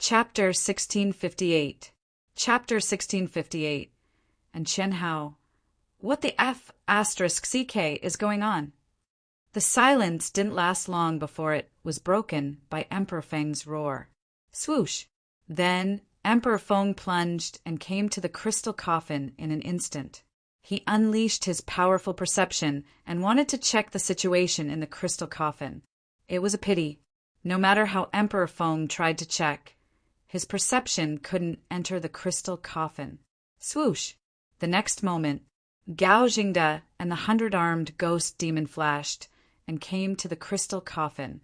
Chapter 1658. Chapter 1658. And Chen Hao. What the F***ck is going on? The silence didn't last long before it was broken by Emperor Feng's roar. Swoosh! Then Emperor Feng plunged and came to the crystal coffin in an instant. He unleashed his powerful perception and wanted to check the situation in the crystal coffin. It was a pity. No matter how Emperor Feng tried to check, his perception couldn't enter the crystal coffin. Swoosh! The next moment, Gao Jingde and the 100-armed ghost demon flashed and came to the crystal coffin.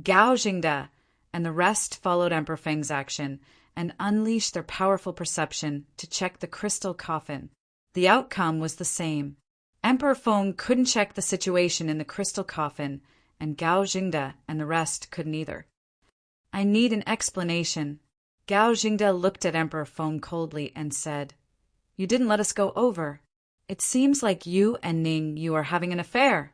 Gao Jingde and the rest followed Emperor Feng's action and unleashed their powerful perception to check the crystal coffin. The outcome was the same. Emperor Feng couldn't check the situation in the crystal coffin, and Gao Jingde and the rest couldn't either. I need an explanation. Gao Jingde looked at Emperor Feng coldly and said, "You didn't let us go over. It seems like you and Ning Yu are having an affair."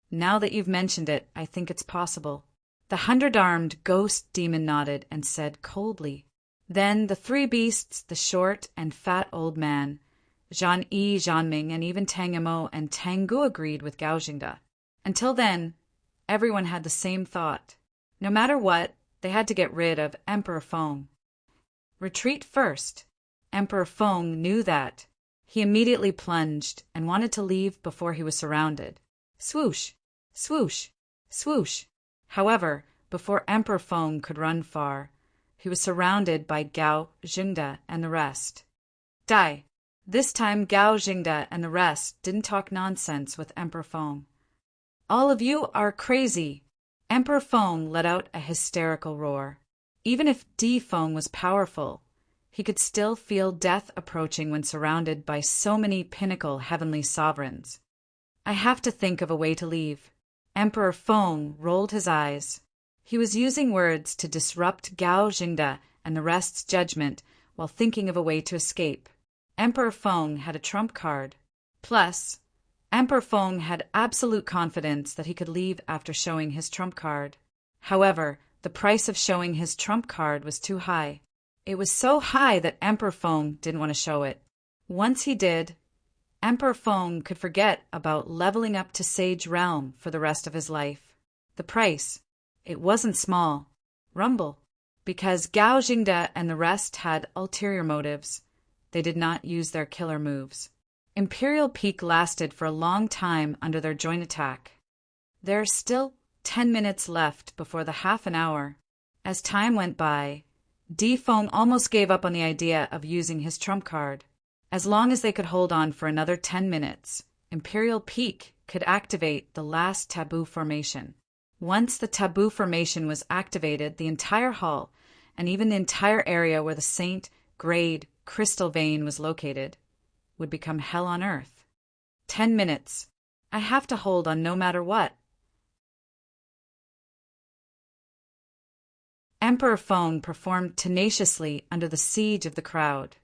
Now that you've mentioned it, I think it's possible. The 100-armed ghost demon nodded and said coldly. Then the three beasts, the short and fat old man, Zhan Yi, Zhan Ming, and even Tang Mo and Tang Gu agreed with Gao Jingde. Until then, everyone had the same thought. No matter what, they had to get rid of Emperor Feng. Retreat first. Emperor Feng knew that. He immediately plunged and wanted to leave before he was surrounded. Swoosh! Swoosh! Swoosh! However, before Emperor Feng could run far, he was surrounded by Gao Jingde and the rest. Die! This time Gao Jingde and the rest didn't talk nonsense with Emperor Feng. All of you are crazy! Emperor Feng let out a hysterical roar. Even if Di Feng was powerful, he could still feel death approaching when surrounded by so many pinnacle heavenly sovereigns. I have to think of a way to leave. Emperor Feng rolled his eyes. He was using words to disrupt Gao Jingde and the rest's judgment while thinking of a way to escape. Emperor Feng had a trump card. Plus, Emperor Feng had absolute confidence that he could leave after showing his trump card. However, the price of showing his trump card was too high. It was so high that Emperor Feng didn't want to show it. Once he did, Emperor Feng could forget about leveling up to Sage Realm for the rest of his life. The price, it wasn't small. Rumble. Because Gao Jingde and the rest had ulterior motives, they did not use their killer moves. Imperial Peak lasted for a long time under their joint attack. There are still 10 minutes left before the half an hour. As time went by, Di Feng almost gave up on the idea of using his trump card. As long as they could hold on for another 10 minutes, Imperial Peak could activate the last taboo formation. Once the taboo formation was activated, the entire hall, and even the entire area where the Saint Grade Crystal Vein was located, would become hell on earth. 10 minutes. I have to hold on no matter what. Emperor Feng performed tenaciously under the siege of the crowd.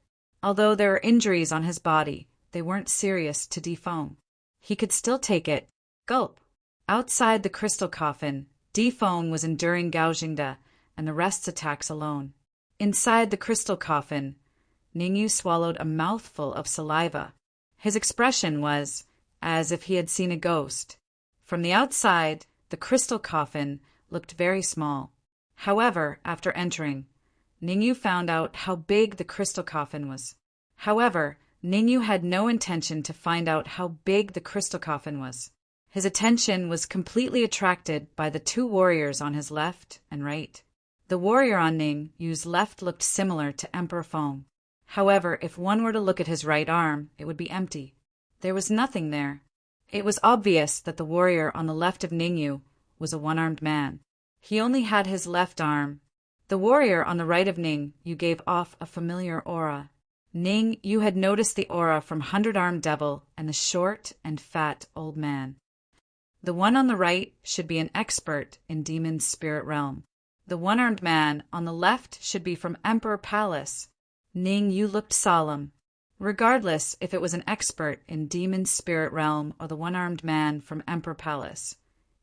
Although there were injuries on his body, they weren't serious to Di Feng. He could still take it. Gulp. Outside the crystal coffin, Di Feng was enduring Gao Jingde and the rest's attacks alone. Inside the crystal coffin, Ning Yu swallowed a mouthful of saliva. His expression was as if he had seen a ghost. From the outside, the crystal coffin looked very small. However, after entering, Ning Yu found out how big the crystal coffin was. However, Ning Yu had no intention to find out how big the crystal coffin was. His attention was completely attracted by the two warriors on his left and right. The warrior on Ning Yu's left looked similar to Emperor Feng. However, if one were to look at his right arm, it would be empty. There was nothing there. It was obvious that the warrior on the left of Ning Yu was a one-armed man. He only had his left arm. The warrior on the right of Ning Yu gave off a familiar aura. Ning Yu had noticed the aura from 100-armed devil and the short and fat old man. The one on the right should be an expert in Demon's spirit realm. The one-armed man on the left should be from Emperor Palace. Ning Yu looked solemn. Regardless if it was an expert in Demon's spirit realm or the one-armed man from Emperor Palace,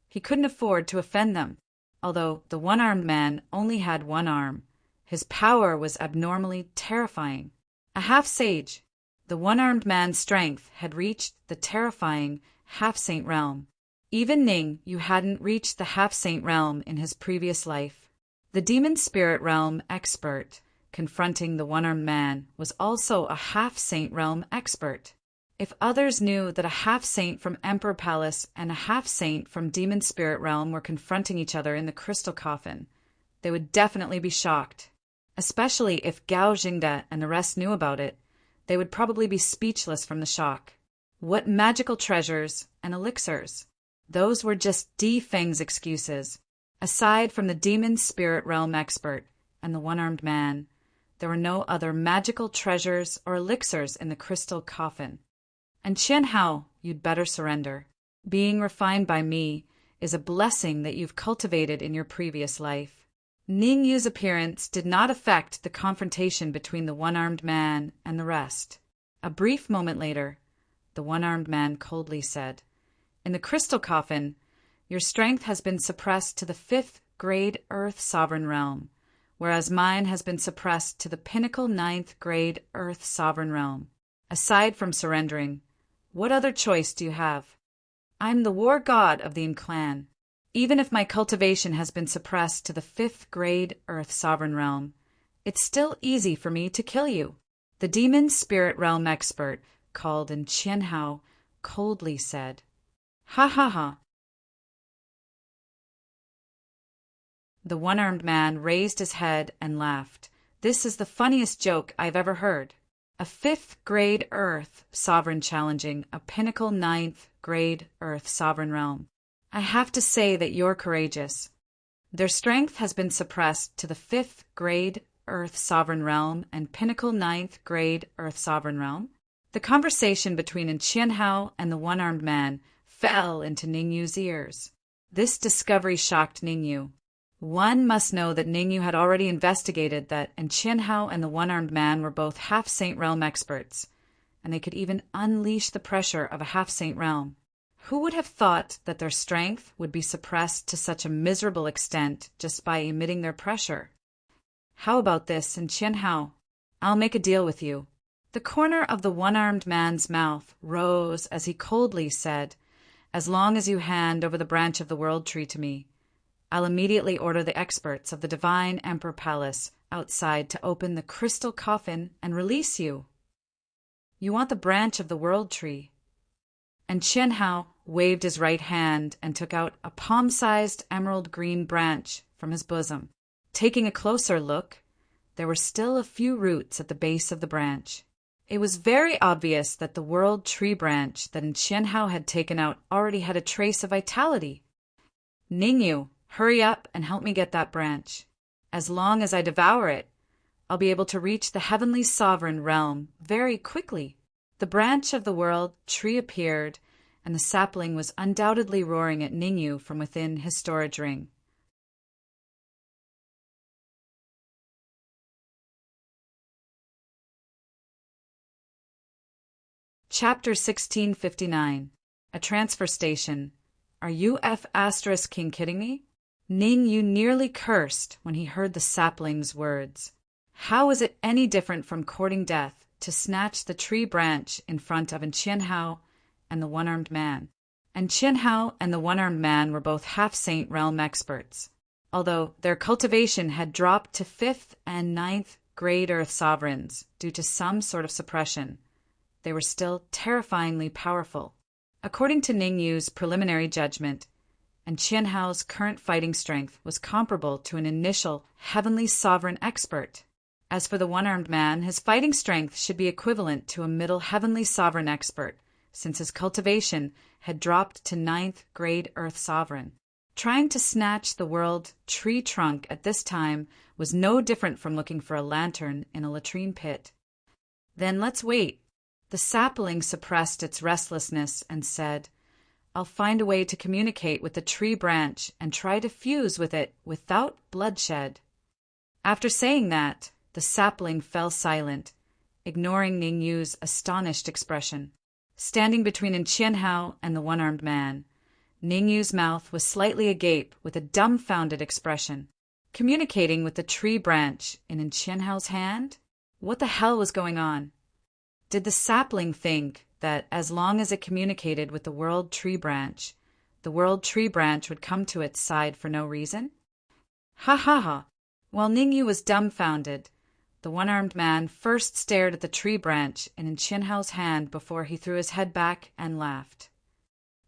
he couldn't afford to offend them. Although the one-armed man only had one arm, His power was abnormally terrifying. A half-sage, the one-armed man's strength had reached the terrifying half-saint realm. Even Ning Yu hadn't reached the half-saint realm in his previous life. The demon spirit realm expert confronting the one-armed man was also a half-saint realm expert. If others knew that a half-saint from Emperor Palace and a half-saint from demon spirit realm were confronting each other in the crystal coffin, they would definitely be shocked. Especially if Gao Jingda and the rest knew about it, they would probably be speechless from the shock. What magical treasures and elixirs! Those were just Di Feng's excuses. Aside from the demon spirit realm expert and the one-armed man, there were no other magical treasures or elixirs in the crystal coffin. And Qian Hao, you'd better surrender. Being refined by me is a blessing that you've cultivated in your previous life. Ning Yu's appearance did not affect the confrontation between the one-armed man and the rest. A brief moment later, the one-armed man coldly said, "In the crystal coffin, your strength has been suppressed to the 5th grade Earth Sovereign Realm, whereas mine has been suppressed to the pinnacle 9th grade Earth Sovereign Realm. Aside from surrendering, what other choice do you have? I'm the war god of the Clan. Even if my cultivation has been suppressed to the 5th grade Earth Sovereign Realm, it's still easy for me to kill you." The demon spirit realm expert, called in Qian Hao, coldly said, "Ha ha ha." The one-armed man raised his head and laughed. "This is the funniest joke I've ever heard. A 5th grade Earth sovereign challenging a pinnacle 9th grade Earth sovereign realm. I have to say that you're courageous. Their strength has been suppressed to the 5th grade Earth sovereign realm and pinnacle 9th grade Earth sovereign realm." The conversation between Qian Hao and the one-armed man fell into Ning Yu's ears. This discovery shocked Ning Yu. One must know that Ning Yu had already investigated that Qian Hao and the one-armed man were both half-saint realm experts, and they could even unleash the pressure of a half-saint realm. Who would have thought that their strength would be suppressed to such a miserable extent just by emitting their pressure? "How about this, Qian Hao? I'll make a deal with you." The corner of the one-armed man's mouth rose as he coldly said, "As long as you hand over the branch of the World Tree to me, I'll immediately order the experts of the Divine Emperor Palace outside to open the crystal coffin and release you." "You want the branch of the World Tree?" And Qian Hao waved his right hand and took out a palm-sized emerald green branch from his bosom. Taking a closer look, there were still a few roots at the base of the branch. It was very obvious that the World Tree branch that Qian Hao had taken out already had a trace of vitality. "Ning Yu, hurry up and help me get that branch. As long as I devour it, I'll be able to reach the heavenly sovereign realm very quickly." The branch of the World Tree appeared, and the sapling was undoubtedly roaring at Ning Yu from within his storage ring. Chapter 1659. A Transfer Station. Are you King kidding me? Ning Yu nearly cursed when he heard the sapling's words. How was it any different from courting death to snatch the tree branch in front of Qian Hao and the one-armed man? And Qian Hao and the one-armed man were both half-saint realm experts. Although their cultivation had dropped to 5th and 9th grade Earth sovereigns due to some sort of suppression, they were still terrifyingly powerful. According to Ning Yu's preliminary judgment, and Qian Hao's current fighting strength was comparable to an initial heavenly sovereign expert. As for the one-armed man, his fighting strength should be equivalent to a middle heavenly sovereign expert, since his cultivation had dropped to 9th grade Earth sovereign. Trying to snatch the World Tree trunk at this time was no different from looking for a lantern in a latrine pit. "Then let's wait." The sapling suppressed its restlessness and said, "I'll find a way to communicate with the tree branch and try to fuse with it without bloodshed." After saying that, the sapling fell silent, ignoring Ning Yu's astonished expression. Standing between Qian Hao and the one-armed man, Ning Yu's mouth was slightly agape with a dumbfounded expression. communicating with the tree branch in Qianhao's hand? What the hell was going on? Did the sapling think that as long as it communicated with the world tree branch, the world tree branch would come to its side for no reason? Ha ha ha! While Ningyu was dumbfounded, the one-armed man first stared at the tree branch in Qianhao's hand before he threw his head back and laughed.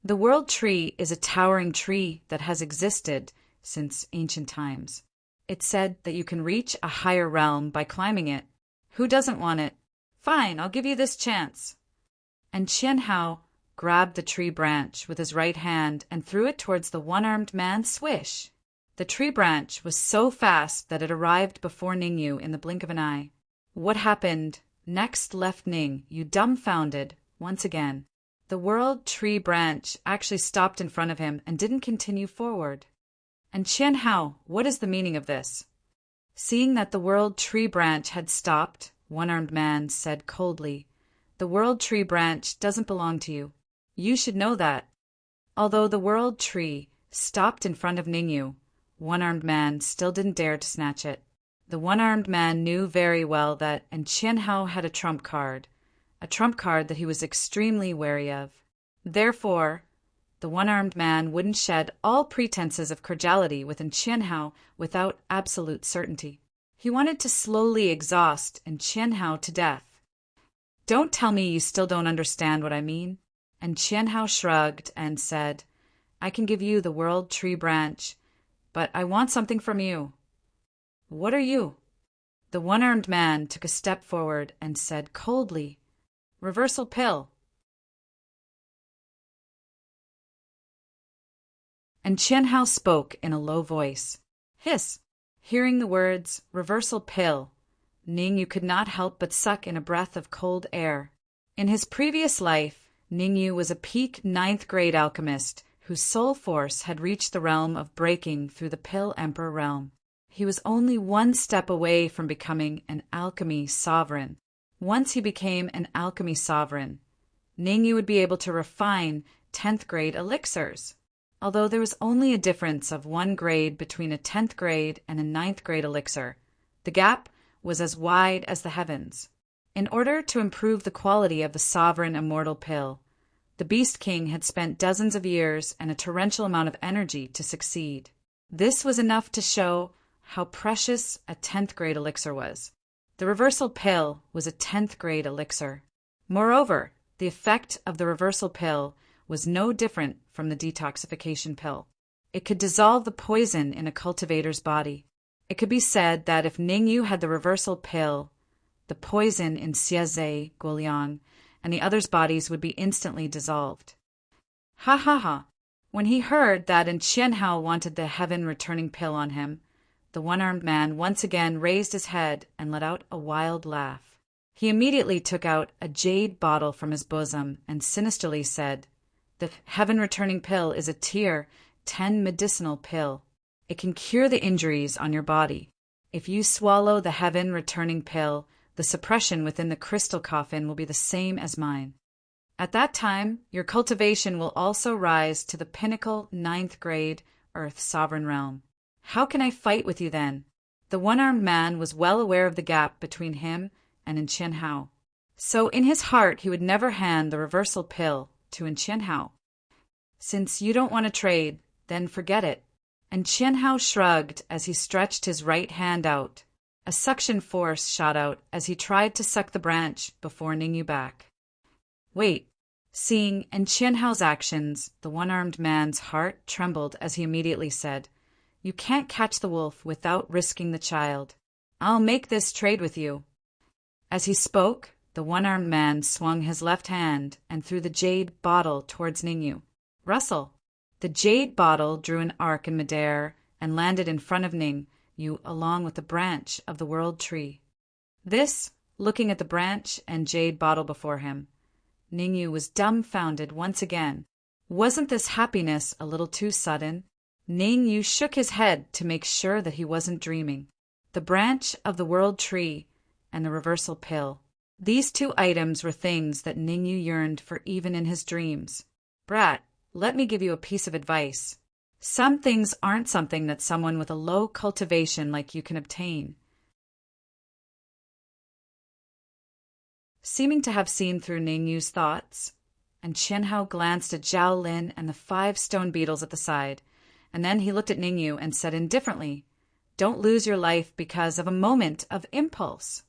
The world tree is a towering tree that has existed since ancient times. It's said that you can reach a higher realm by climbing it. Who doesn't want it? Fine, I'll give you this chance. And Qianhao grabbed the tree branch with his right hand and threw it towards the one-armed man. Swish! The tree branch was so fast that it arrived before Ningyu in the blink of an eye. What happened next left Ningyu dumbfounded once again. The world tree branch actually stopped in front of him and didn't continue forward. And Qianhao, what is the meaning of this? Seeing that the world tree branch had stopped, one-armed man said coldly, "The world tree branch doesn't belong to you. You should know that." Although the world tree stopped in front of Ningyu, one-armed man still didn't dare to snatch it. The one-armed man knew very well that Qianhao had a trump card that he was extremely wary of. Therefore, the one-armed man wouldn't shed all pretenses of cordiality with Qianhao without absolute certainty. He wanted to slowly exhaust Qianhao to death. "Don't tell me you still don't understand what I mean." And Qianhao shrugged and said, "I can give you the world tree branch, but I want something from you." "What are you?" The one-armed man took a step forward and said coldly, "Reversal pill." And Qianhao spoke in a low voice. Hiss! Hearing the words, reversal pill, Ningyu could not help but suck in a breath of cold air. In his previous life, Ningyu was a peak 9th grade alchemist whose soul force had reached the realm of breaking through the Pill Emperor realm. He was only one step away from becoming an alchemy sovereign. Once he became an alchemy sovereign, Ningyu would be able to refine 10th grade elixirs. Although there was only a difference of 1 grade between a 10th grade and a 9th grade elixir, the gap was as wide as the heavens. In order to improve the quality of the sovereign immortal pill, the Beast King had spent dozens of years and a torrential amount of energy to succeed. This was enough to show how precious a 10th grade elixir was. The reversal pill was a 10th grade elixir. Moreover, the effect of the reversal pill was no different from the detoxification pill. It could dissolve the poison in a cultivator's body. It could be said that if Ningyu had the reversal pill, the poison in Xieze, Guoliang, and the others' bodies would be instantly dissolved. Ha ha ha! When he heard that Qianhao wanted the heaven-returning pill on him, the one-armed man once again raised his head and let out a wild laugh. He immediately took out a jade bottle from his bosom and sinisterly said, "The heaven-returning pill is a tier 10 medicinal pill. It can cure the injuries on your body. If you swallow the heaven-returning pill, the suppression within the crystal coffin will be the same as mine. At that time, your cultivation will also rise to the pinnacle 9th grade Earth Sovereign Realm. How can I fight with you then?" The one-armed man was well aware of the gap between him and Qianhao. So in his heart he would never hand the reversal pill to Qianhao. "Since you don't want to trade, then forget it." And Qianhao shrugged as he stretched his right hand out. A suction force shot out as he tried to suck the branch before Ningyu back. "Wait." Seeing Qianhao's actions, the one-armed man's heart trembled as he immediately said, "You can't catch the wolf without risking the child. I'll make this trade with you." As he spoke, the one-armed man swung his left hand and threw the jade bottle towards Ningyu. Rustle! The jade bottle drew an arc in midair and landed in front of Ningyu along with the branch of the world tree. This, looking at the branch and jade bottle before him, Ningyu was dumbfounded once again. Wasn't this happiness a little too sudden? Ningyu shook his head to make sure that he wasn't dreaming. The branch of the world tree and the reversal pill. These 2 items were things that Ningyu yearned for even in his dreams. "Brat, let me give you a piece of advice. Some things aren't something that someone with a low cultivation like you can obtain. Seeming to have seen through Ningyu's thoughts, and Qianhao glanced at Zhao Lin and the 5 stone beetles at the side, and then he looked at Ningyu and said indifferently, "Don't lose your life because of a moment of impulse.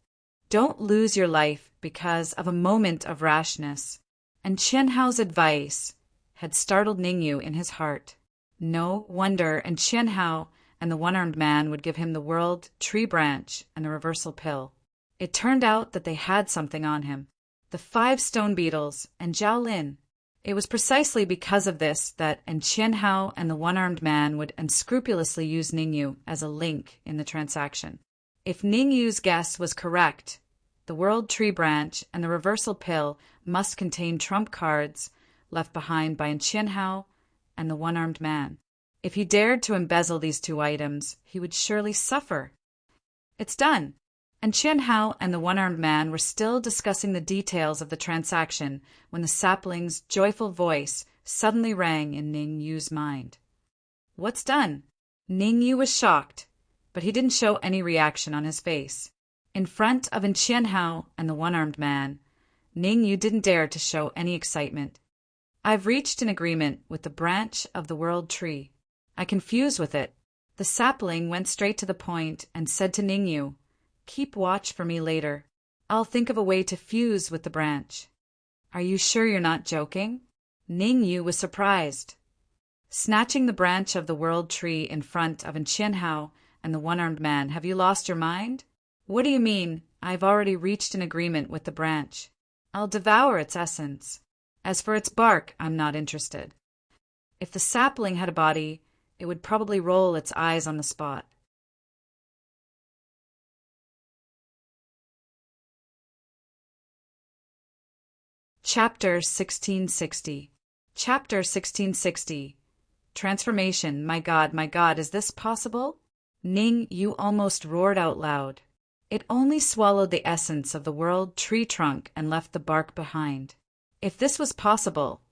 Don't lose your life because of a moment of rashness." And Qianhao's advice had startled Ningyu in his heart. No wonder, and Qianhao and the one-armed man would give him the world tree branch and the reversal pill. It turned out that they had something on him. The 5 stone beetles and Zhao Lin. It was precisely because of this that Qianhao and the one-armed man would unscrupulously use Ningyu as a link in the transaction. If Ningyu's guess was correct, the world tree branch and the reversal pill must contain trump cards left behind by Qianhao and the one-armed man. If he dared to embezzle these 2 items, he would surely suffer. It's done. And Qianhao and the one-armed man were still discussing the details of the transaction when the sapling's joyful voice suddenly rang in Ningyu's mind. "What's done?" Ningyu was shocked, but he didn't show any reaction on his face. In front of Qianhao and the one-armed man, Ningyu didn't dare to show any excitement. "I've reached an agreement with the branch of the world tree. I can fuse with it." The sapling went straight to the point and said to Ningyu, "Keep watch for me later. I'll think of a way to fuse with the branch." "Are you sure you're not joking?" Ningyu was surprised. Snatching the branch of the world tree in front of Qianhao and the one-armed man, "Have you lost your mind?" "What do you mean, I've already reached an agreement with the branch? I'll devour its essence. As for its bark, I'm not interested." If the sapling had a body, it would probably roll its eyes on the spot. Chapter 1660. Chapter 1660. Transformation. My God, is this possible? Ningyu almost roared out loud. It only swallowed the essence of the world tree trunk and left the bark behind. If this was possible,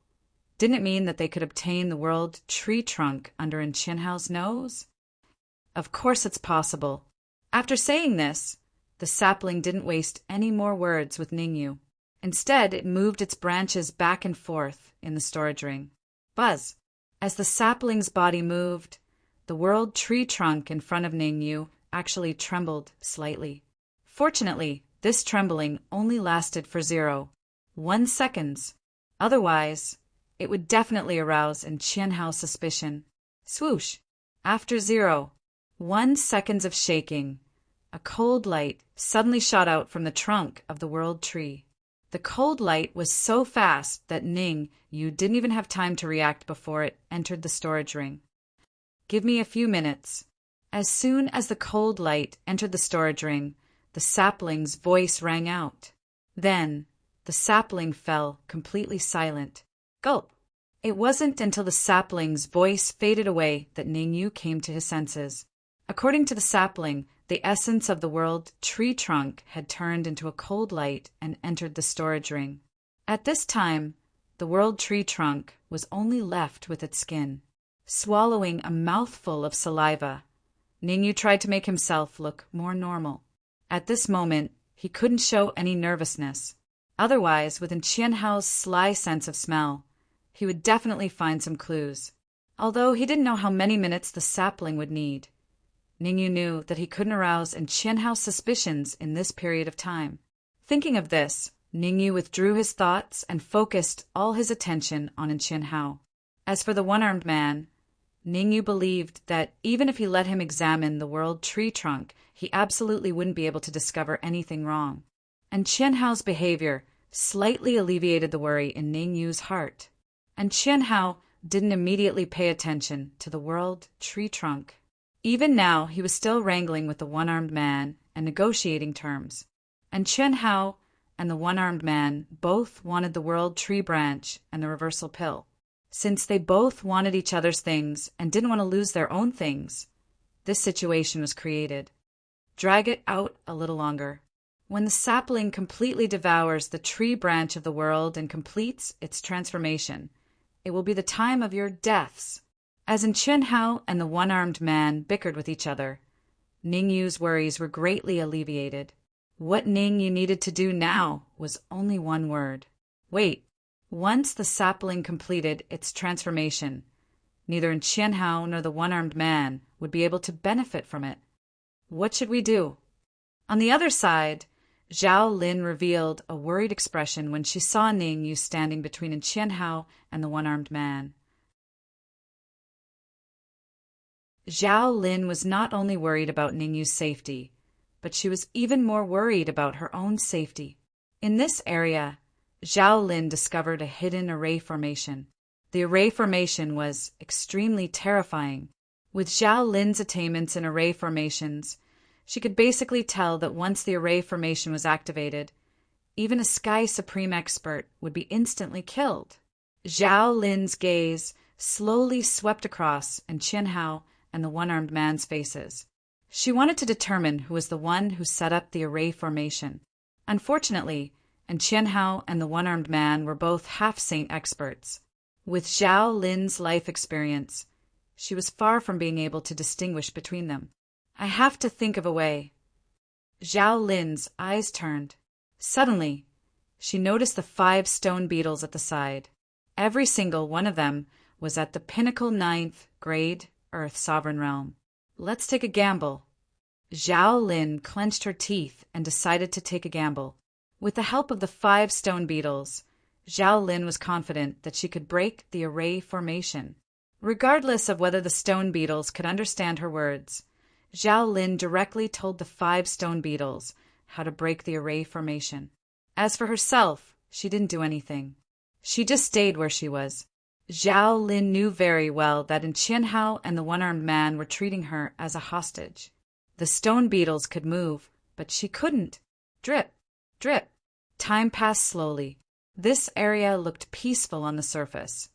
didn't it mean that they could obtain the world tree trunk under Qianhao's nose? Of course it's possible. After saying this, the sapling didn't waste any more words with Ningyu. Instead, it moved its branches back and forth in the storage ring. Buzz! As the sapling's body moved, the world tree trunk in front of Ningyu actually trembled slightly. Fortunately, this trembling only lasted for 0.1 seconds. Otherwise, it would definitely arouse Qianhao's suspicion. Swoosh! After 0.1 seconds of shaking, a cold light suddenly shot out from the trunk of the world tree. The cold light was so fast that Ningyu didn't even have time to react before it entered the storage ring. "Give me a few minutes." As soon as the cold light entered the storage ring, the sapling's voice rang out. Then, the sapling fell completely silent. Gulp! It wasn't until the sapling's voice faded away that Ningyu came to his senses. According to the sapling, the essence of the world tree trunk had turned into a cold light and entered the storage ring. At this time, the world tree trunk was only left with its skin. Swallowing a mouthful of saliva, Ningyu tried to make himself look more normal. At this moment, he couldn't show any nervousness. Otherwise, with Qianhao's sly sense of smell, he would definitely find some clues. Although he didn't know how many minutes the sapling would need, Ningyu knew that he couldn't arouse Qianhao's suspicions in this period of time. Thinking of this, Ningyu withdrew his thoughts and focused all his attention on Qianhao. As for the one-armed man, Ningyu believed that even if he let him examine the world tree trunk, he absolutely wouldn't be able to discover anything wrong. And Qianhao's behavior slightly alleviated the worry in Ningyu's heart. And Qianhao didn't immediately pay attention to the world tree trunk. Even now, he was still wrangling with the one-armed man and negotiating terms. And Qianhao and the one-armed man both wanted the world tree branch and the reversal pill. Since they both wanted each other's things and didn't want to lose their own things, this situation was created. Drag it out a little longer. When the sapling completely devours the tree branch of the world and completes its transformation, it will be the time of your deaths. As in Chen Hao and the one-armed man bickered with each other, Ning Yu's worries were greatly alleviated. What Ning Yu needed to do now was only one word. Wait. Once the sapling completed its transformation, neither Chen Hao nor the one-armed man would be able to benefit from it. What should we do? On the other side, Zhao Lin revealed a worried expression when she saw Ning Yu standing between Chen Hao and the one-armed man. Zhao Lin was not only worried about Ning Yu's safety, but she was even more worried about her own safety. In this area, Zhao Lin discovered a hidden array formation. The array formation was extremely terrifying. With Zhao Lin's attainments in array formations, she could basically tell that once the array formation was activated, even a Sky Supreme expert would be instantly killed. Zhao Lin's gaze slowly swept across Chen Hao and the one-armed man's faces. She wanted to determine who was the one who set up the array formation. Unfortunately, Chen Hao and the one-armed man were both half-saint experts. With Zhao Lin's life experience, she was far from being able to distinguish between them. I have to think of a way. Zhao Lin's eyes turned. Suddenly, she noticed the 5 stone beetles at the side. Every single one of them was at the pinnacle 9th grade Earth Sovereign Realm. Let's take a gamble. Zhao Lin clenched her teeth and decided to take a gamble. With the help of the 5 stone beetles, Zhao Lin was confident that she could break the array formation. Regardless of whether the stone beetles could understand her words, Zhao Lin directly told the 5 stone beetles how to break the array formation. As for herself, she didn't do anything. She just stayed where she was. Zhao Lin knew very well that Chen Hao and the one-armed man were treating her as a hostage. The stone beetles could move, but she couldn't. Drip, drip. Time passed slowly. This area looked peaceful on the surface,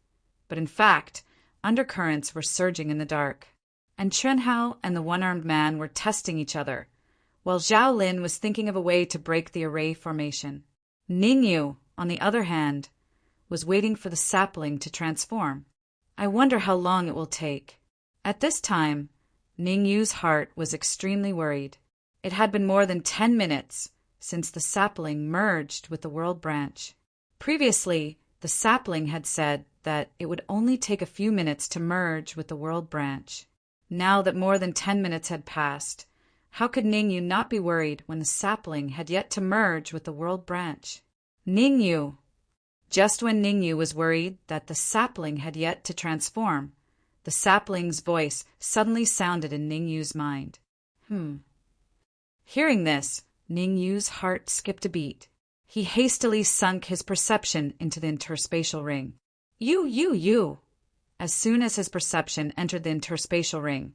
but in fact, undercurrents were surging in the dark. Chen Hao and the one-armed man were testing each other, while Zhao Lin was thinking of a way to break the array formation. Ning Yu, on the other hand, was waiting for the sapling to transform. I wonder how long it will take. At this time, Ning Yu's heart was extremely worried. It had been more than 10 minutes since the sapling merged with the world branch. Previously, the sapling had said that it would only take a few minutes to merge with the world branch. Now that more than 10 minutes had passed, how could Ning Yu not be worried when the sapling had yet to merge with the world branch? Ning Yu! Just when Ning Yu was worried that the sapling had yet to transform, the sapling's voice suddenly sounded in Ning Yu's mind. Hearing this, Ning Yu's heart skipped a beat. He hastily sunk his perception into the interspatial ring. You! As soon as his perception entered the interspatial ring,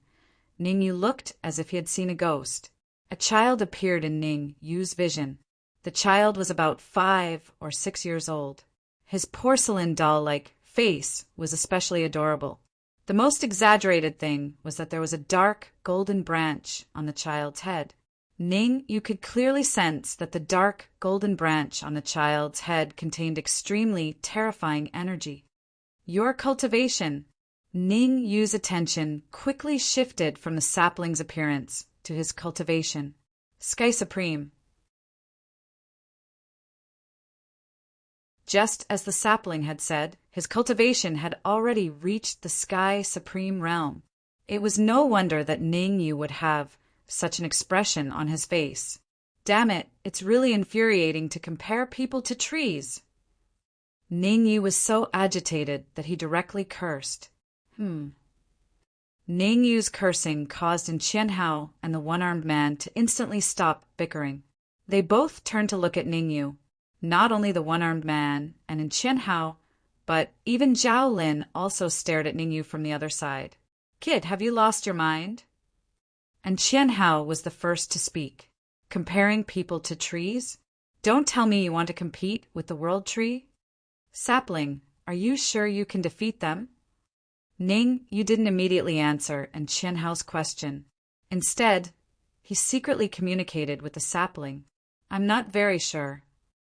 Ning Yu looked as if he had seen a ghost. A child appeared in Ning Yu's vision. The child was about 5 or 6 years old. His porcelain doll-like face was especially adorable. The most exaggerated thing was that there was a dark golden branch on the child's head. Ning Yu could clearly sense that the dark golden branch on the child's head contained extremely terrifying energy. Your cultivation. Ning Yu's attention quickly shifted from the sapling's appearance to his cultivation. Sky Supreme. Just as the sapling had said, his cultivation had already reached the Sky Supreme realm. It was no wonder that Ning Yu would have such an expression on his face. Damn it, it's really infuriating to compare people to trees. Ning Yu was so agitated that he directly cursed. Ning Yu's cursing caused Chen Hao and the one-armed man to instantly stop bickering. They both turned to look at Ning Yu. Not only the one-armed man and Chen Hao, but even Zhao Lin also stared at Ning Yu from the other side. Kid, have you lost your mind? And Chen Hao was the first to speak. Comparing people to trees? Don't tell me you want to compete with the world tree? Sapling, are you sure you can defeat them? Ning Yu didn't immediately answer Chen Hao's question. Instead, he secretly communicated with the sapling. I'm not very sure.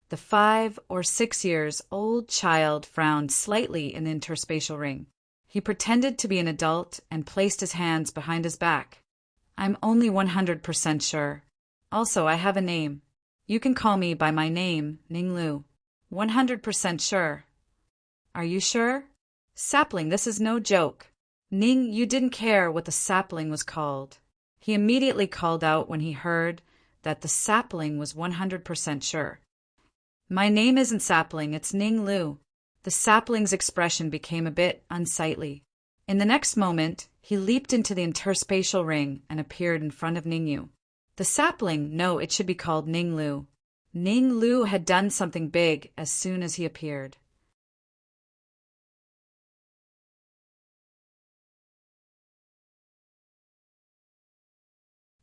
The 5 or 6 years old child frowned slightly in the interspatial ring. He pretended to be an adult and placed his hands behind his back. I'm only 100% sure. Also, I have a name. You can call me by my name, Ninglu. 100% sure. Are you sure? Sapling, this is no joke. Ning, you didn't care what the sapling was called. He immediately called out when he heard that the sapling was 100% sure. My name isn't Sapling, it's Ning Lu. The sapling's expression became a bit unsightly. In the next moment, he leaped into the interspatial ring and appeared in front of Ningyu. The sapling, no, it should be called Ning Lu. Ning Lu had done something big as soon as he appeared.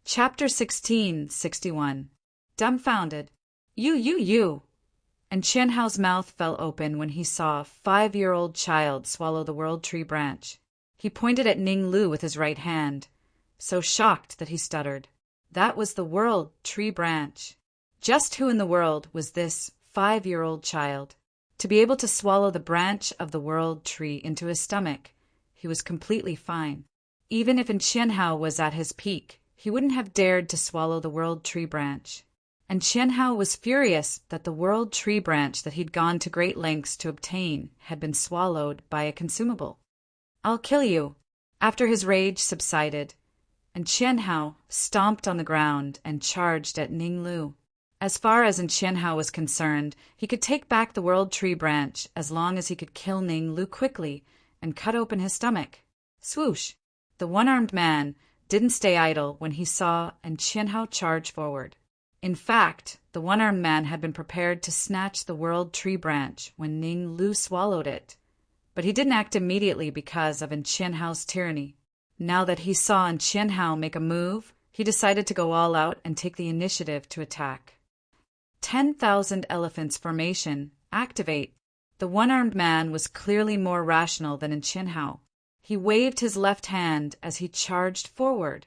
Chapter 1661. Dumbfounded. You. And Qian Hao's mouth fell open when he saw a 5-year-old child swallow the world tree branch. He pointed at Ning Lu with his right hand, so shocked that he stuttered. That was the world tree branch. Just who in the world was this 5-year-old child? To be able to swallow the branch of the world tree into his stomach, he was completely fine. Even if Qian Hao was at his peak, he wouldn't have dared to swallow the world tree branch. And Qian Hao was furious that the world tree branch that he'd gone to great lengths to obtain had been swallowed by a consumable. I'll kill you. After his rage subsided, and Qian Hao stomped on the ground and charged at Ning Lu. As far as Qian Hao was concerned, he could take back the world tree branch as long as he could kill Ning Lu quickly and cut open his stomach. Swoosh! The one-armed man didn't stay idle when he saw Qian Hao charge forward. In fact, the one-armed man had been prepared to snatch the world tree branch when Ning Lu swallowed it. But he didn't act immediately because of Qian Hao's tyranny. Now that he saw Qian Hao make a move, he decided to go all out and take the initiative to attack. 10,000 Elephants Formation, activate. The one-armed man was clearly more rational than Qian Hao. He waved his left hand as he charged forward,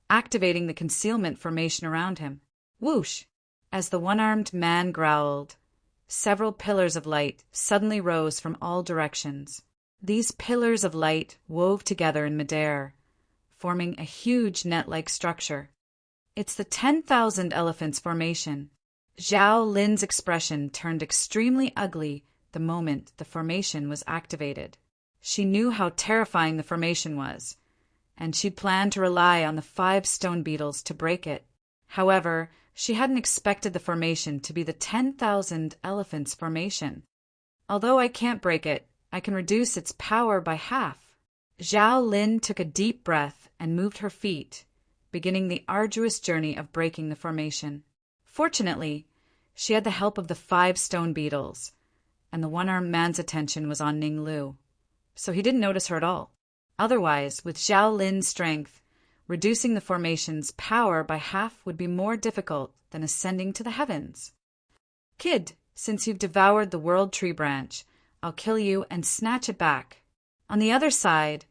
activating the concealment formation around him. Whoosh! As the one-armed man growled, several pillars of light suddenly rose from all directions. These pillars of light wove together in midair, forming a huge net-like structure. It's the 10,000 Elephants Formation. Zhao Lin's expression turned extremely ugly the moment the formation was activated. She knew how terrifying the formation was, and she'd planned to rely on the 5 stone beetles to break it. However, she hadn't expected the formation to be the 10,000 Elephants Formation. Although I can't break it, I can reduce its power by half. Zhao Lin took a deep breath and moved her feet, beginning the arduous journey of breaking the formation. Fortunately, she had the help of the 5 stone beetles, and the one-armed man's attention was on Ning Lu, so he didn't notice her at all. Otherwise, with Zhao Lin's strength, reducing the formation's power by half would be more difficult than ascending to the heavens. Kid, since you've devoured the world tree branch, I'll kill you and snatch it back. On the other side,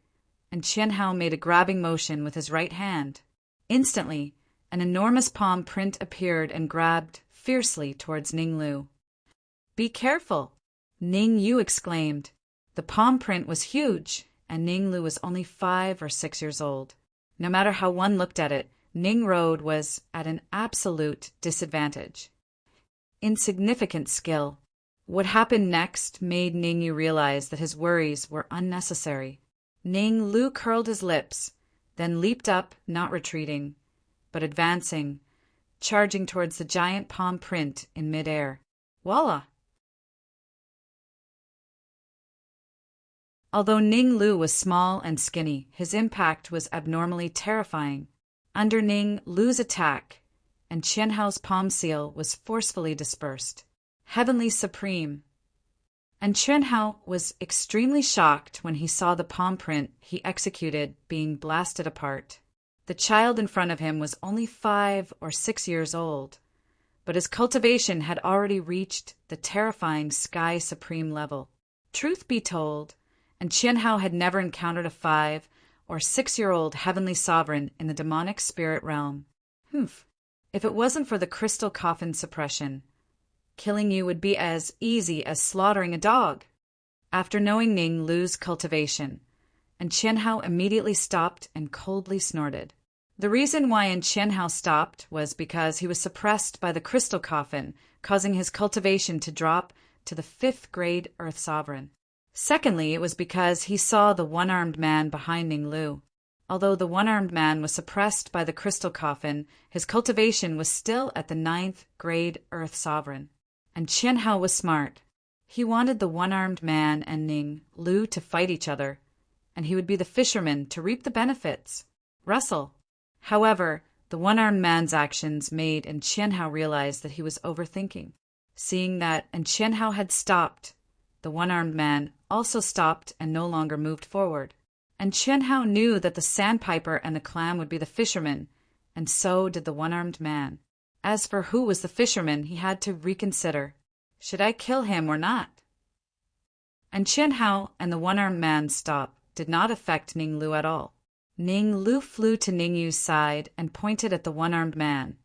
Qian Hao made a grabbing motion with his right hand. Instantly, an enormous palm print appeared and grabbed fiercely towards Ning Lu. Be careful, Ning Yu exclaimed. The palm print was huge, and Ning Lu was only 5 or 6 years old. No matter how one looked at it, Ning Road was at an absolute disadvantage. Insignificant skill. What happened next made Ning Yu realize that his worries were unnecessary. Ning Lu curled his lips, then leaped up, not retreating, but advancing, charging towards the giant palm print in midair. Voila! Although Ning Lu was small and skinny, his impact was abnormally terrifying. Under Ning Lu's attack, Qian Hao's palm seal was forcefully dispersed. Heavenly Supreme. Qian Hao was extremely shocked when he saw the palm print he executed being blasted apart. The child in front of him was only 5 or 6 years old, but his cultivation had already reached the terrifying Sky Supreme level. Truth be told, Qian Hao had never encountered a 5 or 6-year-old heavenly sovereign in the demonic spirit realm. If it wasn't for the crystal coffin suppression, killing you would be as easy as slaughtering a dog. After knowing Ning Lu's cultivation, and Qian Hao immediately stopped and coldly snorted. The reason why Qian Hao stopped was because he was suppressed by the crystal coffin, causing his cultivation to drop to the 5th grade Earth Sovereign. Secondly, it was because he saw the one-armed man behind Ning Lu. Although the one-armed man was suppressed by the crystal coffin, his cultivation was still at the 9th grade Earth Sovereign. And Qian Hao was smart. He wanted the one-armed man and Ning Lu to fight each other, and he would be the fisherman to reap the benefits. Russell. However, the one-armed man's actions made Qian Hao realize that he was overthinking. Seeing that Qian Hao had stopped, the one-armed man also stopped and no longer moved forward. And Qian Hao knew that the sandpiper and the clam would be the fisherman, and so did the one-armed man. As for who was the fisherman, he had to reconsider. Should I kill him or not? And Qian Hao and the one-armed man's stop did not affect Ning Lu at all. Ning Lu flew to Ning Yu's side and pointed at the one-armed man,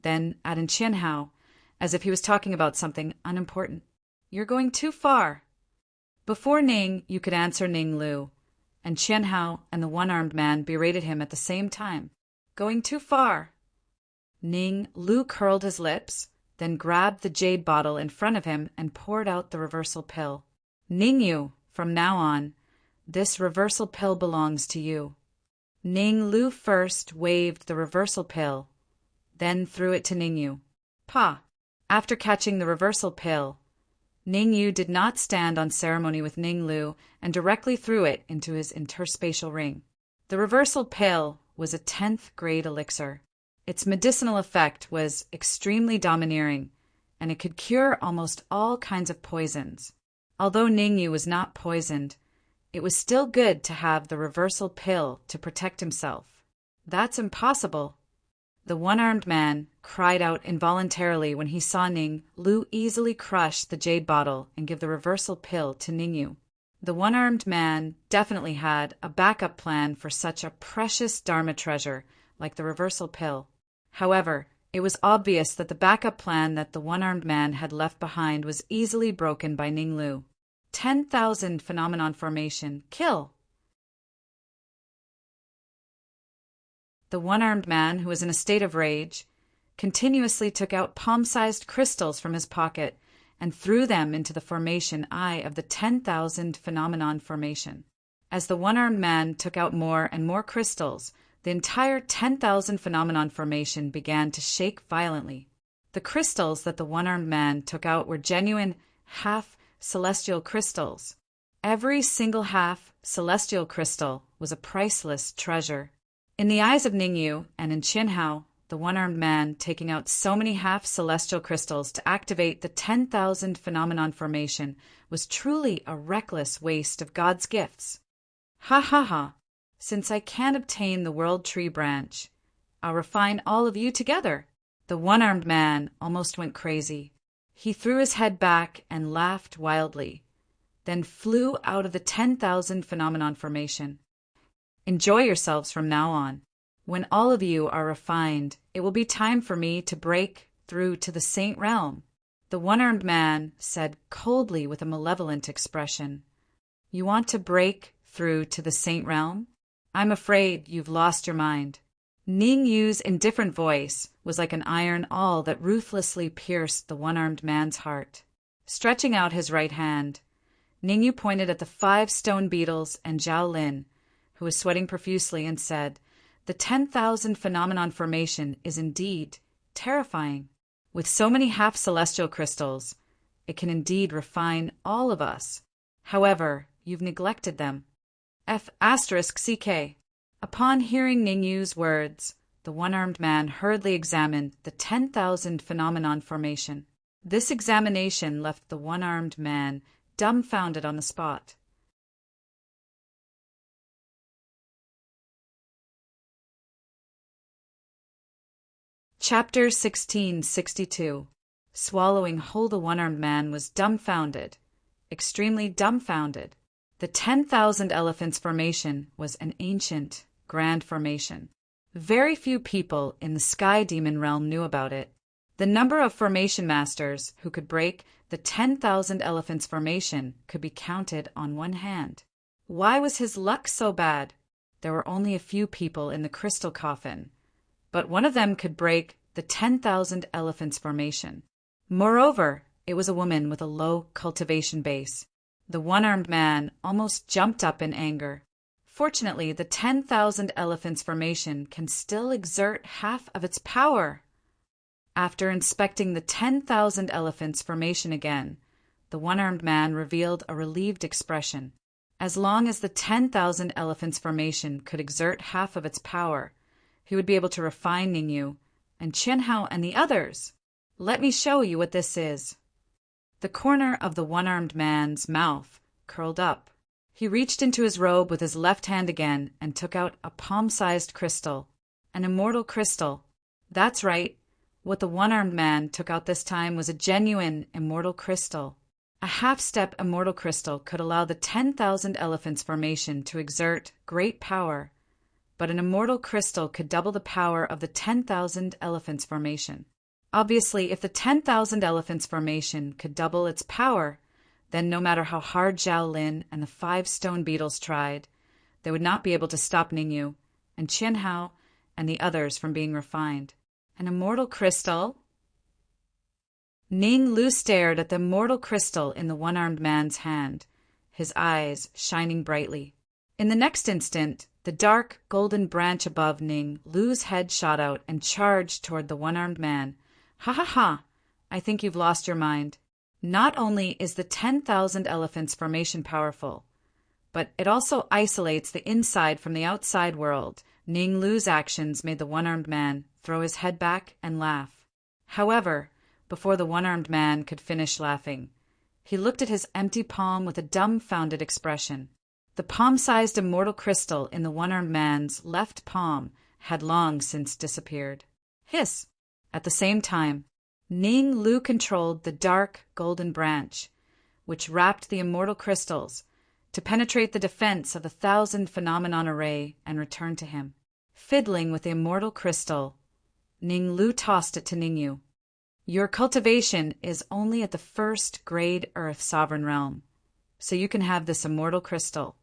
then at Qian Hao, as if he was talking about something unimportant. You're going too far. Before Ning Yu could answer Ning Lu, and Qian Hao and the one-armed man berated him at the same time. Going too far. Ning Lu curled his lips, then grabbed the jade bottle in front of him and poured out the reversal pill. Ning Yu, from now on, this reversal pill belongs to you. Ning Lu first waved the reversal pill, then threw it to Ning Yu. Pa! After catching the reversal pill, Ning Yu did not stand on ceremony with Ning Lu and directly threw it into his interspatial ring. The reversal pill was a 10th grade elixir. Its medicinal effect was extremely domineering, and it could cure almost all kinds of poisons. Although Ning Yu was not poisoned, it was still good to have the reversal pill to protect himself. That's impossible. The one-armed man cried out involuntarily when he saw Ning Lu easily crush the jade bottle and give the reversal pill to Ning Yu. The one-armed man definitely had a backup plan for such a precious Dharma treasure like the reversal pill. However, it was obvious that the backup plan that the one-armed man had left behind was easily broken by Ning Lu. 10,000 phenomenon formation. Kill! The one-armed man, who was in a state of rage, continuously took out palm-sized crystals from his pocket and threw them into the formation eye of the 10,000 phenomenon formation. As the one-armed man took out more and more crystals, the entire 10,000 phenomenon formation began to shake violently. The crystals that the one-armed man took out were genuine half-celestial crystals. Every single half-celestial crystal was a priceless treasure. In the eyes of Ning Yu and in Qian Hao, the one-armed man taking out so many half-celestial crystals to activate the 10,000 phenomenon formation was truly a reckless waste of God's gifts. Ha ha ha! Since I can't obtain the World Tree branch, I'll refine all of you together. The one-armed man almost went crazy. He threw his head back and laughed wildly, then flew out of the 10,000 phenomenon formation. Enjoy yourselves from now on. When all of you are refined, it will be time for me to break through to the Saint Realm. The one-armed man said coldly with a malevolent expression. You want to break through to the Saint Realm? I'm afraid you've lost your mind. Ning Yu's indifferent voice was like an iron awl that ruthlessly pierced the one-armed man's heart. Stretching out his right hand, Ning Yu pointed at the 5 stone beetles and Zhao Lin, who was sweating profusely, and said, The 10,000 phenomenon formation is indeed terrifying. With so many half-celestial crystals, it can indeed refine all of us. However, you've neglected them. F***CK. Upon hearing Ning Yu's words, the one-armed man hurriedly examined the 10,000 phenomenon formation. This examination left the one-armed man dumbfounded on the spot. Chapter 1662. Swallowing whole, the one-armed man was dumbfounded, extremely dumbfounded. The 10,000 elephants formation was an ancient, grand formation. Very few people in the Sky Demon realm knew about it. The number of formation masters who could break the 10,000 elephants formation could be counted on one hand. Why was his luck so bad? There were only a few people in the crystal coffin, but one of them could break the 10,000 elephants formation. Moreover, it was a woman with a low cultivation base. The one-armed man almost jumped up in anger. Fortunately, the 10,000 elephants formation can still exert half of its power. After inspecting the 10,000 elephants formation again, the one-armed man revealed a relieved expression. As long as the 10,000 elephants formation could exert half of its power, he would be able to refine Ningyu and Qianhao and the others. Let me show you what this is. The corner of the one-armed man's mouth curled up. He reached into his robe with his left hand again and took out a palm-sized crystal, an immortal crystal. That's right. What the one-armed man took out this time was a genuine immortal crystal. A half-step immortal crystal could allow the 10,000 elephants formation to exert great power, but an immortal crystal could double the power of the 10,000 elephants formation. Obviously, if the 10,000 elephants formation could double its power, then no matter how hard Zhao Lin and the 5 stone beetles tried, they would not be able to stop Ningyu and Qianhao and the others from being refined. An immortal crystal? Ning Lu stared at the immortal crystal in the one-armed man's hand, his eyes shining brightly. In the next instant, the dark, golden branch above Ning Lu's head shot out and charged toward the one-armed man. Ha ha ha! I think you've lost your mind. Not only is the 10,000 elephants formation powerful, but it also isolates the inside from the outside world. Ning Lu's actions made the one-armed man throw his head back and laugh. However, before the one-armed man could finish laughing, he looked at his empty palm with a dumbfounded expression. The palm-sized immortal crystal in the one-armed man's left palm had long since disappeared. Hiss! At the same time, Ning Lu controlled the dark golden branch, which wrapped the immortal crystals, to penetrate the defense of the 1,000 phenomenon array and return to him. Fiddling with the immortal crystal, Ning Lu tossed it to Ningyu. Your cultivation is only at the first grade Earth Sovereign Realm, so you can have this immortal crystal.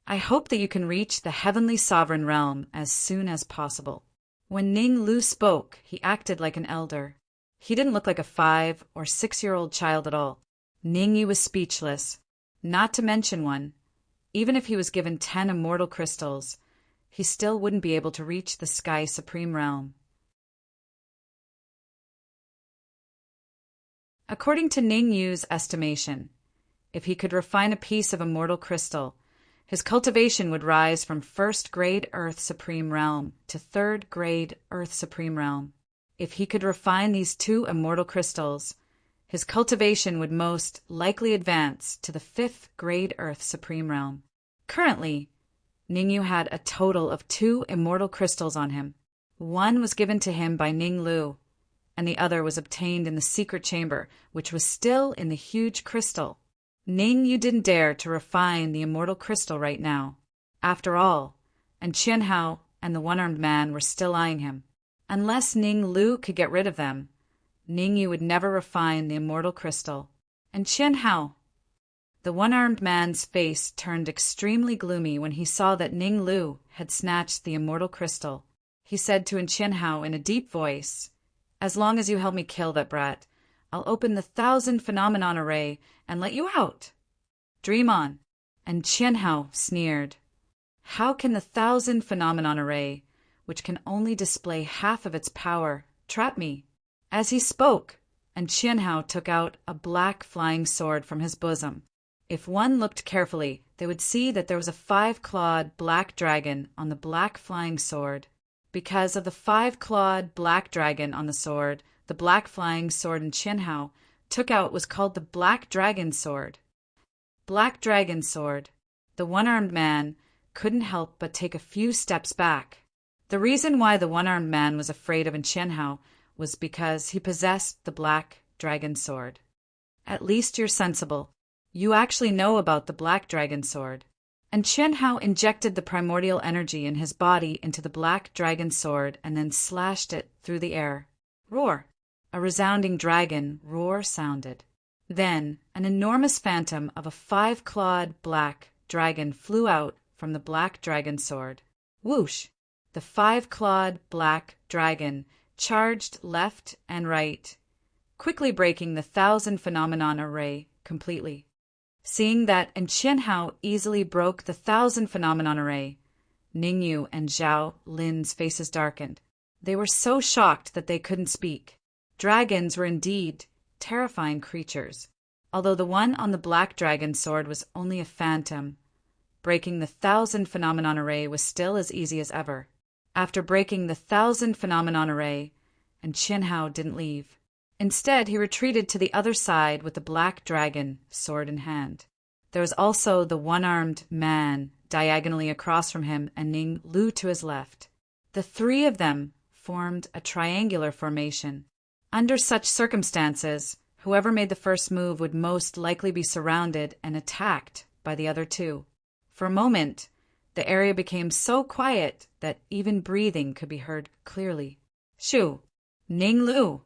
I hope that you can reach the Heavenly Sovereign Realm as soon as possible. When Ning Lu spoke, he acted like an elder. He didn't look like a 5 or 6-year-old child at all. Ningyu was speechless, not to mention one. Even if he was given 10 immortal crystals, he still wouldn't be able to reach the Sky Supreme Realm. According to Ningyu's estimation, if he could refine a piece of immortal crystal, his cultivation would rise from 1st grade Earth Supreme Realm to 3rd grade Earth Supreme Realm. If he could refine these 2 immortal crystals, his cultivation would most likely advance to the 5th grade Earth Supreme Realm. Currently, Ningyu had a total of 2 immortal crystals on him. One was given to him by Ning Lu, and the other was obtained in the secret chamber, which was still in the huge crystal. Ningyu didn't dare to refine the immortal crystal right now. After all, and Qianhao and the one-armed man were still eyeing him. Unless Ning Lu could get rid of them, Ningyu would never refine the immortal crystal. And Qianhao? The one-armed man's face turned extremely gloomy when he saw that Ning Lu had snatched the immortal crystal. He said to Qianhao in a deep voice, "As long as you help me kill that brat, I'll open the 1,000 phenomenon array and let you out. Dream on." And Qianhao sneered. How can the 1,000 phenomenon array, which can only display half of its power, trap me? As he spoke, and Qianhao took out a black flying sword from his bosom. If one looked carefully, they would see that there was a 5-clawed black dragon on the black flying sword. Because of the 5-clawed black dragon on the sword, the black flying sword Qianhao took out was called the Black Dragon Sword. Black Dragon Sword. The one-armed man couldn't help but take a few steps back. The reason why the one-armed man was afraid of Qianhao was because he possessed the Black Dragon Sword. At least you're sensible. You actually know about the Black Dragon Sword. And Qianhao injected the primordial energy in his body into the Black Dragon Sword and then slashed it through the air. Roar! A resounding dragon roar sounded. Then an enormous phantom of a 5-clawed black dragon flew out from the black dragon sword. Whoosh! The 5-clawed black dragon charged left and right, quickly breaking the 1,000 phenomenon array completely. Seeing that Chen Hao easily broke the 1,000 phenomenon array, Ningyu and Zhao Lin's faces darkened. They were so shocked that they couldn't speak. Dragons were indeed terrifying creatures. Although the one on the black dragon sword was only a phantom, breaking the 1,000 phenomenon array was still as easy as ever. After breaking the 1,000 phenomenon array, Chen Hao didn't leave. Instead, he retreated to the other side with the black dragon, sword in hand. There was also the one-armed man diagonally across from him and Ning Lu to his left. The three of them formed a triangular formation. Under such circumstances, whoever made the first move would most likely be surrounded and attacked by the other two. For a moment, the area became so quiet that even breathing could be heard clearly. Shu, Ning Lu,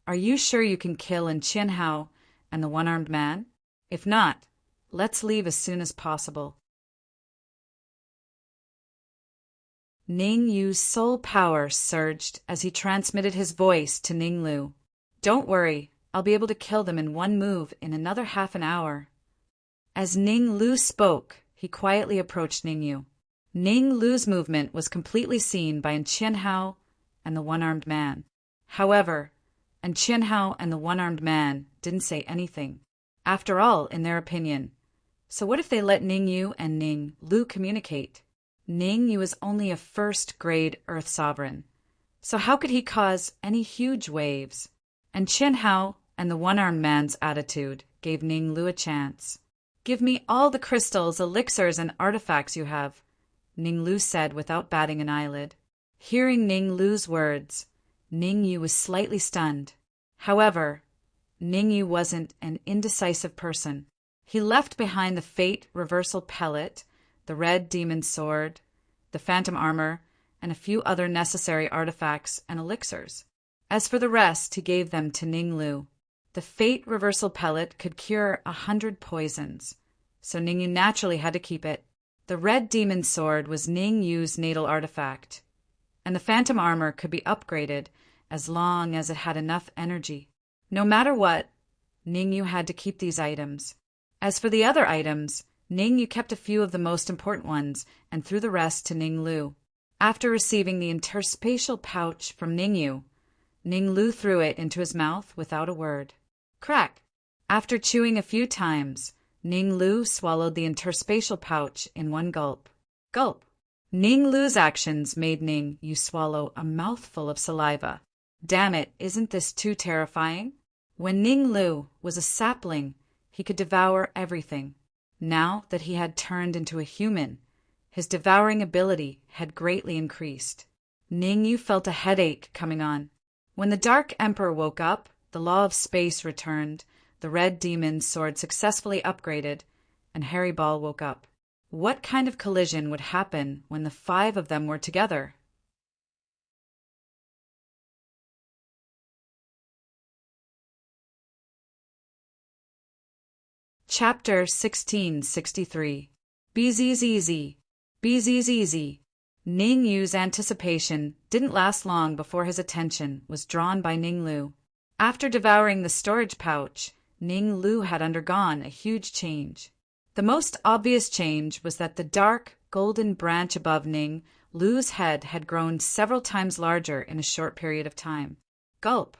are you sure you can kill Chen Hao and the one-armed man? If not, let's leave as soon as possible. Ning Yu's soul power surged as he transmitted his voice to Ning Lu. Don't worry, I'll be able to kill them in one move in another half an hour. As Ning Lu spoke, he quietly approached Ning Yu. Ning Lu's movement was completely seen by Chen Hao and the one-armed man. However, Chen Hao and the one-armed man didn't say anything. After all, in their opinion. So what if they let Ning Yu and Ning Lu communicate? Ning Yu is only a first-grade Earth sovereign. So how could he cause any huge waves? Chen Hao and the one-armed man's attitude gave Ning Lu a chance. Give me all the crystals, elixirs, and artifacts you have, Ning Lu said without batting an eyelid. Hearing Ning Lu's words, Ning Yu was slightly stunned. However, Ning Yu wasn't an indecisive person. He left behind the Fate Reversal Pellet, the Red Demon Sword, the Phantom Armor, and a few other necessary artifacts and elixirs. As for the rest, he gave them to Ning Lu. The Fate Reversal Pellet could cure 100 poisons, so Ning Yu naturally had to keep it. The Red Demon Sword was Ning Yu's natal artifact, and the Phantom Armor could be upgraded as long as it had enough energy. No matter what, Ning Yu had to keep these items. As for the other items, Ning Yu kept a few of the most important ones and threw the rest to Ning Lu. After receiving the interspatial pouch from Ning Yu, Ning Lu threw it into his mouth without a word. Crack! After chewing a few times, Ning Lu swallowed the interspatial pouch in one gulp. Gulp! Ning Lu's actions made Ning Yu swallow a mouthful of saliva. Damn it, isn't this too terrifying? When Ning Lu was a sapling, he could devour everything. Now that he had turned into a human, his devouring ability had greatly increased. Ning Yu felt a headache coming on. When the Dark Emperor woke up, the law of space returned, the Red Demon's sword successfully upgraded, and Harry Ball woke up. What kind of collision would happen when the 5 of them were together? Chapter 1663. BZZZ. BZZZ. Ning Yu's anticipation didn't last long before his attention was drawn by Ning Lu. After devouring the storage pouch, Ning Lu had undergone a huge change. The most obvious change was that the dark, golden branch above Ning Lu's head had grown several times larger in a short period of time. Gulp!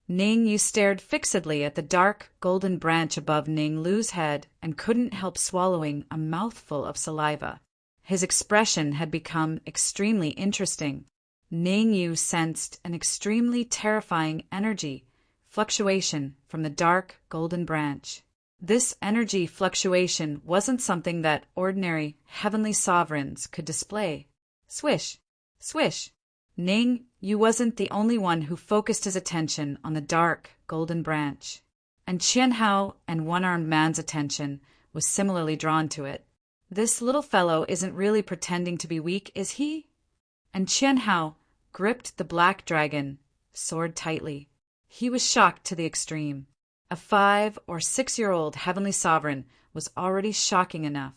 Ning Yu stared fixedly at the dark, golden branch above Ning Lu's head and couldn't help swallowing a mouthful of saliva. His expression had become extremely interesting. Ning Yu sensed an extremely terrifying energy fluctuation from the dark, golden branch. This energy fluctuation wasn't something that ordinary heavenly sovereigns could display. Swish! Swish! Ning Yu wasn't the only one who focused his attention on the dark, golden branch, and Chen Hao and one-armed man's attention was similarly drawn to it. This little fellow isn't really pretending to be weak, is he? And Chen Hao gripped the black dragon sword tightly. He was shocked to the extreme. A 5- or 6-year-old heavenly sovereign was already shocking enough.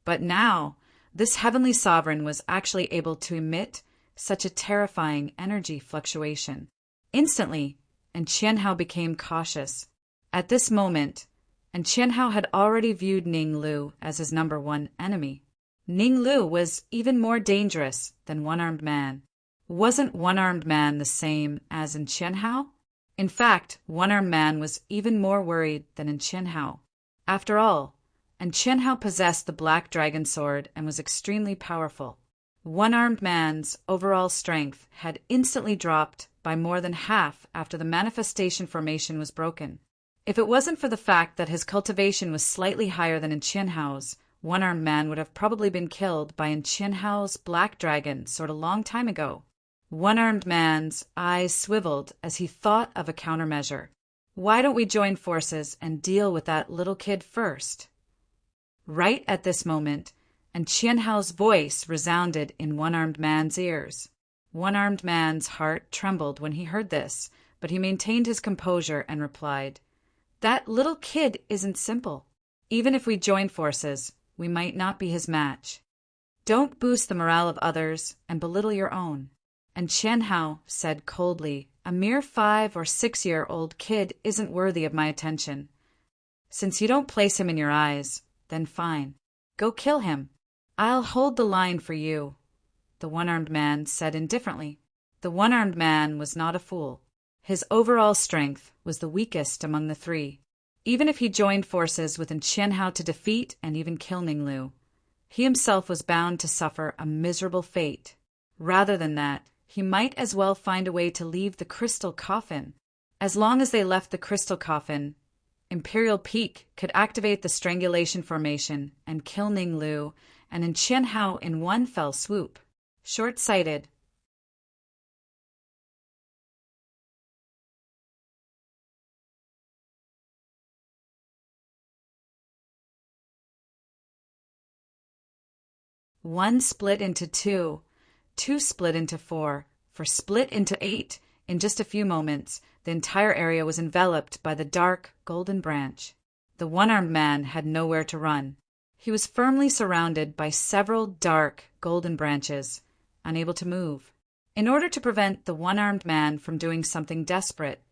But now, this heavenly sovereign was actually able to emit such a terrifying energy fluctuation. Instantly, and Qianhao became cautious. At this moment, and Qianhao had already viewed Ning Lu as his number one enemy. Ning Lu was even more dangerous than One-Armed Man. Wasn't One-Armed Man the same as in Qianhao? In fact, One-Armed Man was even more worried than in Qianhao. After all, and Qianhao possessed the Black Dragon Sword and was extremely powerful. One-Armed Man's overall strength had instantly dropped by more than half after the manifestation formation was broken. If it wasn't for the fact that his cultivation was slightly higher than in Qianhao's, One-Armed Man would have probably been killed by in Qianhao's Black Dragon Sword a long time ago. One-Armed Man's eyes swiveled as he thought of a countermeasure. Why don't we join forces and deal with that little kid first? Right at this moment, and Qianhao's voice resounded in One-Armed Man's ears. One-Armed Man's heart trembled when he heard this, but he maintained his composure and replied, "That little kid isn't simple. Even if we join forces, we might not be his match. Don't boost the morale of others and belittle your own." And Qianhao said coldly, "A mere 5 or 6-year-old kid isn't worthy of my attention. Since you don't place him in your eyes, then fine. Go kill him. I'll hold the line for you," the One-Armed Man said indifferently. The One-Armed Man was not a fool. His overall strength was the weakest among the three. Even if he joined forces with Qianhao to defeat and even kill Ning Lu, he himself was bound to suffer a miserable fate. Rather than that, he might as well find a way to leave the crystal coffin. As long as they left the crystal coffin, Imperial Peak could activate the strangulation formation and kill Ning Lu and Qianhao in one fell swoop. Short-sighted. One split into two, two split into four, for split into 8. In just a few moments, the entire area was enveloped by the dark, golden branch. The One-Armed Man had nowhere to run. He was firmly surrounded by several dark, golden branches, unable to move. In order to prevent the One-Armed Man from doing something desperate,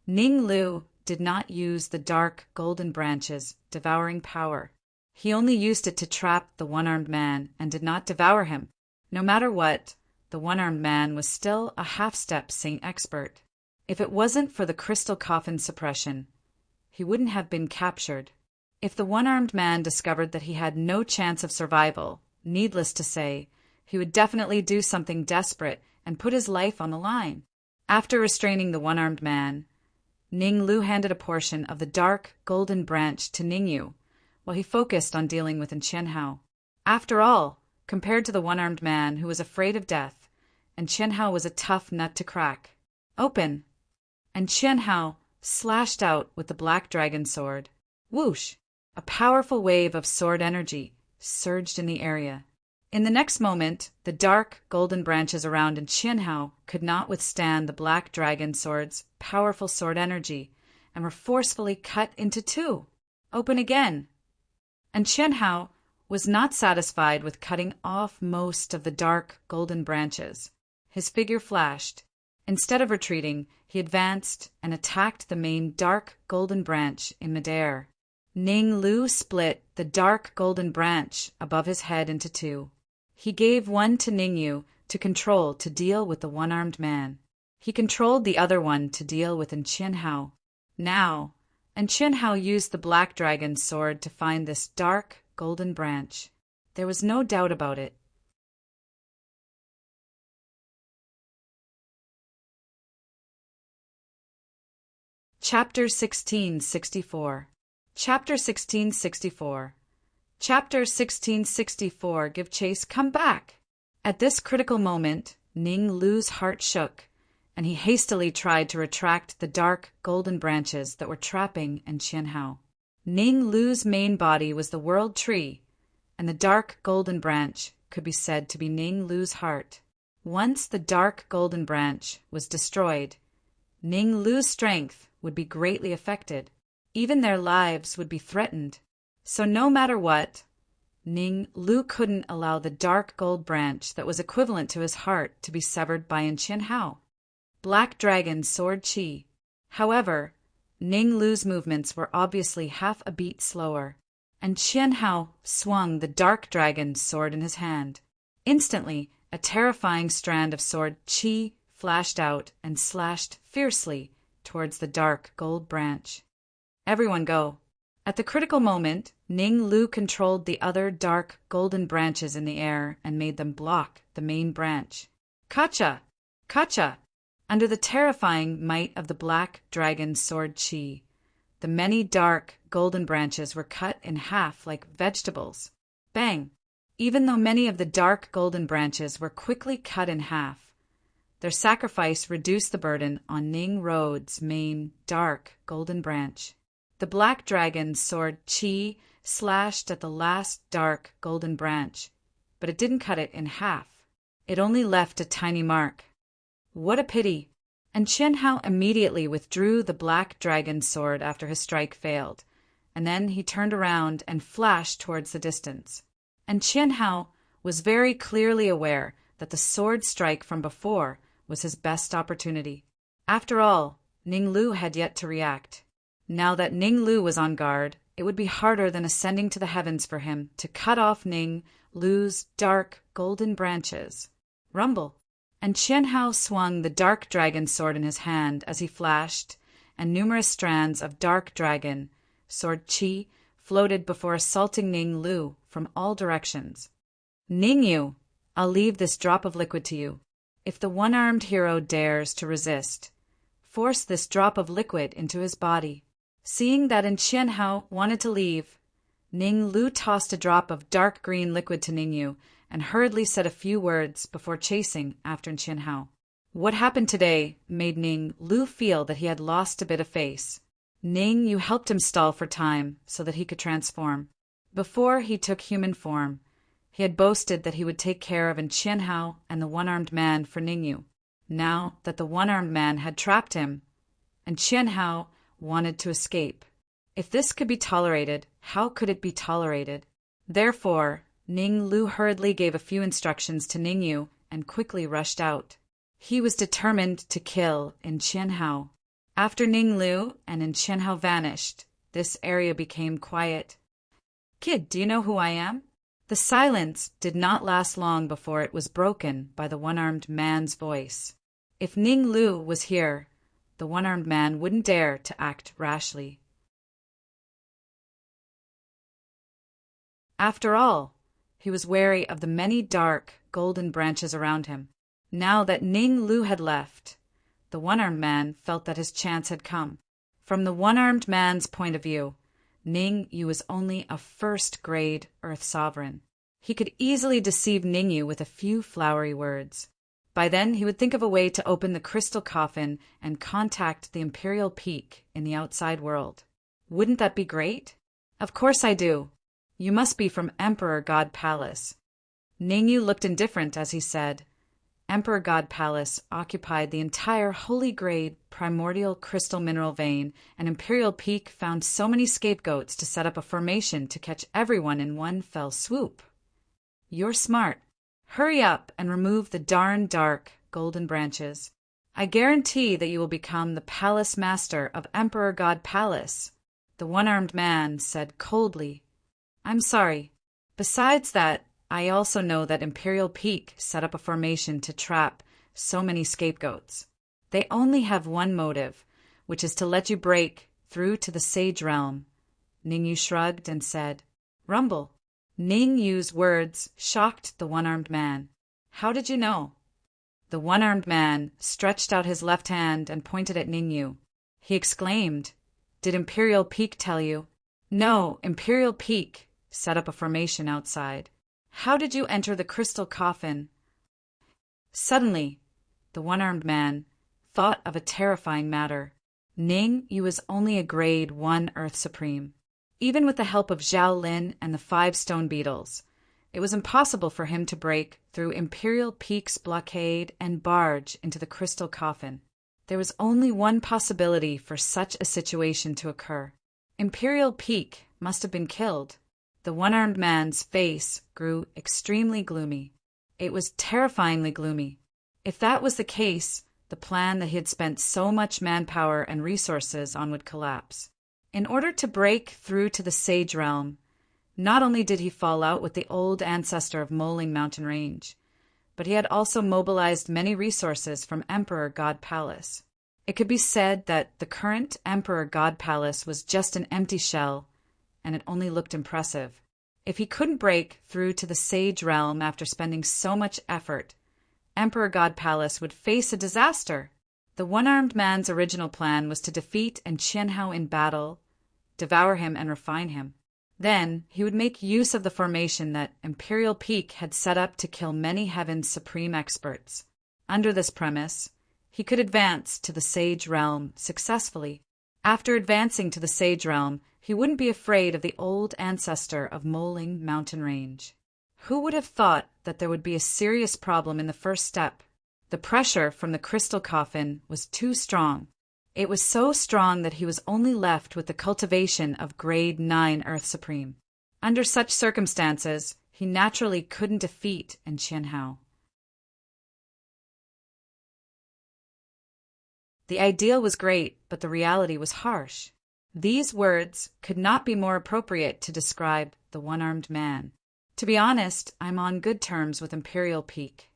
Ning Lu did not use the dark, golden branches' devouring power. He only used it to trap the One-Armed Man and did not devour him. No matter what, the One-Armed Man was still a half-step Saint expert. If it wasn't for the crystal coffin suppression, he wouldn't have been captured. If the One-Armed Man discovered that he had no chance of survival, needless to say, he would definitely do something desperate and put his life on the line. After restraining the One-Armed Man, Ning Lu handed a portion of the dark, golden branch to Ning Yu, while he focused on dealing with Qianhao. After all, compared to the One-Armed Man who was afraid of death, and Qianhao was a tough nut to crack. Open! And Qianhao slashed out with the Black Dragon Sword. Whoosh! A powerful wave of sword energy surged in the area. In the next moment, the dark, golden branches around Qianhao could not withstand the Black Dragon Sword's powerful sword energy and were forcefully cut into two. Open again! And Qianhao was not satisfied with cutting off most of the dark, golden branches. His figure flashed. Instead of retreating, he advanced and attacked the main dark, golden branch in midair. Ning Lu split the dark, golden branch above his head into two. He gave one to Ning Yu to control to deal with the One-Armed Man. He controlled the other one to deal with Qianhao. Now, Qianhao used the Black Dragon Sword to find this dark, golden branch. There was no doubt about it. Chapter 1664. Chapter 1664. Chapter 1664. Give chase. Come back! At this critical moment, Ning Lu's heart shook, and he hastily tried to retract the dark, golden branches that were trapping Qianhao. Ning Lu's main body was the World Tree, and the dark, golden branch could be said to be Ning Lu's heart. Once the dark, golden branch was destroyed, Ning Lu's strength would be greatly affected. Even their lives would be threatened. So no matter what, Ning Lu couldn't allow the dark gold branch that was equivalent to his heart to be severed by Qian Hao. Black Dragon Sword Qi. However, Ning Lu's movements were obviously half a beat slower, and Qian Hao swung the dark dragon sword in his hand. Instantly, a terrifying strand of sword Qi flashed out and slashed fiercely towards the dark gold branch. Everyone go. At the critical moment, Ning Lu controlled the other dark golden branches in the air and made them block the main branch. Kacha! Kacha! Under the terrifying might of the black dragon sword Qi, the many dark golden branches were cut in half like vegetables. Bang! Even though many of the dark golden branches were quickly cut in half, their sacrifice reduced the burden on Ning Road's main dark golden branch. The black dragon sword Qi slashed at the last dark golden branch, but it didn't cut it in half. It only left a tiny mark. What a pity! And Qian Hao immediately withdrew the black dragon sword after his strike failed, and then he turned around and flashed towards the distance. And Qian Hao was very clearly aware that the sword strike from before was his best opportunity. After all, Ning Lu had yet to react. Now that Ning Lu was on guard, it would be harder than ascending to the heavens for him to cut off Ning Lu's dark golden branches. Rumble! And Qian Hao swung the dark dragon sword in his hand as he flashed, and numerous strands of dark dragon sword Qi floated before assaulting Ning Lu from all directions. Ning Yu, I'll leave this drop of liquid to you. If the one-armed hero dares to resist, force this drop of liquid into his body. Seeing that Qian Hao wanted to leave, Ning Lu tossed a drop of dark green liquid to Ning Yu and hurriedly said a few words before chasing after Qian Hao. What happened today made Ning Lu feel that he had lost a bit of face. Ning Yu helped him stall for time so that he could transform. Before he took human form, he had boasted that he would take care of Qian Hao and the one-armed man for Ning Yu. Now that the one-armed man had trapped him, and Qian Hao wanted to escape. If this could be tolerated, how could it be tolerated? Therefore, Ning Lu hurriedly gave a few instructions to Ning Yu and quickly rushed out. He was determined to kill Qian Hao. After Ning Lu and Qian Hao vanished, this area became quiet. Kid, do you know who I am? The silence did not last long before it was broken by the one-armed man's voice. If Ning Lu was here, the one-armed man wouldn't dare to act rashly. After all, he was wary of the many dark, golden branches around him. Now that Ning Lu had left, the one-armed man felt that his chance had come. From the one-armed man's point of view, Ning Yu was only a first-grade Earth Sovereign. He could easily deceive Ning Yu with a few flowery words. By then, he would think of a way to open the crystal coffin and contact the Imperial Peak in the outside world. Wouldn't that be great? Of course I do. You must be from Emperor God Palace. Ning Yu looked indifferent as he said, Emperor God Palace occupied the entire holy-grade primordial crystal mineral vein, and Imperial Peak found so many scapegoats to set up a formation to catch everyone in one fell swoop. You're smart. Hurry up and remove the darn dark golden branches. I guarantee that you will become the palace master of Emperor God Palace, the one-armed man said coldly. I'm sorry. Besides that, I also know that Imperial Peak set up a formation to trap so many scapegoats. They only have one motive, which is to let you break through to the Sage Realm. Ning Yu shrugged and said, Rumble. Ning Yu's words shocked the one-armed man. How did you know? The one-armed man stretched out his left hand and pointed at Ning Yu. He exclaimed, Did Imperial Peak tell you? No, Imperial Peak set up a formation outside. How did you enter the crystal coffin? Suddenly, the one-armed man thought of a terrifying matter. Ning Yu was only a grade 1 Earth Supreme. Even with the help of Zhao Lin and the 5 stone beetles, it was impossible for him to break through Imperial Peak's blockade and barge into the crystal coffin. There was only one possibility for such a situation to occur. Imperial Peak must have been killed. The one-armed man's face grew extremely gloomy. It was terrifyingly gloomy. If that was the case, the plan that he had spent so much manpower and resources on would collapse. In order to break through to the Sage Realm, not only did he fall out with the old ancestor of Moling Mountain Range, but he had also mobilized many resources from Emperor God Palace. It could be said that the current Emperor God Palace was just an empty shell, and it only looked impressive. If he couldn't break through to the Sage Realm after spending so much effort, Emperor God Palace would face a disaster. The one-armed man's original plan was to defeat Qianhao in battle, devour him and refine him. Then he would make use of the formation that Imperial Peak had set up to kill many Heaven's supreme experts. Under this premise, he could advance to the Sage Realm successfully. After advancing to the Sage Realm, he wouldn't be afraid of the old ancestor of Moling Mountain Range. Who would have thought that there would be a serious problem in the first step? The pressure from the crystal coffin was too strong. It was so strong that he was only left with the cultivation of Grade 9 Earth Supreme. Under such circumstances, he naturally couldn't defeat Qianhao. The ideal was great, but the reality was harsh. These words could not be more appropriate to describe the one-armed man. To be honest, I'm on good terms with Imperial Peak.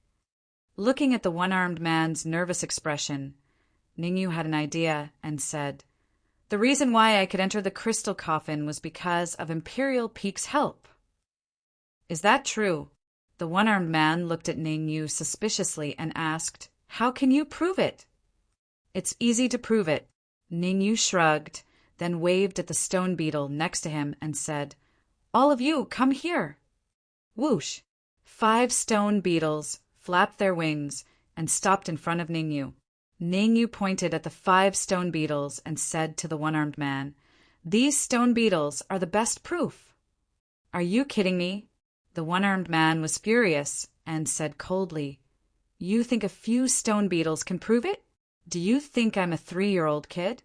Looking at the one-armed man's nervous expression, Ningyu had an idea and said, "The reason why I could enter the crystal coffin was because of Imperial Peak's help." "Is that true?" The one-armed man looked at Ningyu suspiciously and asked, "How can you prove it?" "It's easy to prove it." Ningyu shrugged, then waved at the stone beetle next to him and said, "All of you, come here." Whoosh! 5 stone beetles flapped their wings and stopped in front of Ningyu. Ningyu pointed at the 5 stone beetles and said to the one-armed man, "These stone beetles are the best proof." "Are you kidding me?" The one-armed man was furious and said coldly, "You think a few stone beetles can prove it? Do you think I'm a 3-year-old kid?"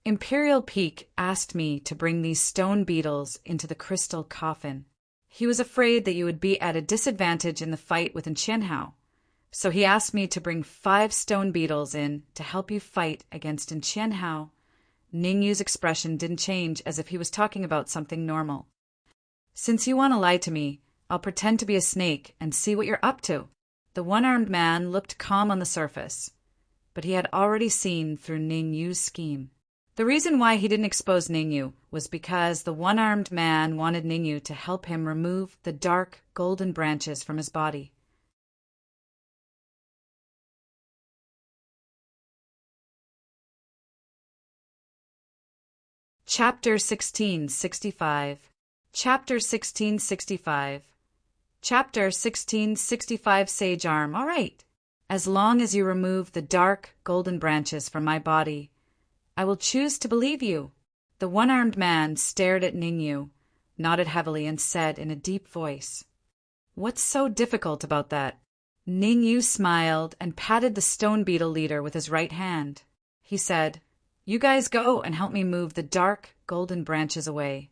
Imperial Peak asked me to bring these stone beetles into the crystal coffin. He was afraid that you would be at a disadvantage in the fight with Qianhao, so he asked me to bring 5 stone beetles in to help you fight against Qianhao. Ningyu's expression didn't change, as if he was talking about something normal. "Since you want to lie to me, I'll pretend to be a snake and see what you're up to." The one-armed man looked calm on the surface, but he had already seen through Ningyu's scheme. The reason why he didn't expose Ningyu was because the one-armed man wanted Ningyu to help him remove the dark golden branches from his body. Chapter 1665. Chapter 1665. Chapter 1665. Sage Arm. All right. As long as you remove the dark golden branches from my body, I will choose to believe you. The one-armed man stared at Ningyu, nodded heavily, and said in a deep voice, "What's so difficult about that?" Ningyu smiled and patted the stone beetle leader with his right hand. He said, "You guys go and help me move the dark golden branches away."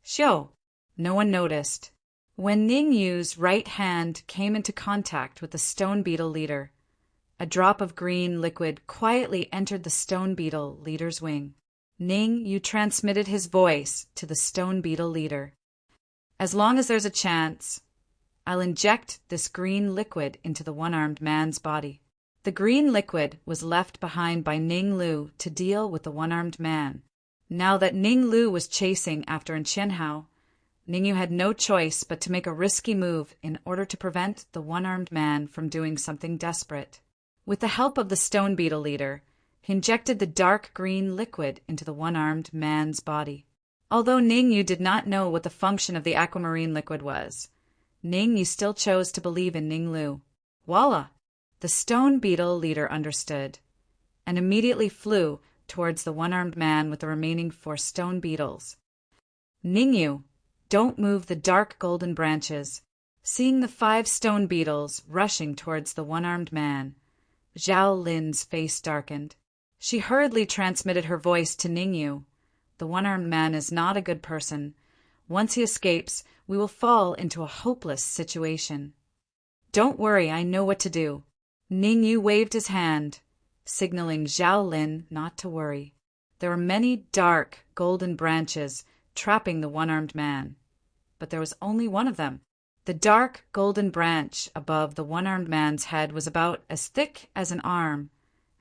"Xiao." No one noticed. When Ningyu's right hand came into contact with the stone beetle leader, a drop of green liquid quietly entered the stone beetle leader's wing. Ningyu transmitted his voice to the stone beetle leader. "As long as there's a chance, I'll inject this green liquid into the one-armed man's body." The green liquid was left behind by Ning Lu to deal with the one-armed man. Now that Ning Lu was chasing after Qianhao, Ningyu had no choice but to make a risky move in order to prevent the one-armed man from doing something desperate. With the help of the stone beetle leader, he injected the dark green liquid into the one-armed man's body. Although Ningyu did not know what the function of the aquamarine liquid was, Ningyu still chose to believe in Ning Lu. Voila! The stone beetle leader understood, and immediately flew towards the one-armed man with the remaining 4 stone beetles. "Ningyu, don't move the dark golden branches." Seeing the 5 stone beetles rushing towards the one-armed man, Zhao Lin's face darkened. She hurriedly transmitted her voice to Ningyu. "The one-armed man is not a good person. Once he escapes, we will fall into a hopeless situation. Don't worry, I know what to do. Ning Yu waved his hand, signaling Zhao Lin not to worry. There were many dark, golden branches trapping the one-armed man, but there was only one of them. The dark, golden branch above the one-armed man's head was about as thick as an arm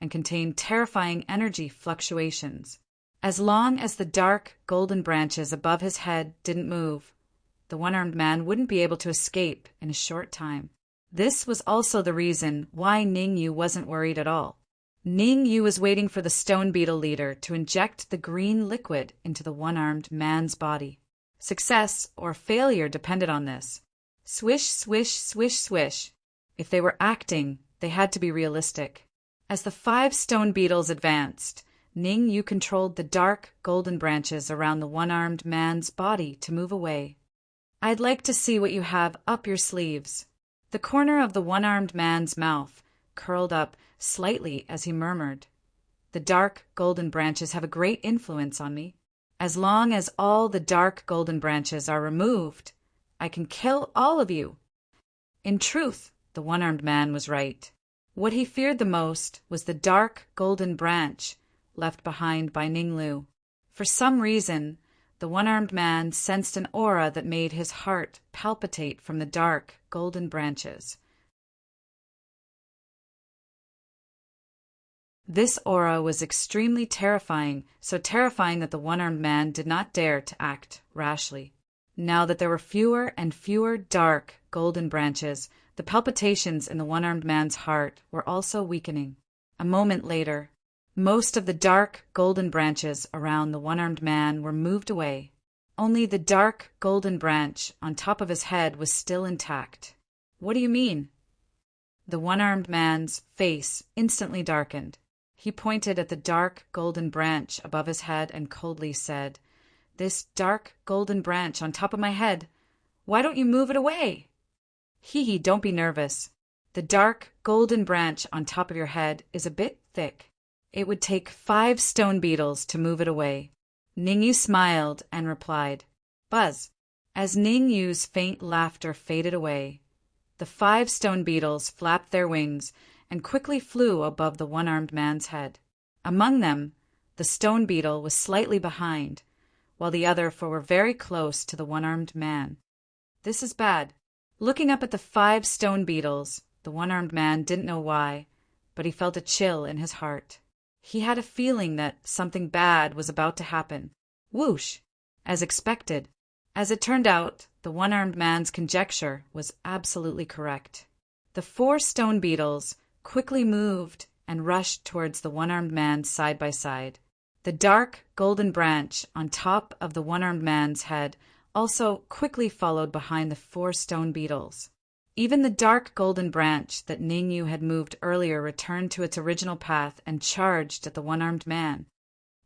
and contained terrifying energy fluctuations. As long as the dark, golden branches above his head didn't move, the one-armed man wouldn't be able to escape in a short time. This was also the reason why Ning Yu wasn't worried at all. Ning Yu was waiting for the stone beetle leader to inject the green liquid into the one-armed man's body. Success or failure depended on this. Swish, swish, swish, swish. If they were acting, they had to be realistic. As the 5 stone beetles advanced, Ning Yu controlled the dark, golden branches around the one-armed man's body to move away. I'd like to see what you have up your sleeves. The corner of the one-armed man's mouth curled up slightly as he murmured, "The dark, golden branches have a great influence on me. As long as all the dark, golden branches are removed, I can kill all of you." In truth, the one-armed man was right. What he feared the most was the dark, golden branch left behind by Ning Lu. For some reason, the one-armed man sensed an aura that made his heart palpitate from the dark, golden branches. This aura was extremely terrifying, so terrifying that the one-armed man did not dare to act rashly. Now that there were fewer and fewer dark, golden branches, the palpitations in the one-armed man's heart were also weakening. A moment later, most of the dark, golden branches around the one-armed man were moved away. Only the dark, golden branch on top of his head was still intact. "What do you mean?" The one-armed man's face instantly darkened. He pointed at the dark, golden branch above his head and coldly said, "This dark, golden branch on top of my head, why don't you move it away?" "Hee, don't be nervous. The dark, golden branch on top of your head is a bit thick. It would take 5 stone beetles to move it away." Ning Yu smiled and replied, "Buzz." As Ning Yu's faint laughter faded away, the 5 stone beetles flapped their wings and quickly flew above the one-armed man's head. Among them, the stone beetle was slightly behind, while the other 4 were very close to the one-armed man. This is bad. Looking up at the 5 stone beetles, the one-armed man didn't know why, but he felt a chill in his heart. He had a feeling that something bad was about to happen. Whoosh! As expected. As it turned out, the one-armed man's conjecture was absolutely correct. The 4 stone beetles quickly moved and rushed towards the one-armed man side by side. The dark, golden branch on top of the one-armed man's head also quickly followed behind the 4 stone beetles. Even the dark golden branch that Ning Yu had moved earlier returned to its original path and charged at the one-armed man.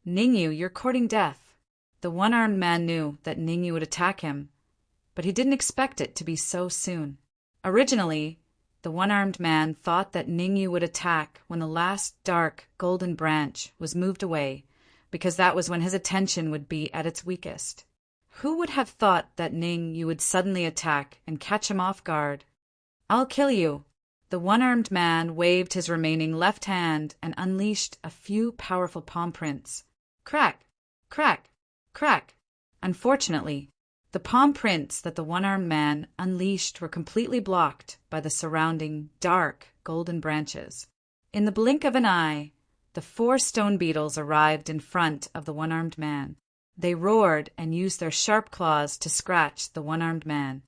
"Ning Yu, you're courting death." The one-armed man knew that Ning Yu would attack him, but he didn't expect it to be so soon. Originally, the one-armed man thought that Ning Yu would attack when the last dark golden branch was moved away, because that was when his attention would be at its weakest. Who would have thought that Ning Yu would suddenly attack and catch him off guard? "I'll kill you." The one-armed man waved his remaining left hand and unleashed a few powerful palm prints. Crack! Crack! Crack! Unfortunately, the palm prints that the one-armed man unleashed were completely blocked by the surrounding dark golden branches. In the blink of an eye, the 4 stone beetles arrived in front of the one-armed man. They roared and used their sharp claws to scratch the one-armed man.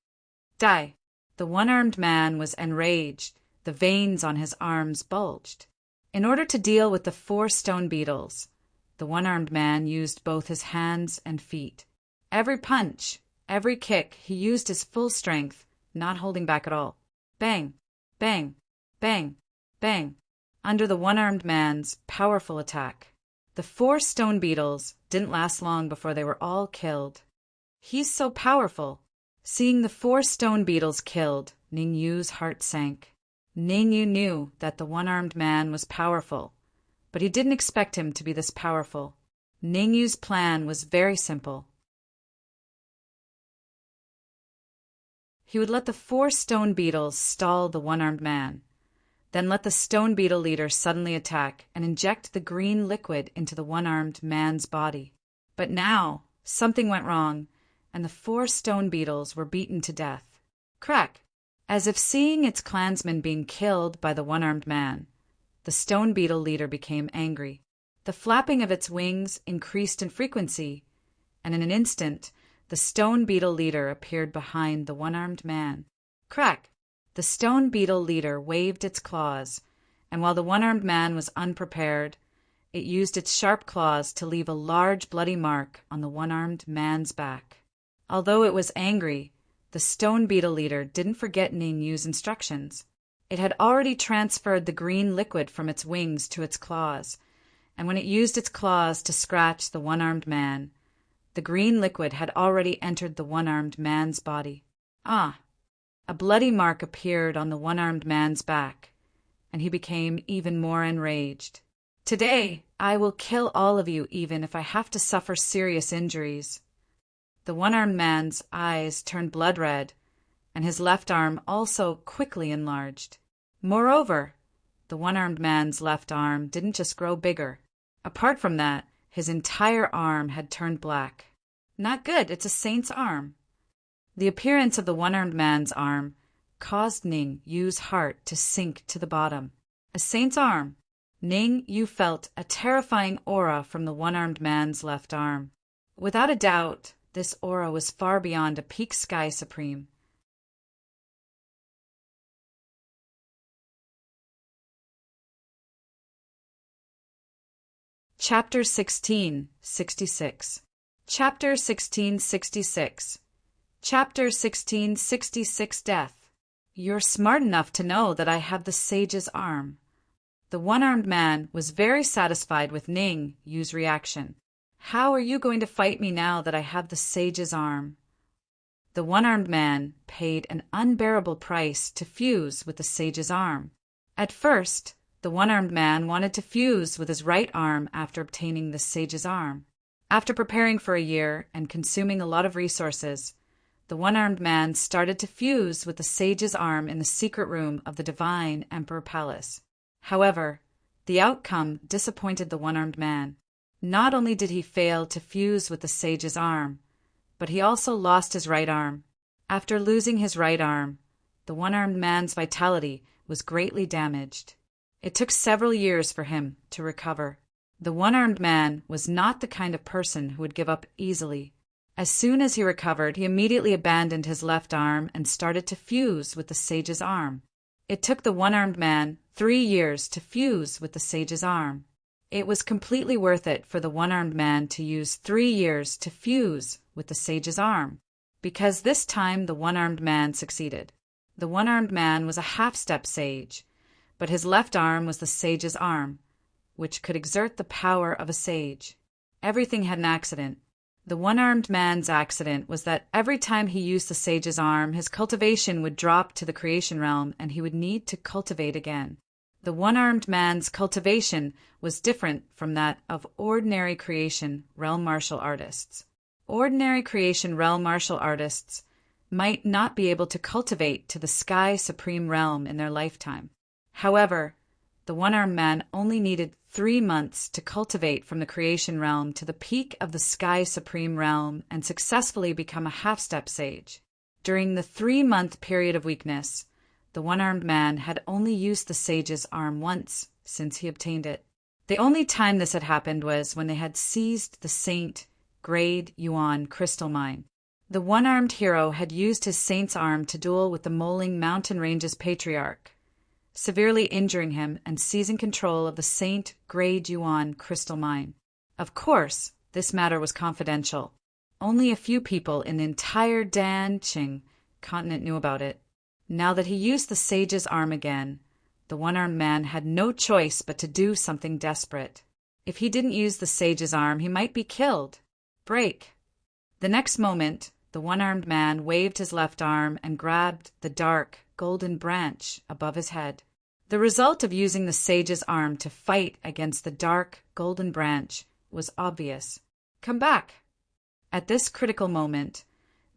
Die! The one-armed man was enraged. The veins on his arms bulged. In order to deal with the 4 stone beetles, the one-armed man used both his hands and feet. Every punch, every kick, he used his full strength, not holding back at all. Bang! Bang! Bang! Bang! Under the one-armed man's powerful attack. The 4 stone beetles didn't last long before they were all killed. "He's so powerful." Seeing the 4 stone beetles killed, Ning Yu's heart sank. Ning Yu knew that the one-armed man was powerful, but he didn't expect him to be this powerful. Ning Yu's plan was very simple. He would let the 4 stone beetles stall the one-armed man, then let the stone beetle leader suddenly attack and inject the green liquid into the one-armed man's body. But now, something went wrong, and the 4 stone beetles were beaten to death. Crack! As if seeing its clansmen being killed by the one-armed man, the stone beetle leader became angry. The flapping of its wings increased in frequency, and in an instant, the stone beetle leader appeared behind the one-armed man. Crack! The stone beetle leader waved its claws, and while the one-armed man was unprepared, it used its sharp claws to leave a large bloody mark on the one-armed man's back. Although it was angry, the stone beetle leader didn't forget Ning Yu's instructions. It had already transferred the green liquid from its wings to its claws, and when it used its claws to scratch the one-armed man, the green liquid had already entered the one-armed man's body. Ah! A bloody mark appeared on the one-armed man's back, and he became even more enraged. Today, I will kill all of you even if I have to suffer serious injuries. The one-armed man's eyes turned blood red, and his left arm also quickly enlarged. Moreover, the one-armed man's left arm didn't just grow bigger. Apart from that, his entire arm had turned black. Not good, it's a saint's arm. The appearance of the one-armed man's arm caused Ning Yu's heart to sink to the bottom. A saint's arm. Ning Yu felt a terrifying aura from the one-armed man's left arm. Without a doubt, this aura was far beyond a peak sky supreme. Chapter 1666. Chapter 1666. Chapter 1666 Death. You're smart enough to know that I have the sage's arm. The one-armed man was very satisfied with Ning Yu's reaction. How are you going to fight me now that I have the sage's arm? The one-armed man paid an unbearable price to fuse with the sage's arm. At first, the one-armed man wanted to fuse with his right arm after obtaining the sage's arm. After preparing for a year and consuming a lot of resources, the one-armed man started to fuse with the sage's arm in the secret room of the divine Emperor Palace. However, the outcome disappointed the one-armed man. Not only did he fail to fuse with the sage's arm, but he also lost his right arm. After losing his right arm, the one-armed man's vitality was greatly damaged. It took several years for him to recover. The one-armed man was not the kind of person who would give up easily. As soon as he recovered, he immediately abandoned his left arm and started to fuse with the sage's arm. It took the one-armed man 3 years to fuse with the sage's arm. It was completely worth it for the one-armed man to use 3 years to fuse with the sage's arm, because this time the one-armed man succeeded. The one-armed man was a half-step sage, but his left arm was the sage's arm, which could exert the power of a sage. Everything had an accident. The one-armed man's accident was that every time he used the sage's arm, his cultivation would drop to the creation realm and he would need to cultivate again. The one-armed man's cultivation was different from that of ordinary creation realm martial artists. Ordinary creation realm martial artists might not be able to cultivate to the Sky Supreme Realm in their lifetime. However, the one-armed man only needed 3 months to cultivate from the creation realm to the peak of the Sky Supreme Realm and successfully become a half-step sage. During the 3-month period of weakness, the one-armed man had only used the sage's arm once since he obtained it. The only time this had happened was when they had seized the Saint Grade Yuan crystal mine. The one-armed hero had used his saint's arm to duel with the Moling Mountain Range's patriarch, severely injuring him and seizing control of the Saint Grade Yuan crystal mine. Of course, this matter was confidential. Only a few people in the entire Danqing continent knew about it. Now that he used the sage's arm again, the one-armed man had no choice but to do something desperate. If he didn't use the sage's arm, he might be killed. Break. The next moment, the one-armed man waved his left arm and grabbed the dark, golden branch above his head. The result of using the sage's arm to fight against the dark, golden branch was obvious. Come back! At this critical moment,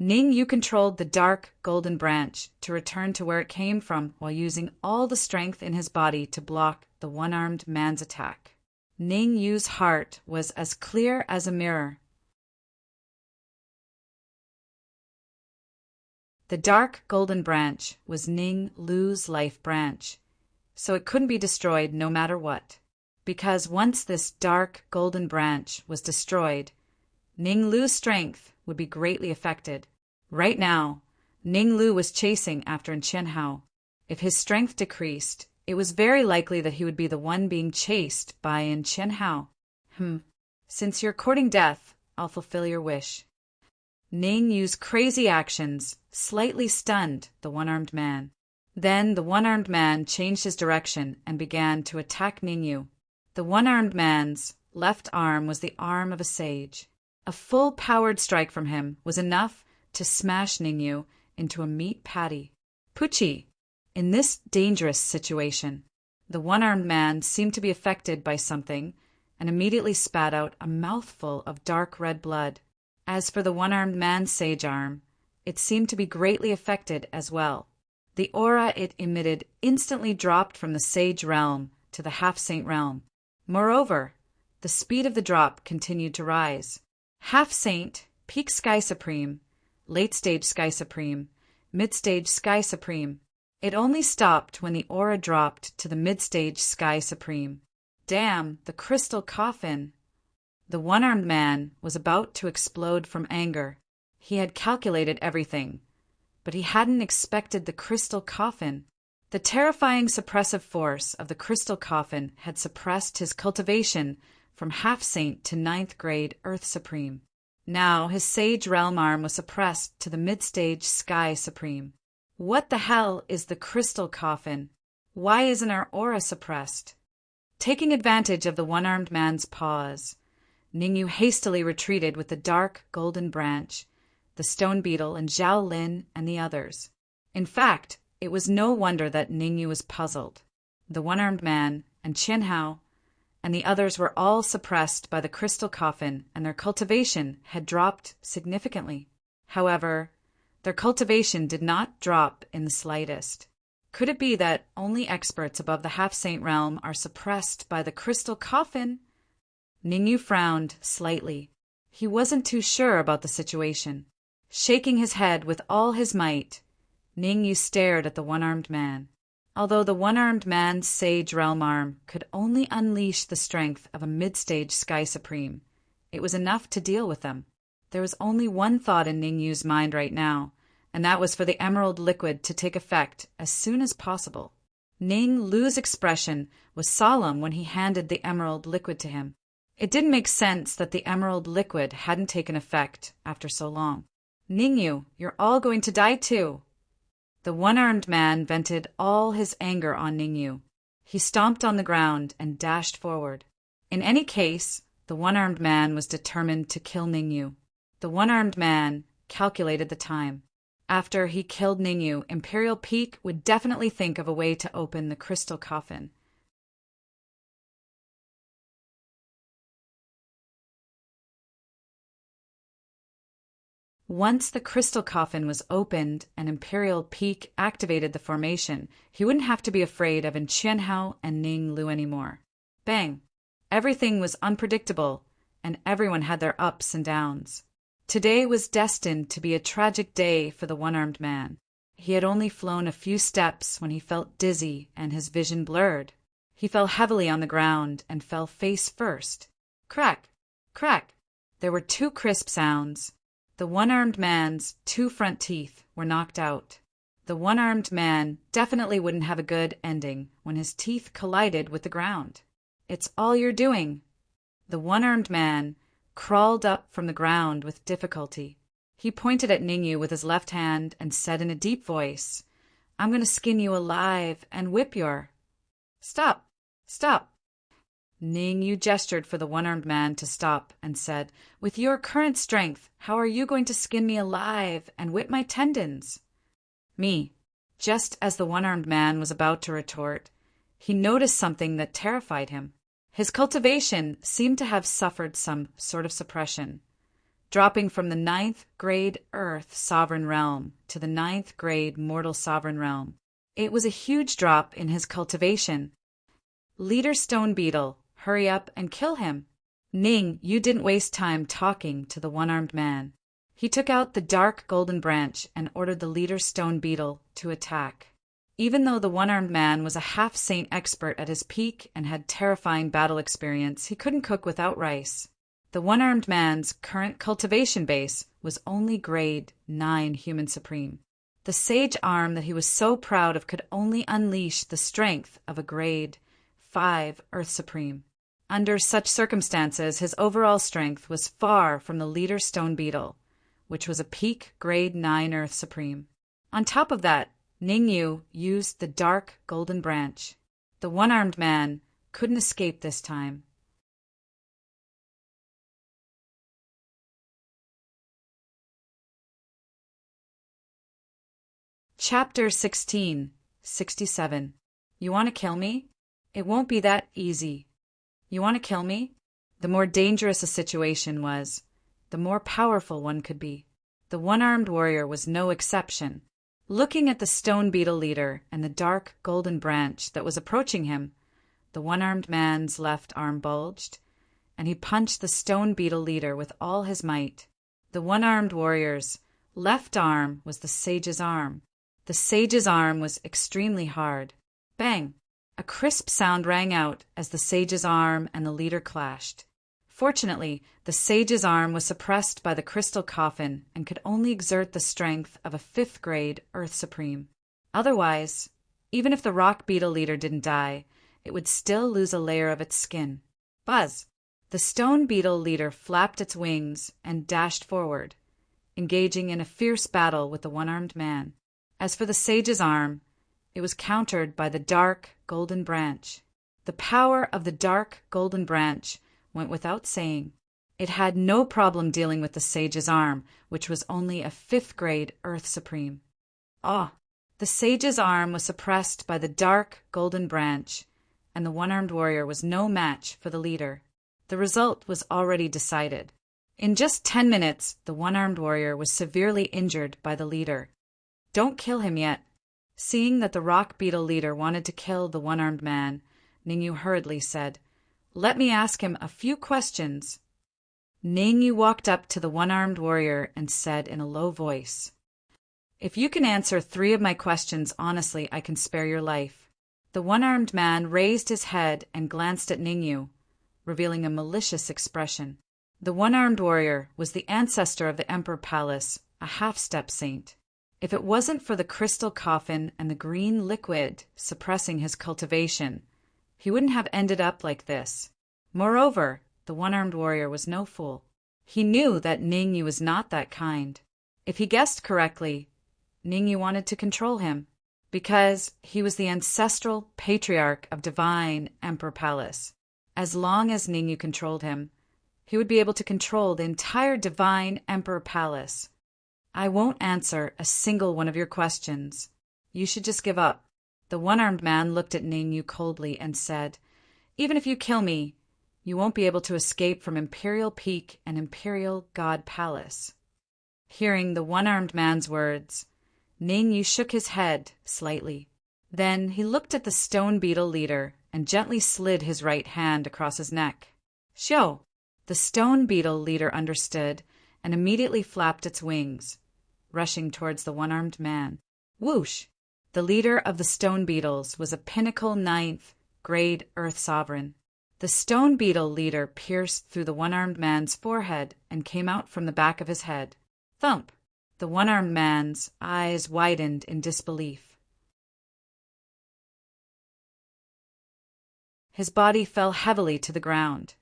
Ning Yu controlled the dark, golden branch to return to where it came from while using all the strength in his body to block the one-armed man's attack. Ning Yu's heart was as clear as a mirror. The dark, golden branch was Ning Lu's life branch, so it couldn't be destroyed no matter what. Because once this dark, golden branch was destroyed, Ning Lu's strength would be greatly affected. Right now, Ning Lu was chasing after Chen Hao. If his strength decreased, it was very likely that he would be the one being chased by Chen Hao. Since you're courting death, I'll fulfill your wish. Ning Yu's crazy actions slightly stunned the one-armed man. Then the one-armed man changed his direction and began to attack Ning Yu. The one-armed man's left arm was the arm of a sage. A full-powered strike from him was enough to smash Ning Yu into a meat patty. Pucci! In this dangerous situation, the one-armed man seemed to be affected by something and immediately spat out a mouthful of dark red blood. As for the one-armed man's sage arm, it seemed to be greatly affected as well. The aura it emitted instantly dropped from the sage realm to the half-saint realm. Moreover, the speed of the drop continued to rise. Half-saint, peak Sky Supreme, late-stage Sky Supreme, mid-stage Sky Supreme. It only stopped when the aura dropped to the mid-stage Sky Supreme. Damn, the crystal coffin! The one-armed man was about to explode from anger. He had calculated everything, but he hadn't expected the crystal coffin. The terrifying suppressive force of the crystal coffin had suppressed his cultivation from half-saint to 9th grade Earth Supreme. Now his sage realm arm was suppressed to the mid-stage Sky Supreme. What the hell is the crystal coffin? Why isn't our aura suppressed? Taking advantage of the one-armed man's pause, Ning Yu hastily retreated with the dark golden branch, the stone beetle, and Zhao Lin and the others. In fact, it was no wonder that Ning Yu was puzzled. The one-armed man and Chen Hao and the others were all suppressed by the crystal coffin, and their cultivation had dropped significantly. However, their cultivation did not drop in the slightest. Could it be that only experts above the half-saint realm are suppressed by the crystal coffin? Ning Yu frowned slightly. He wasn't too sure about the situation. Shaking his head with all his might, Ning Yu stared at the one-armed man. Although the one-armed man's sage realm arm could only unleash the strength of a mid-stage Sky Supreme, it was enough to deal with them. There was only one thought in Ning Yu's mind right now, and that was for the emerald liquid to take effect as soon as possible. Ning Lu's expression was solemn when he handed the emerald liquid to him. It didn't make sense that the emerald liquid hadn't taken effect after so long. Ning Yu, you're all going to die too. The one-armed man vented all his anger on Ning Yu. He stomped on the ground and dashed forward. In any case, the one-armed man was determined to kill Ning Yu. The one-armed man calculated the time. After he killed Ning Yu, Imperial Peak would definitely think of a way to open the crystal coffin. Once the crystal coffin was opened and Imperial Peak activated the formation, he wouldn't have to be afraid of Chen Hao and Ning Lu anymore. Bang! Everything was unpredictable, and everyone had their ups and downs. Today was destined to be a tragic day for the one-armed man. He had only flown a few steps when he felt dizzy and his vision blurred. He fell heavily on the ground and fell face first. Crack! Crack! There were two crisp sounds. The one-armed man's 2 front teeth were knocked out. The one-armed man definitely wouldn't have a good ending when his teeth collided with the ground. It's all you're doing. The one-armed man crawled up from the ground with difficulty. He pointed at Ning Yu with his left hand and said in a deep voice, "I'm going to skin you alive and whip your—" "Stop! Stop!" Ning Yu gestured for the one-armed man to stop and said, "With your current strength, how are you going to skin me alive and whip my tendons?" Me. Just as the one-armed man was about to retort, he noticed something that terrified him. His cultivation seemed to have suffered some sort of suppression. dropping from the 9th grade Earth sovereign realm to the 9th grade mortal sovereign realm. It was a huge drop in his cultivation. Leader Stone Beetle, hurry up and kill him. Ning, you didn't waste time talking to the one-armed man. He took out the dark golden branch and ordered the leader Stone Beetle to attack. Even though the one-armed man was a half-saint expert at his peak and had terrifying battle experience, he couldn't cook without rice. The one-armed man's current cultivation base was only grade 9 human supreme. The sage arm that he was so proud of could only unleash the strength of a grade 5 Earth Supreme. Under such circumstances, his overall strength was far from the leader Stone Beetle, which was a peak grade 9 Earth Supreme. On top of that, Ningyu used the dark golden branch. The one-armed man couldn't escape this time. Chapter 1667. You want to kill me? It won't be that easy. You want to kill me? The more dangerous a situation was, the more powerful one could be. The one-armed warrior was no exception. Looking at the stone beetle leader and the dark golden branch that was approaching him, the one-armed man's left arm bulged, and he punched the stone beetle leader with all his might. The one-armed warrior's left arm was the sage's arm. The sage's arm was extremely hard. Bang! A crisp sound rang out as the sage's arm and the leader clashed. Fortunately, the sage's arm was suppressed by the crystal coffin and could only exert the strength of a 5th grade Earth Supreme. Otherwise, even if the rock beetle leader didn't die, it would still lose a layer of its skin. Buzz! The stone beetle leader flapped its wings and dashed forward, engaging in a fierce battle with the one-armed man. As for the sage's arm, it was countered by the dark golden branch. The power of the dark golden branch went without saying. It had no problem dealing with the sage's arm, which was only a 5th grade Earth Supreme. The sage's arm was suppressed by the dark golden branch, and the one-armed warrior was no match for the leader. The result was already decided. In just 10 minutes, the one-armed warrior was severely injured by the leader. Don't kill him yet. Seeing that the rock beetle leader wanted to kill the one-armed man, Ningyu hurriedly said, "Let me ask him a few questions." Ningyu walked up to the one-armed warrior and said in a low voice, "If you can answer 3 of my questions honestly, I can spare your life." The one-armed man raised his head and glanced at Ningyu, revealing a malicious expression. The one-armed warrior was the ancestor of the Emperor Palace, a half-step saint. If it wasn't for the crystal coffin and the green liquid suppressing his cultivation, he wouldn't have ended up like this. Moreover, the one-armed warrior was no fool. He knew that Ningyu was not that kind. If he guessed correctly, Ningyu wanted to control him, because he was the ancestral patriarch of divine Emperor Palace. As long as Ningyu controlled him, he would be able to control the entire divine Emperor Palace. "I won't answer a single one of your questions. You should just give up." The one-armed man looked at Ningyu coldly and said, "Even if you kill me, you won't be able to escape from Imperial Peak and Imperial God Palace." Hearing the one-armed man's words, Ningyu shook his head slightly. Then he looked at the stone beetle leader and gently slid his right hand across his neck. "Shio!" The stone beetle leader understood and immediately flapped its wings, rushing towards the one-armed man. Whoosh! The leader of the stone beetles was a pinnacle 9th grade Earth Sovereign. The stone beetle leader pierced through the one-armed man's forehead and came out from the back of his head. Thump! The one-armed man's eyes widened in disbelief. His body fell heavily to the ground,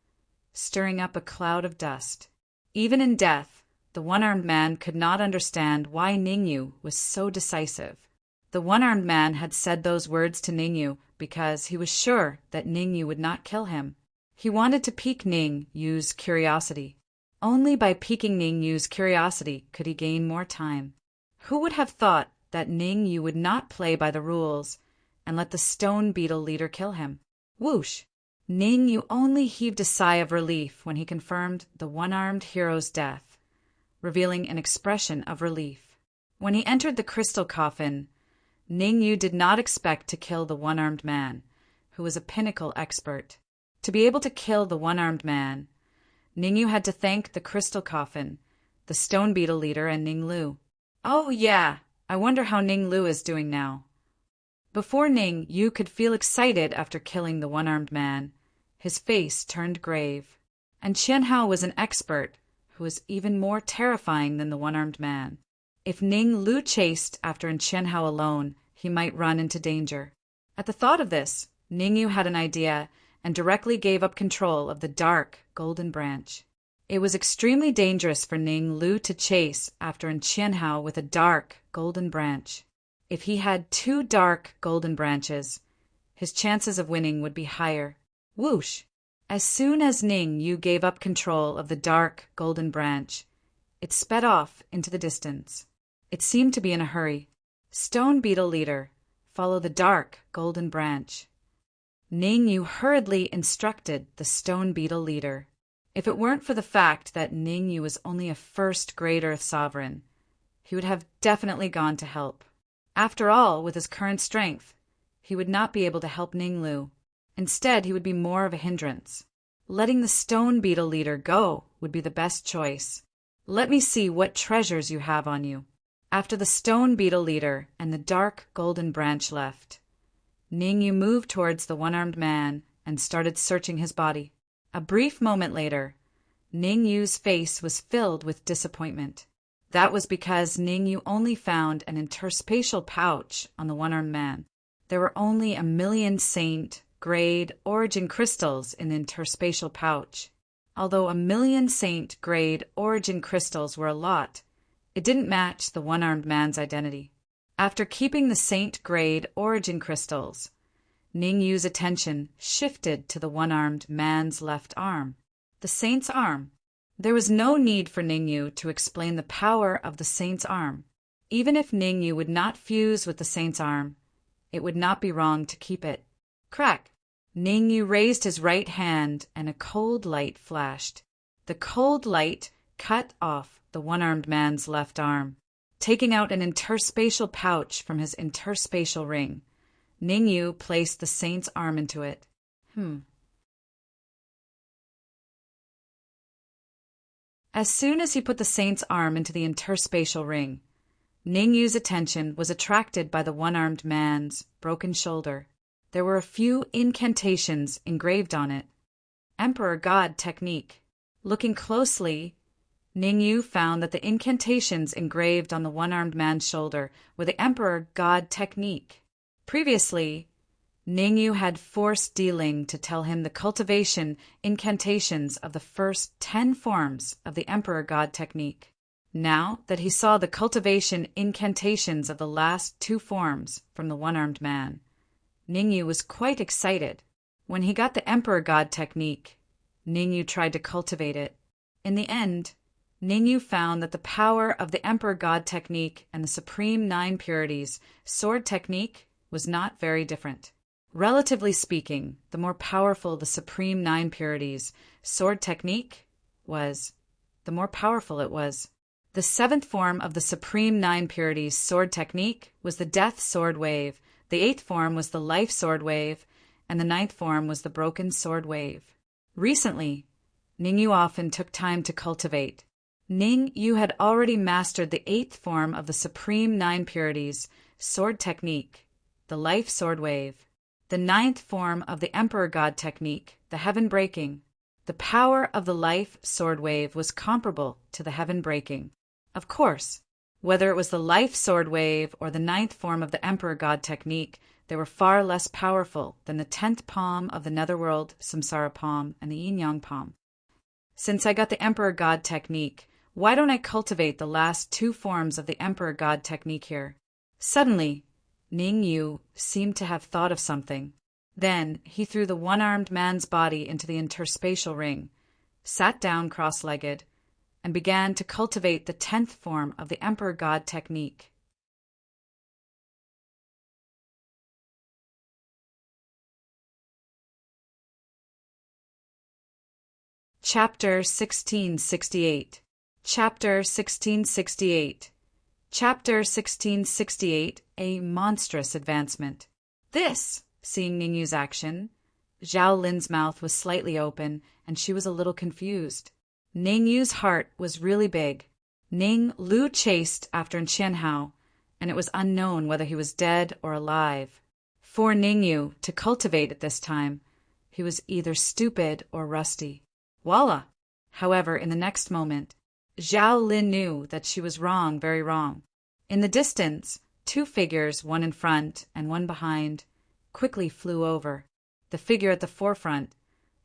stirring up a cloud of dust. Even in death, the one-armed man could not understand why Ningyu was so decisive. The one-armed man had said those words to Ningyu because he was sure that Ningyu would not kill him. He wanted to pique Ningyu's curiosity. Only by piquing Ningyu's curiosity could he gain more time. Who would have thought that Ningyu would not play by the rules and let the stone beetle leader kill him? Whoosh! Ningyu only heaved a sigh of relief when he confirmed the one-armed hero's death. revealing an expression of relief. When he entered the crystal coffin, Ning Yu did not expect to kill the one-armed man, who was a pinnacle expert. To be able to kill the one-armed man, Ning Yu had to thank the crystal coffin, the stone beetle leader, and Ning Lu. Oh yeah, I wonder how Ning Lu is doing now. Before Ning Yu could feel excited after killing the one-armed man, his face turned grave. And Qian Hao was an expert who was even more terrifying than the one-armed man. If Ning Lu chased after Qian Hao alone, he might run into danger. At the thought of this, Ning Yu had an idea and directly gave up control of the dark golden branch. It was extremely dangerous for Ning Lu to chase after Qian Hao with a dark golden branch. If he had two dark golden branches, his chances of winning would be higher. Whoosh! As soon as Ning Yu gave up control of the dark golden branch, it sped off into the distance. It seemed to be in a hurry. Stone beetle leader, follow the dark golden branch. Ning Yu hurriedly instructed the stone beetle leader. If it weren't for the fact that Ning Yu was only a first-grade Earth sovereign, he would have definitely gone to help. After all, with his current strength, he would not be able to help Ning Lu. Instead, he would be more of a hindrance. Letting the stone beetle leader go would be the best choice. Let me see what treasures you have on you. After the stone beetle leader and the dark golden branch left, Ning Yu moved towards the one-armed man and started searching his body. A brief moment later, Ning Yu's face was filled with disappointment. That was because Ning Yu only found an interspatial pouch on the one-armed man. There were only 1,000,000 saint-grade origin crystals in the interspatial pouch. Although 1,000,000 saint-grade origin crystals were a lot, it didn't match the one-armed man's identity. After keeping the saint-grade origin crystals, Ning Yu's attention shifted to the one-armed man's left arm. The saint's arm. There was no need for Ning Yu to explain the power of the saint's arm. Even if Ning Yu would not fuse with the saint's arm, it would not be wrong to keep it. Crack! Ning Yu raised his right hand and a cold light flashed. The cold light cut off the one-armed man's left arm. Taking out an interspatial pouch from his interspatial ring, Ning Yu placed the saint's arm into it. As soon as he put the saint's arm into the interspatial ring, Ning Yu's attention was attracted by the one-armed man's broken shoulder. There were a few incantations engraved on it. Emperor God technique. Looking closely, Ning Yu found that the incantations engraved on the one-armed man's shoulder were the Emperor God technique. Previously, Ning Yu had forced Di-Ling to tell him the cultivation incantations of the first 10 forms of the Emperor God technique. Now that he saw the cultivation incantations of the last 2 forms from the one-armed man, Ning Yu was quite excited. When he got the Emperor God technique, Ning Yu tried to cultivate it. In the end, Ning Yu found that the power of the Emperor God technique and the Supreme 9 Purities sword technique was not very different. Relatively speaking, the more powerful the Supreme 9 Purities sword technique was, the more powerful it was. The 7th form of the Supreme 9 Purities sword technique was the Death Sword Wave, the 8th form was the Life Sword Wave, and the 9th form was the Broken Sword Wave. Recently, Ning Yu often took time to cultivate. Ning Yu had already mastered the 8th form of the Supreme 9 Purities sword technique, the Life Sword Wave, the 9th form of the Emperor God technique, the Heaven Breaking. The power of the Life Sword Wave was comparable to the Heaven Breaking. Of course, whether it was the Life Sword Wave or the 9th form of the Emperor God technique, they were far less powerful than the 10th palm of the Netherworld Samsara palm and the Yin-Yang palm. Since I got the Emperor God technique, why don't I cultivate the last 2 forms of the Emperor God technique here? Suddenly, Ning Yu seemed to have thought of something. Then he threw the one-armed man's body into the interspatial ring, sat down cross-legged, and began to cultivate the 10th form of the Emperor God technique. Chapter 1668. Chapter 1668. Chapter 1668, A Monstrous Advancement. This, seeing Ningyu's action, Zhao Lin's mouth was slightly open, and she was a little confused. Ningyu's heart was really big. Ning Lu chased after Qianhao, and it was unknown whether he was dead or alive. For Ningyu to cultivate at this time, he was either stupid or rusty. Voila! However, in the next moment, Zhao Lin knew that she was wrong, very wrong. In the distance, two figures, one in front and one behind, quickly flew over. The figure at the forefront,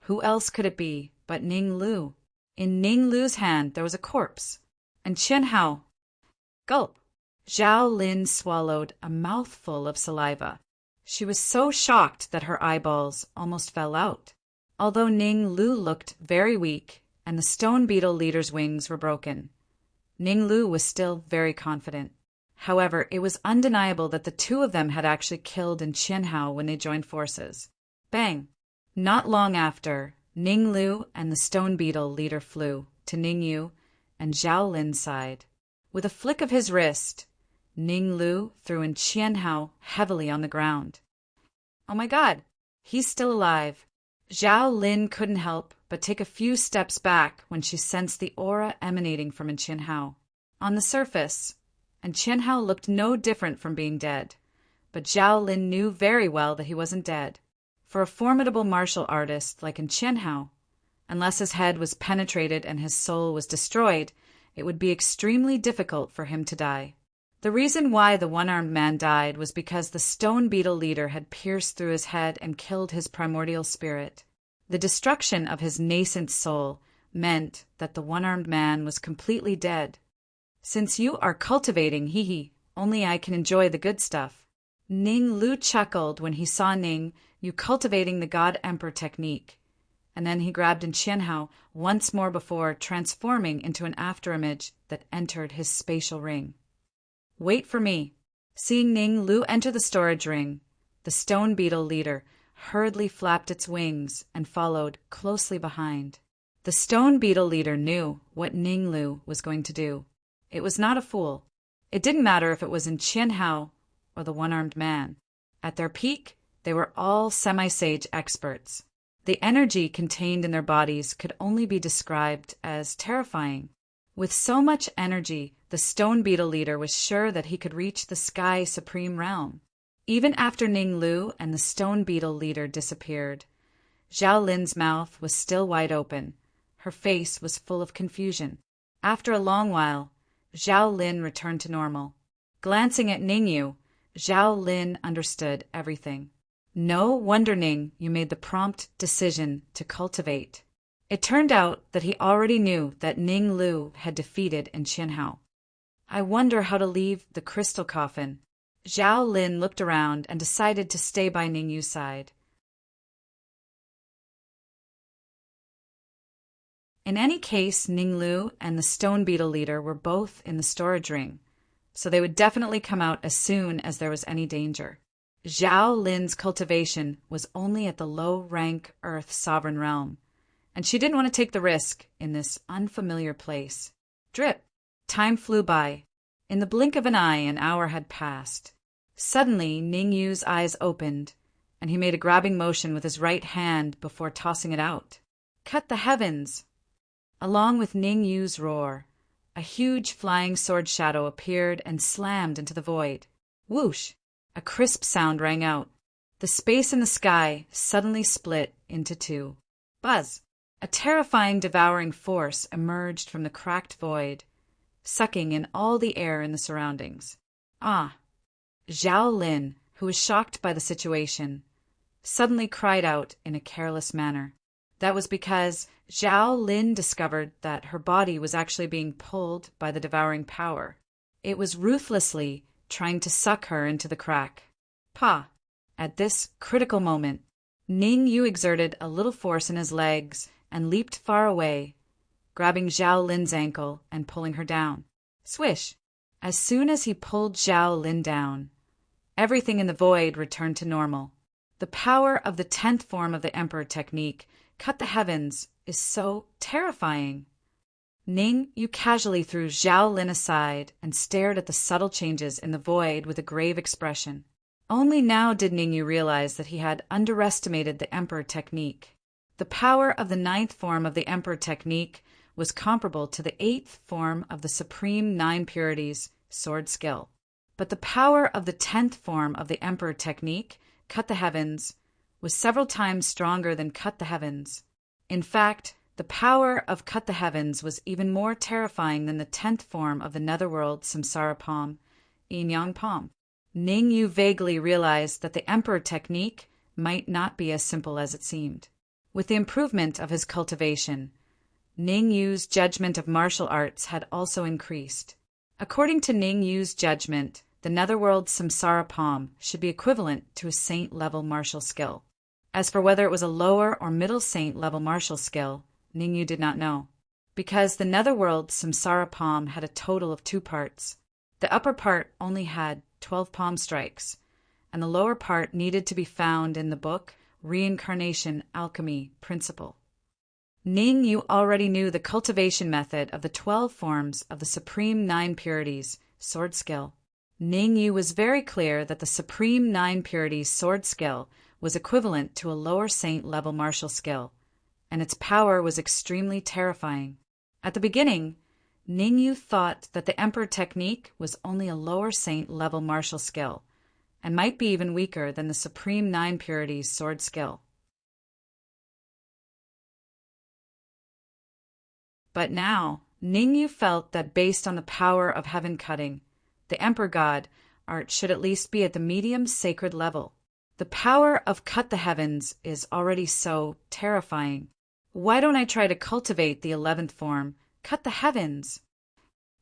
who else could it be but Ning Lu? In Ning Lu's hand there was a corpse, and Qianhao. Gulp! Zhao Lin swallowed a mouthful of saliva. She was so shocked that her eyeballs almost fell out. Although Ning Lu looked very weak, and the stone beetle leader's wings were broken, Ning Lu was still very confident. However, it was undeniable that the two of them had actually killed Qianhao when they joined forces. Bang! Not long after, Ning Lu and the stone beetle leader flew to Ningyu and Zhao Lin's side. With a flick of his wrist, Ning Lu threw Qianhao heavily on the ground. Oh my God, he's still alive. Zhao Lin couldn't help but take a few steps back when she sensed the aura emanating from Qianhao. On the surface, Qianhao looked no different from being dead, but Zhao Lin knew very well that he wasn't dead. For a formidable martial artist like Qianhao, unless his head was penetrated and his soul was destroyed, it would be extremely difficult for him to die. The reason why the one-armed man died was because the stone beetle leader had pierced through his head and killed his primordial spirit. The destruction of his nascent soul meant that the one-armed man was completely dead. Since you are cultivating, only I can enjoy the good stuff. Ning Lu chuckled when he saw Ning Yu cultivating the God Emperor technique, and then he grabbed Qianhao once more before transforming into an afterimage that entered his spatial ring. Wait for me. Seeing Ning Lu enter the storage ring, the stone beetle leader hurriedly flapped its wings and followed closely behind. The stone beetle leader knew what Ning Lu was going to do. It was not a fool. It didn't matter if it was Qianhao or the one-armed man. At their peak, they were all semi-sage experts. The energy contained in their bodies could only be described as terrifying. With so much energy, the stone beetle leader was sure that he could reach the sky supreme realm. Even after Ning Lu and the stone beetle leader disappeared, Zhao Lin's mouth was still wide open. Her face was full of confusion. After a long while, Zhao Lin returned to normal. Glancing at Ningyu, Zhao Lin understood everything. No wonder Ning Yu made the prompt decision to cultivate. It turned out that he already knew that Ning Lu had defeated Qianhao. I wonder how to leave the crystal coffin. Zhao Lin looked around and decided to stay by Ning Yu's side. In any case, Ning Lu and the stone beetle leader were both in the storage ring, so they would definitely come out as soon as there was any danger. Zhao Lin's cultivation was only at the low-rank Earth sovereign realm, and she didn't want to take the risk in this unfamiliar place. Drip! Time flew by. In the blink of an eye, an hour had passed. Suddenly, Ning Yu's eyes opened, and he made a grabbing motion with his right hand before tossing it out. Cut the heavens! Along with Ning Yu's roar, a huge flying sword shadow appeared and slammed into the void. Whoosh! A crisp sound rang out. The space in the sky suddenly split into two. Buzz! A terrifying devouring force emerged from the cracked void, sucking in all the air in the surroundings. Ah! Zhao Lin, who was shocked by the situation, suddenly cried out in a careless manner. That was because Zhao Lin discovered that her body was actually being pulled by the devouring power. It was ruthlessly trying to suck her into the crack. Pa! At this critical moment, Ning Yu exerted a little force in his legs and leaped far away, grabbing Zhao Lin's ankle and pulling her down. Swish! As soon as he pulled Zhao Lin down, everything in the void returned to normal. The power of the 10th form of the Emperor technique, cut the heavens, is so terrifying. Ning Yu casually threw Zhao Lin aside and stared at the subtle changes in the void with a grave expression. Only now did Ning Yu realize that he had underestimated the Emperor technique. The power of the 9th form of the Emperor technique was comparable to the 8th form of the Supreme 9 Purities sword skill. But the power of the 10th form of the Emperor technique, Cut the Heavens, was several times stronger than Cut the Heavens. In fact, the power of Cut the Heavens was even more terrifying than the 10th form of the Netherworld Samsara Palm, Yin Yang Palm. Ning Yu vaguely realized that the Emperor technique might not be as simple as it seemed. With the improvement of his cultivation, Ning Yu's judgment of martial arts had also increased. According to Ning Yu's judgment, the Netherworld Samsara Palm should be equivalent to a saint-level martial skill. As for whether it was a lower or middle saint-level martial skill, Ning Yu did not know, because the Netherworld Samsara Palm had a total of 2 parts. The upper part only had 12 palm strikes, and the lower part needed to be found in the book Reincarnation Alchemy Principle. Ning Yu already knew the cultivation method of the 12 forms of the Supreme 9 Purities sword skill. Ning Yu was very clear that the Supreme 9 Purities sword skill was equivalent to a lower saint-level martial skill, and its power was extremely terrifying. At the beginning, Ning Yu thought that the Emperor technique was only a lower saint-level martial skill, and might be even weaker than the Supreme 9 Purities sword skill. But now, Ning Yu felt that based on the power of heaven cutting, the Emperor God art should at least be at the medium sacred level. The power of Cut the Heavens is already so terrifying. Why don't I try to cultivate the 11th form, Cut the Heavens?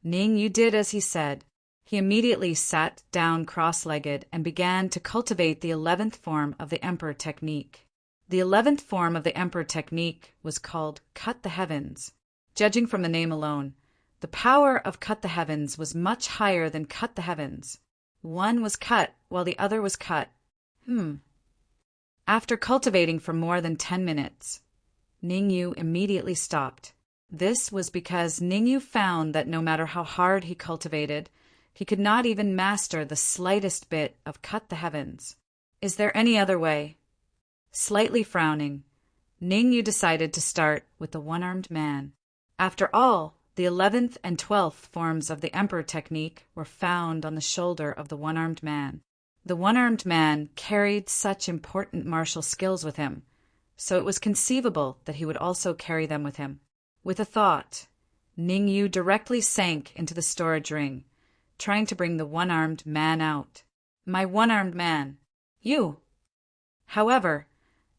Ning Yu did as he said. He immediately sat down cross-legged and began to cultivate the 11th form of the Emperor technique. The 11th form of the Emperor technique was called Cut the Heavens. Judging from the name alone, the power of Cut the Heavens was much higher than Cut the Heavens. One was cut while the other was cut. After cultivating for more than 10 minutes, Ning Yu immediately stopped. This was because Ning Yu found that no matter how hard he cultivated, he could not even master the slightest bit of Cut the Heavens. Is there any other way? Slightly frowning, Ning Yu decided to start with the one-armed man. After all, the 11th and 12th forms of the Emperor technique were found on the shoulder of the one-armed man. The one-armed man carried such important martial skills with him, so it was conceivable that he would also carry them with him. With a thought, Ning Yu directly sank into the storage ring, trying to bring the one-armed man out. My one-armed man, you! However,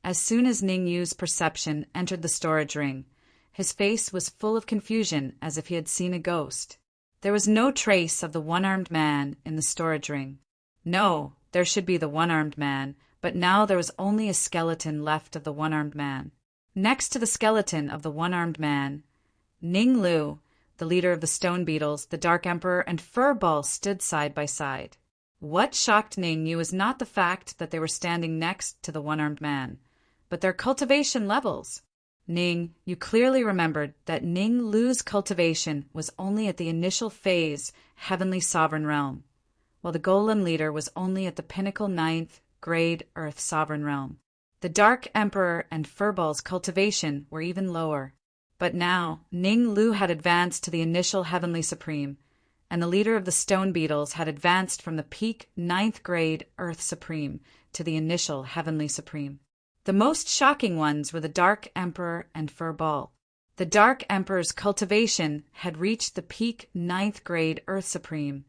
as soon as Ning Yu's perception entered the storage ring, his face was full of confusion as if he had seen a ghost. There was no trace of the one-armed man in the storage ring. No, there should be the one-armed man, but now there was only a skeleton left of the one-armed man. Next to the skeleton of the one-armed man, Ning Lu, the leader of the Stone Beetles, the Dark Emperor, and Furball stood side by side. What shocked Ning Yu was not the fact that they were standing next to the one-armed man, but their cultivation levels. Ning, you clearly remembered that Ning Lu's cultivation was only at the initial phase, Heavenly Sovereign Realm, while the Golem leader was only at the pinnacle 9th grade Earth Sovereign Realm. The Dark Emperor and Furball's cultivation were even lower. But now, Ning Lu had advanced to the initial Heavenly Supreme, and the leader of the Stone Beetles had advanced from the peak 9th grade Earth Supreme to the initial Heavenly Supreme. The most shocking ones were the Dark Emperor and Furball. The Dark Emperor's cultivation had reached the peak 9th grade Earth Supreme,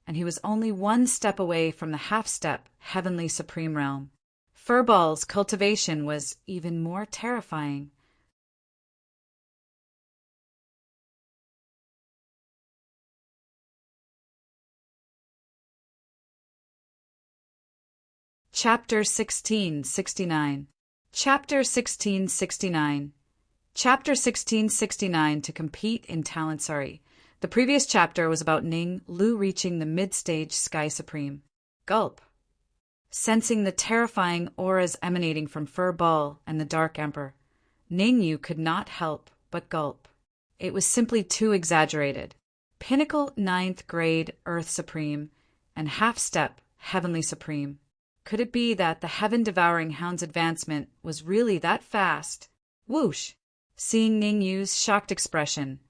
and he was only one step away from the half-step Heavenly Supreme Realm. Furball's cultivation was even more terrifying. Chapter 1669. Chapter 1669. Chapter 1669 to compete in Talansari. The previous chapter was about Ning Lu reaching the mid-stage Sky Supreme. Gulp. Sensing the terrifying auras emanating from Furball and the Dark Emperor, Ning Yu could not help but gulp. It was simply too exaggerated. Pinnacle ninth grade Earth Supreme and half step Heavenly Supreme. Could it be that the heaven-devouring hound's advancement was really that fast? Whoosh! Seeing Ningyu's shocked expression,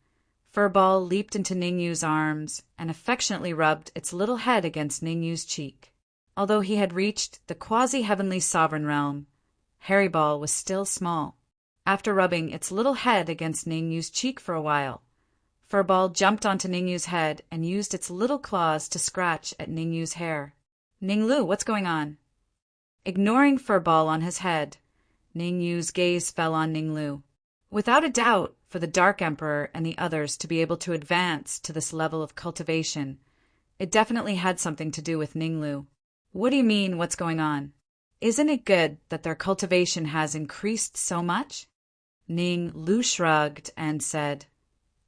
Furball leaped into Ningyu's arms and affectionately rubbed its little head against Ningyu's cheek. Although he had reached the quasi-heavenly sovereign realm, Harryball was still small. After rubbing its little head against Ningyu's cheek for a while, Furball jumped onto Ningyu's head and used its little claws to scratch at Ningyu's hair. Ninglu, what's going on? Ignoring Furball on his head, Ningyu's gaze fell on Ninglu. Without a doubt, for the Dark Emperor and the others to be able to advance to this level of cultivation, it definitely had something to do with Ninglu. What do you mean, what's going on? Isn't it good that their cultivation has increased so much? Ninglu shrugged and said,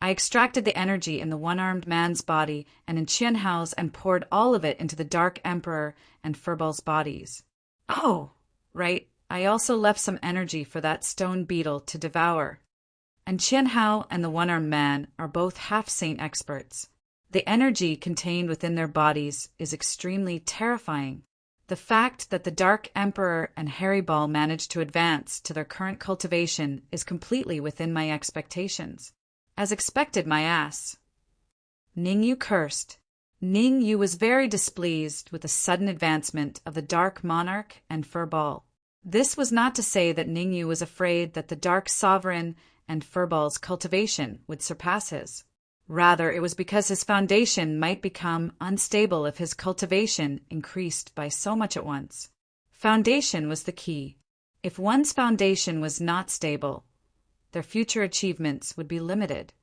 I extracted the energy in the one-armed man's body and in Qianhao's and poured all of it into the Dark Emperor and Furball's bodies. Oh, right. I also left some energy for that stone beetle to devour. And Qianhao and the one-armed man are both half-saint experts. The energy contained within their bodies is extremely terrifying. The fact that the Dark Emperor and Harryball managed to advance to their current cultivation is completely within my expectations. As expected, my ass. Ningyu cursed. Ningyu was very displeased with the sudden advancement of the Dark Monarch and Furball. This was not to say that Ningyu was afraid that the Dark Sovereign and Furball's cultivation would surpass his. Rather, it was because his foundation might become unstable if his cultivation increased by so much at once. Foundation was the key. If one's foundation was not stable, their future achievements would be limited.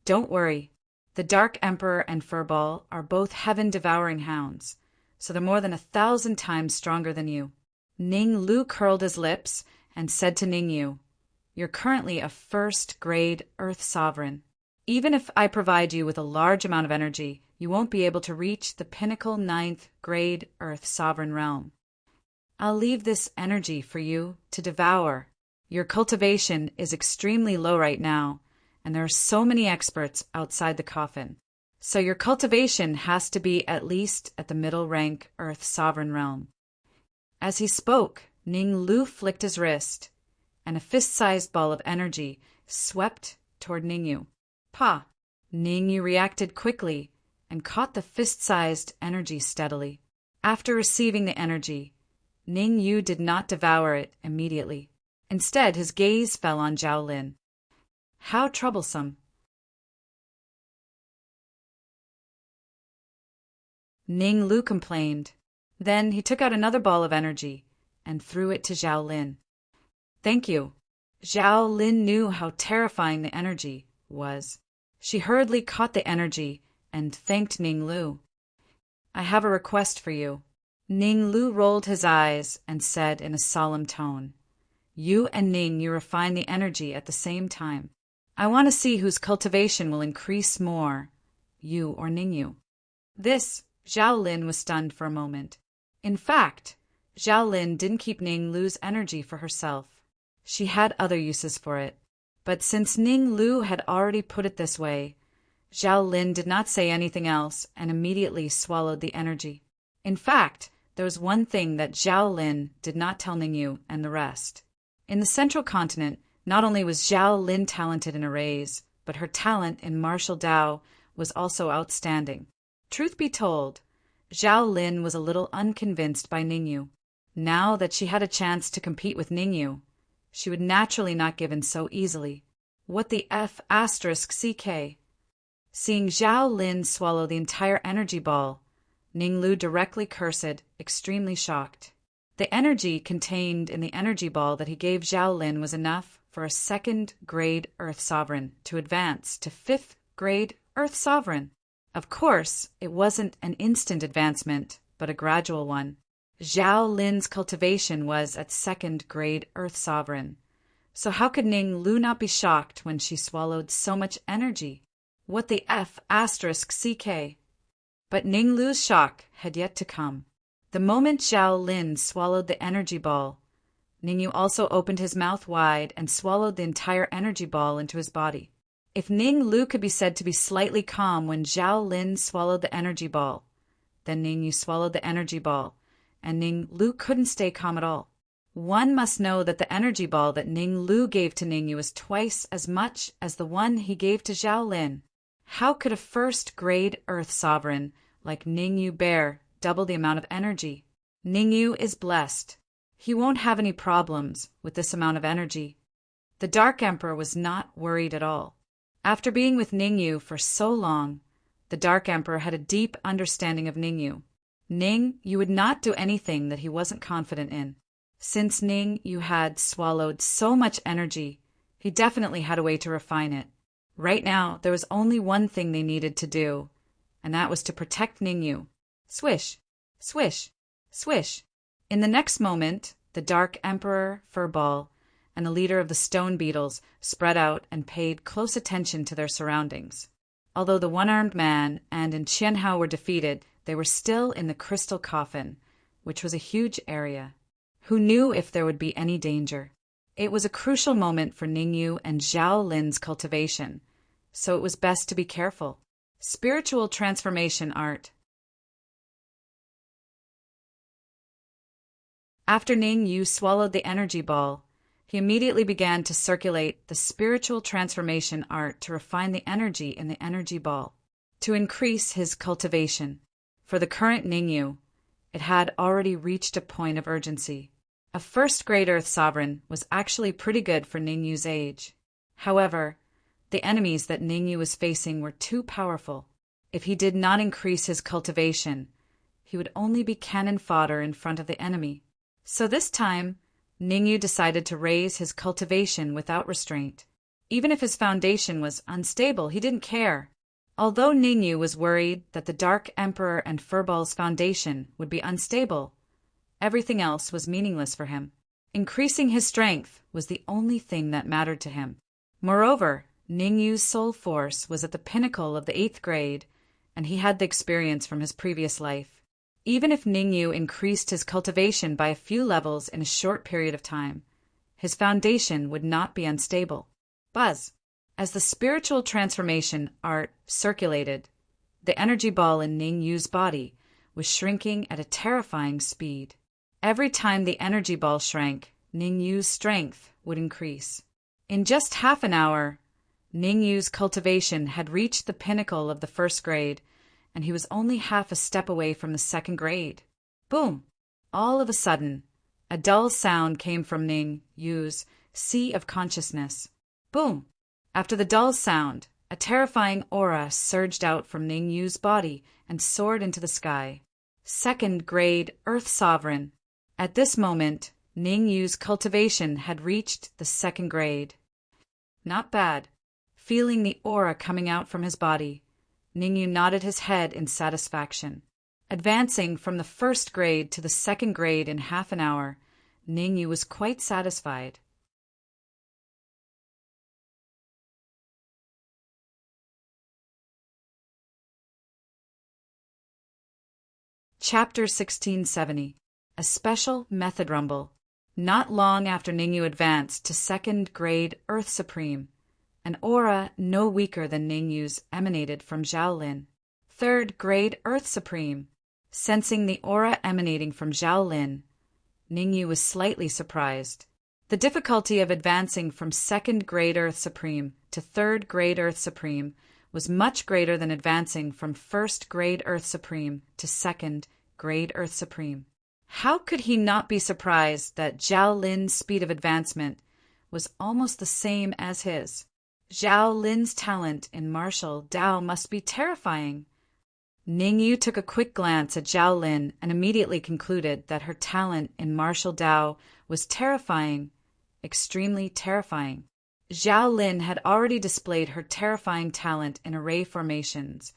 Don't worry. The Dark Emperor and Furball are both heaven-devouring hounds, so they're more than 1,000 times stronger than you. Ninglu curled his lips and said to Ningyu, You're currently a first-grade Earth Sovereign. Even if I provide you with a large amount of energy, you won't be able to reach the pinnacle 9th grade Earth Sovereign realm. I'll leave this energy for you to devour. Your cultivation is extremely low right now, and there are so many experts outside the coffin. So your cultivation has to be at least at the middle rank Earth Sovereign realm. As he spoke, Ninglu flicked his wrist, and a fist-sized ball of energy swept toward Ningyu. Pa! Ningyu reacted quickly and caught the fist-sized energy steadily. After receiving the energy, Ningyu did not devour it immediately. Instead, his gaze fell on Zhao Lin. How troublesome. Ninglu complained. Then he took out another ball of energy and threw it to Zhao Lin. Thank you. Zhao Lin knew how terrifying the energy was. She hurriedly caught the energy and thanked Ninglu. I have a request for you. Ninglu rolled his eyes and said in a solemn tone, You and Ningyu refine the energy at the same time. I want to see whose cultivation will increase more, you or Ningyu. This, Zhao Lin was stunned for a moment. In fact, Zhao Lin didn't keep Ninglu's energy for herself. She had other uses for it. But since Ninglu had already put it this way, Zhao Lin did not say anything else and immediately swallowed the energy. In fact, there was one thing that Zhao Lin did not tell Ningyu and the rest. In the Central Continent, not only was Zhao Lin talented in arrays, but her talent in martial Dao was also outstanding. Truth be told, Zhao Lin was a little unconvinced by Ningyu. Now that she had a chance to compete with Ningyu, she would naturally not give in so easily. What the F***? Seeing Zhao Lin swallow the entire energy ball, Ninglu directly cursed, extremely shocked. The energy contained in the energy ball that he gave Zhao Lin was enough for a 2nd grade Earth Sovereign to advance to 5th grade Earth Sovereign. Of course, it wasn't an instant advancement, but a gradual one. Zhao Lin's cultivation was at 2nd grade Earth Sovereign. So how could Ninglu not be shocked when she swallowed so much energy? What the F***? But Ninglu's shock had yet to come. The moment Zhao Lin swallowed the energy ball, Ningyu also opened his mouth wide and swallowed the entire energy ball into his body. If Ning Lu could be said to be slightly calm when Zhao Lin swallowed the energy ball, then Ning Yu swallowed the energy ball, and Ning Lu couldn't stay calm at all. One must know that the energy ball that Ning Lu gave to Ning Yu was twice as much as the one he gave to Zhao Lin. How could a first-grade Earth sovereign like Ning Yu bear double the amount of energy? Ning Yu is blessed. He won't have any problems with this amount of energy. The Dark Emperor was not worried at all. After being with Ning Yu for so long, the Dark Emperor had a deep understanding of Ning Yu. Ning Yu would not do anything that he wasn't confident in. Since Ning Yu had swallowed so much energy, he definitely had a way to refine it. Right now, there was only one thing they needed to do, and that was to protect Ning Yu. Swish, swish, swish. In the next moment, the Dark Emperor, Furball, and the leader of the stone beetles spread out and paid close attention to their surroundings. Although the one-armed man and Qianhao were defeated, they were still in the crystal coffin, which was a huge area. Who knew if there would be any danger? It was a crucial moment for Ning Yu and Zhao Lin's cultivation, so it was best to be careful. Spiritual transformation art. After Ning Yu swallowed the energy ball, he immediately began to circulate the spiritual transformation art to refine the energy in the energy ball, to increase his cultivation. For the current Ning Yu, it had already reached a point of urgency. A first-grade Earth sovereign was actually pretty good for Ning Yu's age. However, the enemies that Ning Yu was facing were too powerful. If he did not increase his cultivation, he would only be cannon fodder in front of the enemy. So this time, Ning Yu decided to raise his cultivation without restraint. Even if his foundation was unstable, he didn't care. Although Ning Yu was worried that the Dark Emperor and Furball's foundation would be unstable, everything else was meaningless for him. Increasing his strength was the only thing that mattered to him. Moreover, Ning Yu's soul force was at the pinnacle of the 8th grade, and he had the experience from his previous life. Even if Ning Yu increased his cultivation by a few levels in a short period of time, his foundation would not be unstable. Buzz! As the spiritual transformation art circulated, the energy ball in Ning Yu's body was shrinking at a terrifying speed. Every time the energy ball shrank, Ning Yu's strength would increase. In just half an hour, Ning Yu's cultivation had reached the pinnacle of the 1st grade, and he was only half a step away from the 2nd grade. Boom! All of a sudden, a dull sound came from Ning Yu's sea of consciousness. Boom! After the dull sound, a terrifying aura surged out from Ning Yu's body and soared into the sky. 2nd grade Earth Sovereign. At this moment, Ning Yu's cultivation had reached the 2nd grade. Not bad. Feeling the aura coming out from his body, Ning Yu nodded his head in satisfaction. Advancing from the 1st grade to the 2nd grade in half an hour, Ning Yu was quite satisfied. Chapter 1670. A Special Method Rumble. Not long after Ning Yu advanced to 2nd grade Earth Supreme, an aura no weaker than Ning Yu's emanated from Zhao Lin. 3rd grade Earth Supreme. Sensing the aura emanating from Zhao Lin, Ning Yu was slightly surprised. The difficulty of advancing from 2nd grade Earth Supreme to 3rd grade Earth Supreme was much greater than advancing from 1st grade Earth Supreme to 2nd grade Earth Supreme. How could he not be surprised that Zhao Lin's speed of advancement was almost the same as his? Zhao Lin's talent in martial Dao must be terrifying. Ning Yu took a quick glance at Zhao Lin and immediately concluded that her talent in martial Dao was terrifying, extremely terrifying. Zhao Lin had already displayed her terrifying talent in array formations,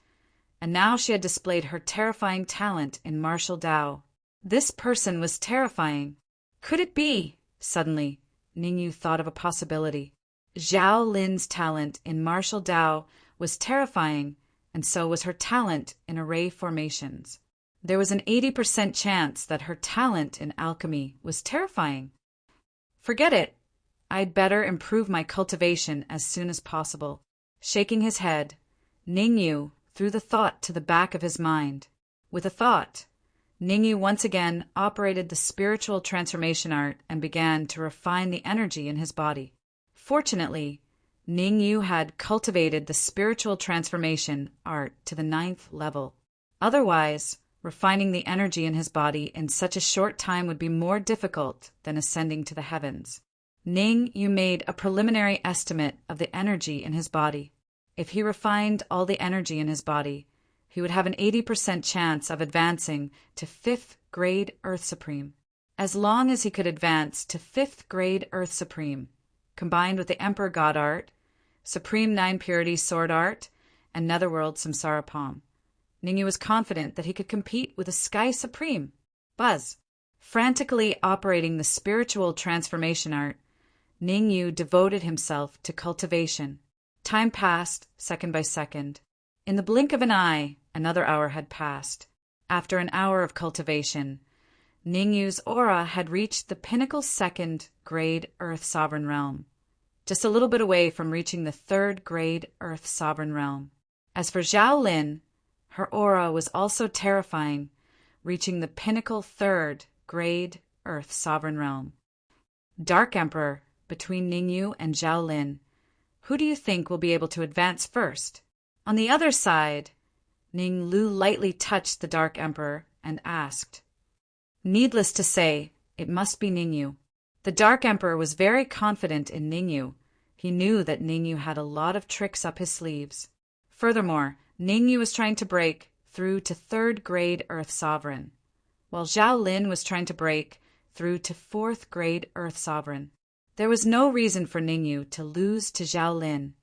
and now she had displayed her terrifying talent in martial Dao. This person was terrifying. Could it be? Suddenly, Ning Yu thought of a possibility. Zhao Lin's talent in martial Dao was terrifying, and so was her talent in array formations. There was an 80% chance that her talent in alchemy was terrifying. Forget it. I'd better improve my cultivation as soon as possible. Shaking his head, Ningyu threw the thought to the back of his mind. With a thought, Ningyu once again operated the spiritual transformation art and began to refine the energy in his body. Fortunately, Ningyu had cultivated the spiritual transformation art to the 9th level. Otherwise, refining the energy in his body in such a short time would be more difficult than ascending to the heavens. Ningyu made a preliminary estimate of the energy in his body. If he refined all the energy in his body, he would have an 80% chance of advancing to 5th grade Earth Supreme. As long as he could advance to 5th grade Earth Supreme, combined with the Emperor God Art, Supreme 9 Purity Sword Art, and Netherworld Samsara Palm, Ningyu was confident that he could compete with the Sky Supreme, Buzz. Frantically operating the spiritual transformation art, Ningyu devoted himself to cultivation. Time passed, second by second. In the blink of an eye, another hour had passed. After an hour of cultivation, Ningyu's aura had reached the pinnacle 2nd grade Earth Sovereign Realm, just a little bit away from reaching the 3rd grade Earth Sovereign Realm. As for Zhao Lin, her aura was also terrifying, reaching the pinnacle 3rd grade Earth Sovereign Realm. Dark Emperor, between Ningyu and Zhao Lin, who do you think will be able to advance first? On the other side, Ninglu lightly touched the Dark Emperor and asked. Needless to say, it must be Ningyu. The Dark Emperor was very confident in Ningyu. He knew that Ningyu had a lot of tricks up his sleeves. Furthermore, Ningyu was trying to break through to 3rd grade Earth Sovereign, while Zhao Lin was trying to break through to 4th grade Earth Sovereign. There was no reason for Ningyu to lose to Zhao Lin.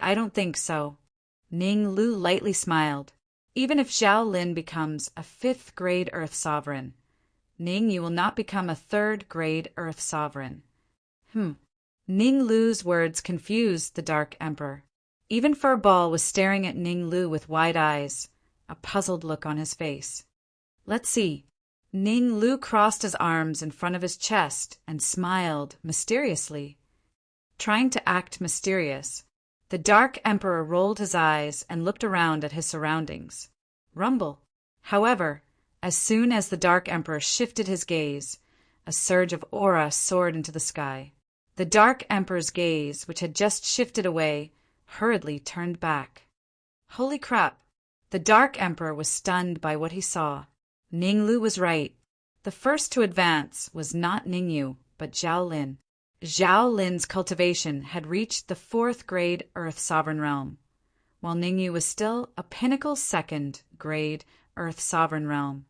I don't think so. Ninglu lightly smiled. Even if Zhao Lin becomes a 5th grade Earth Sovereign, Ningyu will not become a 3rd grade Earth Sovereign. Ninglu's words confused the Dark Emperor. Even Furball was staring at Ninglu with wide eyes, a puzzled look on his face. Let's see. Ninglu crossed his arms in front of his chest and smiled mysteriously. Trying to act mysterious, the Dark Emperor rolled his eyes and looked around at his surroundings. Rumble. However, as soon as the Dark Emperor shifted his gaze, a surge of aura soared into the sky. The Dark Emperor's gaze, which had just shifted away, hurriedly turned back. Holy crap! The Dark Emperor was stunned by what he saw. Ninglu was right. The first to advance was not Ningyu, but Zhao Lin. Zhao Lin's cultivation had reached the 4th grade Earth Sovereign Realm, while Ningyu was still a pinnacle 2nd grade Earth Sovereign Realm.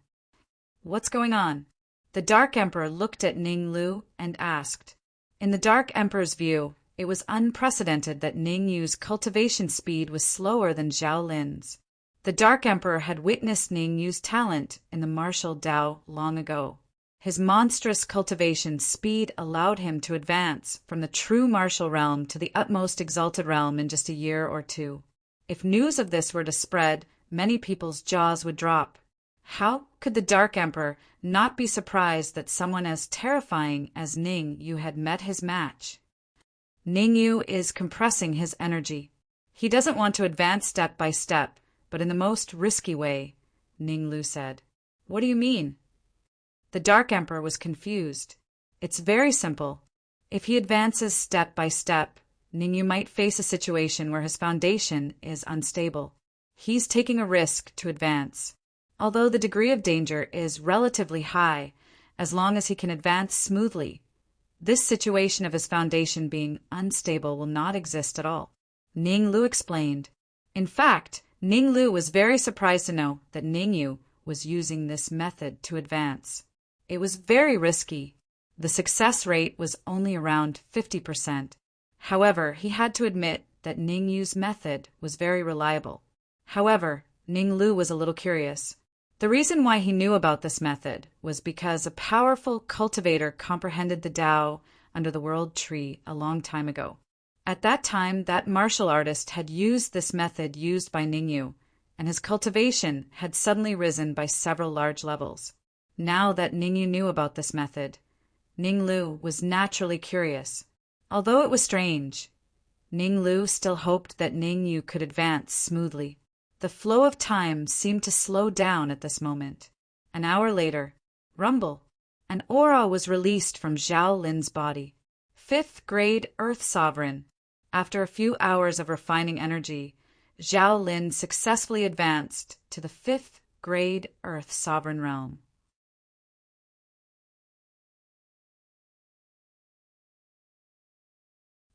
What's going on? The Dark Emperor looked at Ninglu and asked. In the Dark Emperor's view, it was unprecedented that Ningyu's cultivation speed was slower than Zhao Lin's. The Dark Emperor had witnessed Ningyu's talent in the martial Dao long ago. His monstrous cultivation speed allowed him to advance from the true martial realm to the utmost exalted realm in just a year or two. If news of this were to spread, many people's jaws would drop. How could the Dark Emperor not be surprised that someone as terrifying as Ningyu had met his match? Ningyu is compressing his energy. He doesn't want to advance step by step, but in the most risky way, Ninglu said. What do you mean? The Dark Emperor was confused. It's very simple. If he advances step by step, Ningyu might face a situation where his foundation is unstable. He's taking a risk to advance. Although the degree of danger is relatively high, as long as he can advance smoothly, this situation of his foundation being unstable will not exist at all. Ninglu explained. In fact, Ninglu was very surprised to know that Ningyu was using this method to advance. It was very risky. The success rate was only around 50%. However, he had to admit that Ningyu's method was very reliable. However, Ninglu was a little curious. The reason why he knew about this method was because a powerful cultivator comprehended the Tao under the World Tree a long time ago. At that time, that martial artist had used this method used by Ningyu, and his cultivation had suddenly risen by several large levels. Now that Ningyu knew about this method, Ning Lu was naturally curious. Although it was strange, Ning Lu still hoped that Ning Yu could advance smoothly. The flow of time seemed to slow down at this moment. An hour later, rumble, an aura was released from Zhao Lin's body. 5th grade Earth Sovereign. After a few hours of refining energy, Zhao Lin successfully advanced to the 5th grade Earth Sovereign realm.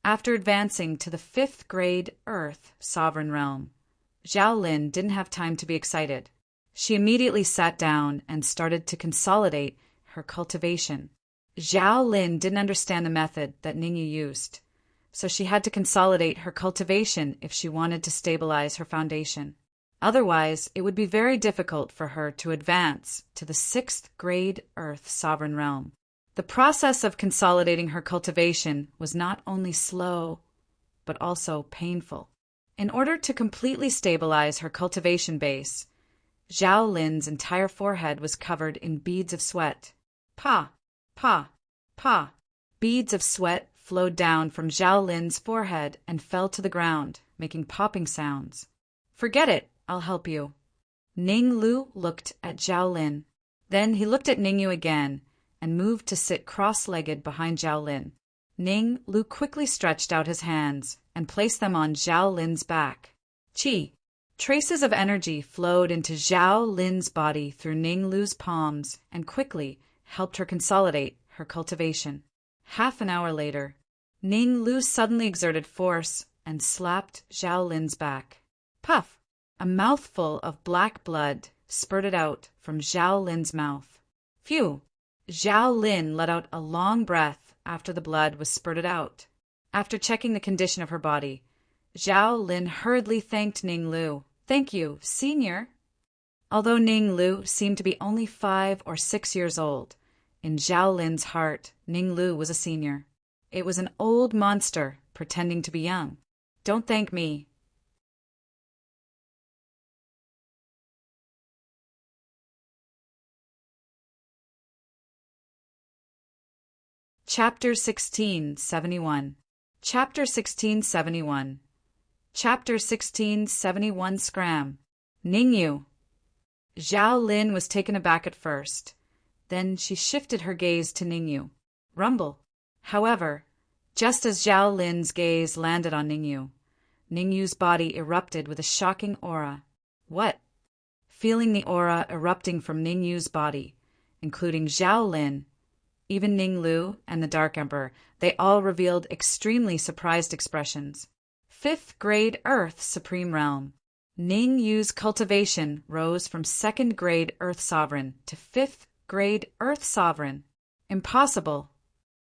After advancing to the 5th grade Earth Sovereign realm, Zhao Lin didn't have time to be excited. She immediately sat down and started to consolidate her cultivation. Zhao Lin didn't understand the method that Ningyu used, so she had to consolidate her cultivation if she wanted to stabilize her foundation. Otherwise, it would be very difficult for her to advance to the 6th grade Earth Sovereign realm. The process of consolidating her cultivation was not only slow, but also painful. In order to completely stabilize her cultivation base, Zhao Lin's entire forehead was covered in beads of sweat. Pa, pa, pa. Beads of sweat flowed down from Zhao Lin's forehead and fell to the ground, making popping sounds. Forget it, I'll help you. Ning Lu looked at Zhao Lin. Then he looked at Ning Yu again and moved to sit cross-legged behind Zhao Lin. Ning Lu quickly stretched out his hands and placed them on Zhao Lin's back. Qi. Traces of energy flowed into Zhao Lin's body through Ning Lu's palms and quickly helped her consolidate her cultivation. Half an hour later, Ning Lu suddenly exerted force and slapped Zhao Lin's back. Puff! A mouthful of black blood spurted out from Zhao Lin's mouth. Phew! Zhao Lin let out a long breath after the blood was spurted out. After checking the condition of her body, Zhao Lin hurriedly thanked Ning Lu. Thank you, senior. Although Ning Lu seemed to be only 5 or 6 years old, in Zhao Lin's heart, Ning Lu was a senior. It was an old monster pretending to be young. Don't thank me. Chapter 1671. Chapter 1671. Chapter 1671 Scram. Ningyu. Zhao Lin was taken aback at first. Then she shifted her gaze to Ningyu. Rumble. However, just as Zhao Lin's gaze landed on Ningyu, Ningyu's body erupted with a shocking aura. What? Feeling the aura erupting from Ningyu's body, including Zhao Lin, even Ning Lu and the Dark Emperor, they all revealed extremely surprised expressions. 5th grade Earth Supreme Realm. Ning Yu's cultivation rose from 2nd grade Earth Sovereign to 5th grade Earth Sovereign. Impossible.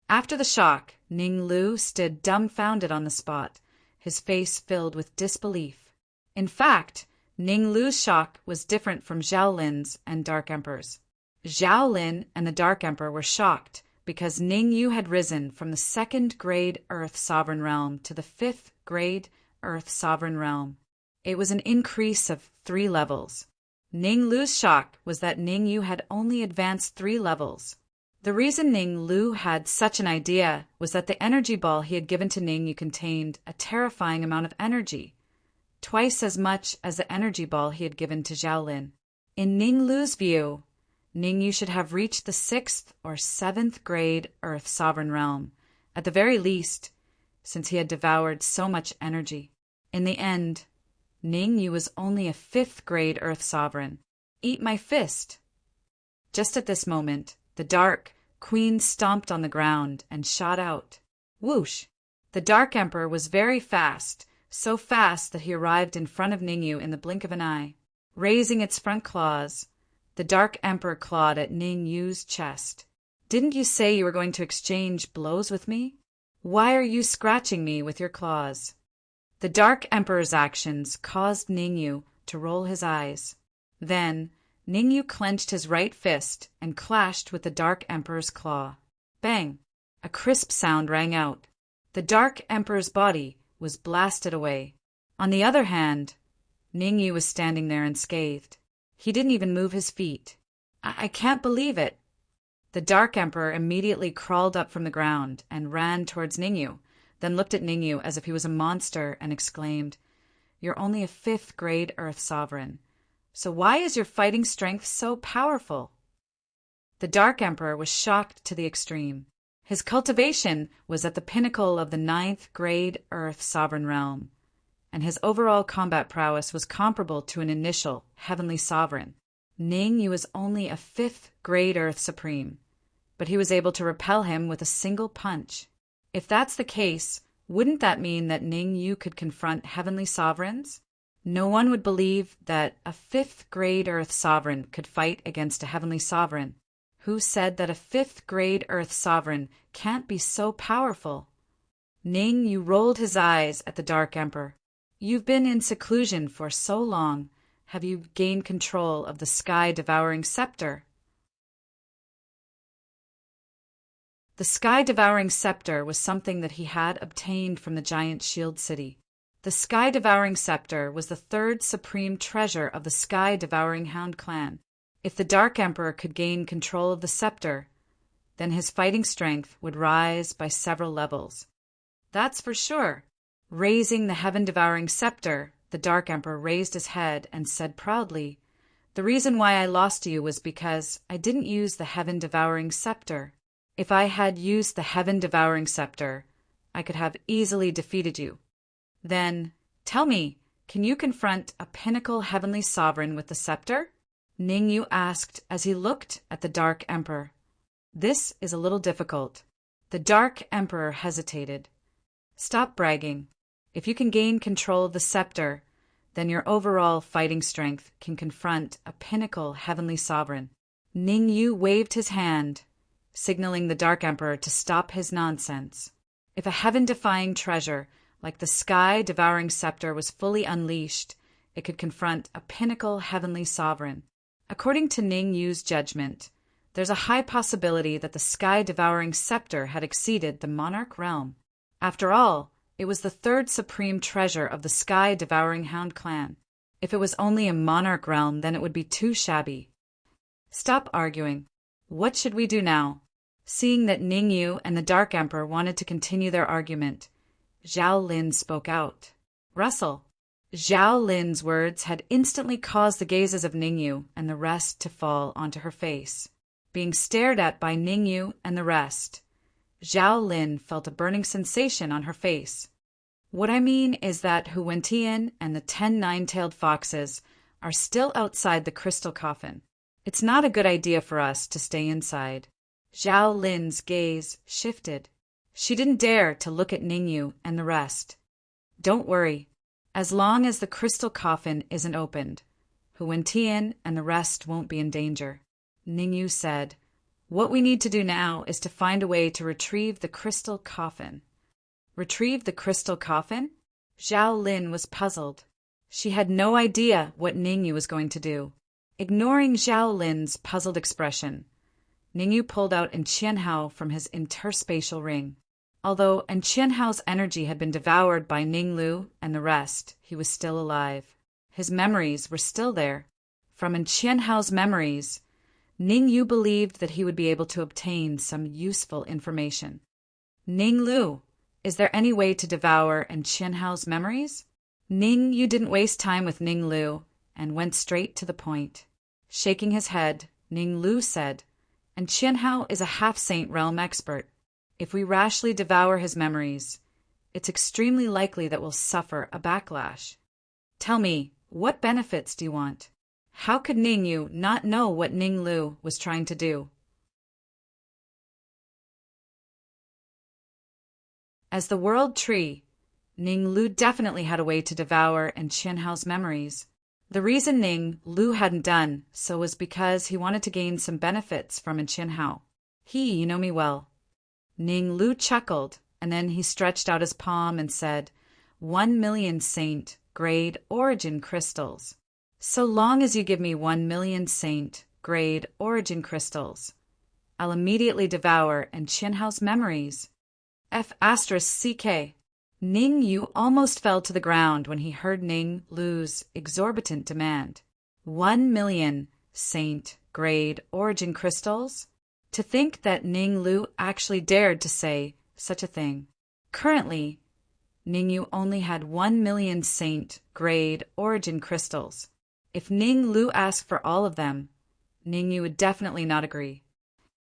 After the shock, Ning Lu stood dumbfounded on the spot, his face filled with disbelief. In fact, Ning Lu's shock was different from Zhao Lin's and Dark Emperor's. Zhao Lin and the Dark Emperor were shocked because Ning Yu had risen from the 2nd grade Earth Sovereign Realm to the 5th grade Earth Sovereign Realm. It was an increase of 3 levels. Ning Lu's shock was that Ning Yu had only advanced 3 levels. The reason Ning Lu had such an idea was that the energy ball he had given to Ning Yu contained a terrifying amount of energy, twice as much as the energy ball he had given to Zhao Lin. In Ning Lu's view, Ning Yu should have reached the 6th or 7th grade Earth Sovereign Realm, at the very least, since he had devoured so much energy. In the end, Ning Yu was only a 5th grade Earth Sovereign. Eat my fist! Just at this moment, the Dark Queen stomped on the ground and shot out. Whoosh! The Dark Emperor was very fast, so fast that he arrived in front of Ning Yu in the blink of an eye. Raising its front claws, the Dark Emperor clawed at Ning Yu's chest. Didn't you say you were going to exchange blows with me? Why are you scratching me with your claws? The Dark Emperor's actions caused Ning Yu to roll his eyes. Then, Ning Yu clenched his right fist and clashed with the Dark Emperor's claw. Bang! A crisp sound rang out. The Dark Emperor's body was blasted away. On the other hand, Ning Yu was standing there unscathed. He didn't even move his feet. I can't believe it. The Dark Emperor immediately crawled up from the ground and ran towards Ningyu, then looked at Ningyu as if he was a monster and exclaimed, "You're only a 5th grade Earth Sovereign. So why is your fighting strength so powerful?" The Dark Emperor was shocked to the extreme. His cultivation was at the pinnacle of the 9th grade Earth Sovereign realm, and his overall combat prowess was comparable to an initial Heavenly Sovereign. Ningyu was only a 5th grade Earth Supreme, but he was able to repel him with a single punch. If that's the case, wouldn't that mean that Ningyu could confront Heavenly Sovereigns? No one would believe that a 5th grade Earth Sovereign could fight against a Heavenly Sovereign. Who said that a 5th grade Earth Sovereign can't be so powerful? Ningyu rolled his eyes at the Dark Emperor. "You've been in seclusion for so long. Have you gained control of the sky-devouring scepter?" The sky-devouring scepter was something that he had obtained from the giant shield city. The sky-devouring scepter was the 3rd supreme treasure of the sky-devouring Hound clan. If the Dark Emperor could gain control of the scepter, then his fighting strength would rise by several levels. That's for sure. Raising the heaven-devouring scepter, the Dark Emperor raised his head and said proudly, "The reason why I lost to you was because I didn't use the heaven-devouring scepter. If I had used the heaven-devouring scepter, I could have easily defeated you. Then, tell me, can you confront a pinnacle heavenly sovereign with the scepter?" Ningyu asked as he looked at the Dark Emperor. "This is a little difficult." The Dark Emperor hesitated. "Stop bragging. If you can gain control of the scepter, then your overall fighting strength can confront a pinnacle heavenly sovereign." Ningyu waved his hand, signaling the Dark Emperor to stop his nonsense. If a heaven-defying treasure like the sky-devouring scepter was fully unleashed, it could confront a pinnacle heavenly sovereign. According to Ningyu's judgment, there's a high possibility that the sky-devouring scepter had exceeded the monarch realm. After all, it was the 3rd supreme treasure of the sky-devouring Hound clan. If it was only a monarch realm, then it would be too shabby. "Stop arguing. What should we do now?" Seeing that Ningyu and the Dark Emperor wanted to continue their argument, Zhao Lin spoke out. "Wrestle." Zhao Lin's words had instantly caused the gazes of Ningyu and the rest to fall onto her face. Being stared at by Ningyu and the rest, Zhao Lin felt a burning sensation on her face. "What I mean is that Hu Wentian and the 10 nine-tailed foxes are still outside the crystal coffin. It's not a good idea for us to stay inside." Zhao Lin's gaze shifted. She didn't dare to look at Ningyu and the rest. "Don't worry. As long as the crystal coffin isn't opened, Hu Wentian and the rest won't be in danger." Ningyu said, "What we need to do now is to find a way to retrieve the crystal coffin." Retrieve the crystal coffin? Zhao Lin was puzzled. She had no idea what Ningyu was going to do. Ignoring Zhao Lin's puzzled expression, Ningyu pulled out Qianhao from his interspatial ring. Although Qianhao's energy had been devoured by Ninglu and the rest, he was still alive. His memories were still there. From Qianhao's memories, Ningyu believed that he would be able to obtain some useful information. "Ninglu, is there any way to devour Qianhao's memories?" Ningyu didn't waste time with Ninglu and went straight to the point. Shaking his head, Ninglu said, "Qianhao is a half-saint realm expert. If we rashly devour his memories, it's extremely likely that we'll suffer a backlash. Tell me, what benefits do you want?" How could Ningyu not know what Ninglu was trying to do? As the world tree, Ninglu definitely had a way to devour Qianhao's memories. The reason Ninglu hadn't done so was because he wanted to gain some benefits from Qianhao. You know me well." Ninglu chuckled, and then he stretched out his palm and said, 1,000,000 saint grade origin crystals. So long as you give me 1,000,000 saint grade origin crystals, I'll immediately devour Qianhao's memories. F***CK. Ningyu almost fell to the ground when he heard Ninglu's exorbitant demand. 1,000,000 saint grade origin crystals? To think that Ning Lu actually dared to say such a thing. Currently, Ning Yu only had 1 million saint grade origin crystals. If Ning Lu asked for all of them, Ning Yu would definitely not agree.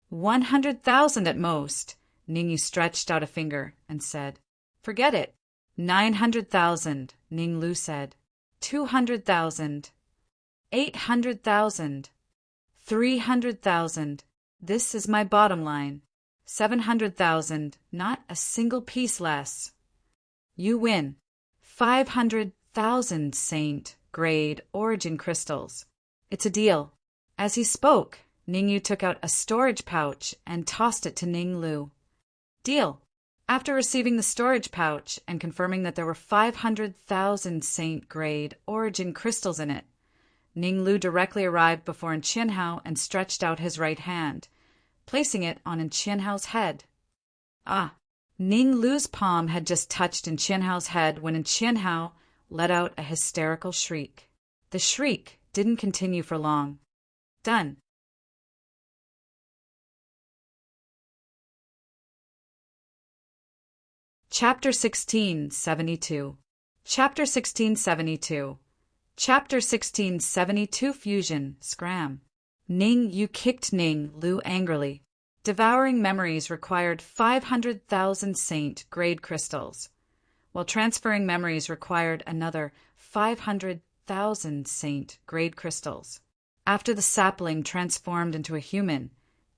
100,000 at most. Ning Yu stretched out a finger and said, "Forget it." 900,000, Ning Lu said. 200,000. 800,000. 300,000. This is my bottom line. 700,000, not a single piece less. You win. 500,000 saint grade origin crystals. It's a deal. As he spoke, Ning Yu took out a storage pouch and tossed it to Ning Lu. Deal. After receiving the storage pouch and confirming that there were 500,000 saint grade origin crystals in it, Ning Lu directly arrived before Chen Hao and stretched out his right hand, placing it on Chen Hao's head. Ah! Ning Lu's palm had just touched Chen Hao's head when Chen Hao let out a hysterical shriek. The shriek didn't continue for long. Done. Chapter 1672. Chapter 1672. Chapter 1672 Fusion, Scram. Ning Yu kicked Ning Lu angrily. Devouring memories required 500,000 saint grade crystals, while transferring memories required another 500,000 saint grade crystals. After the sapling transformed into a human,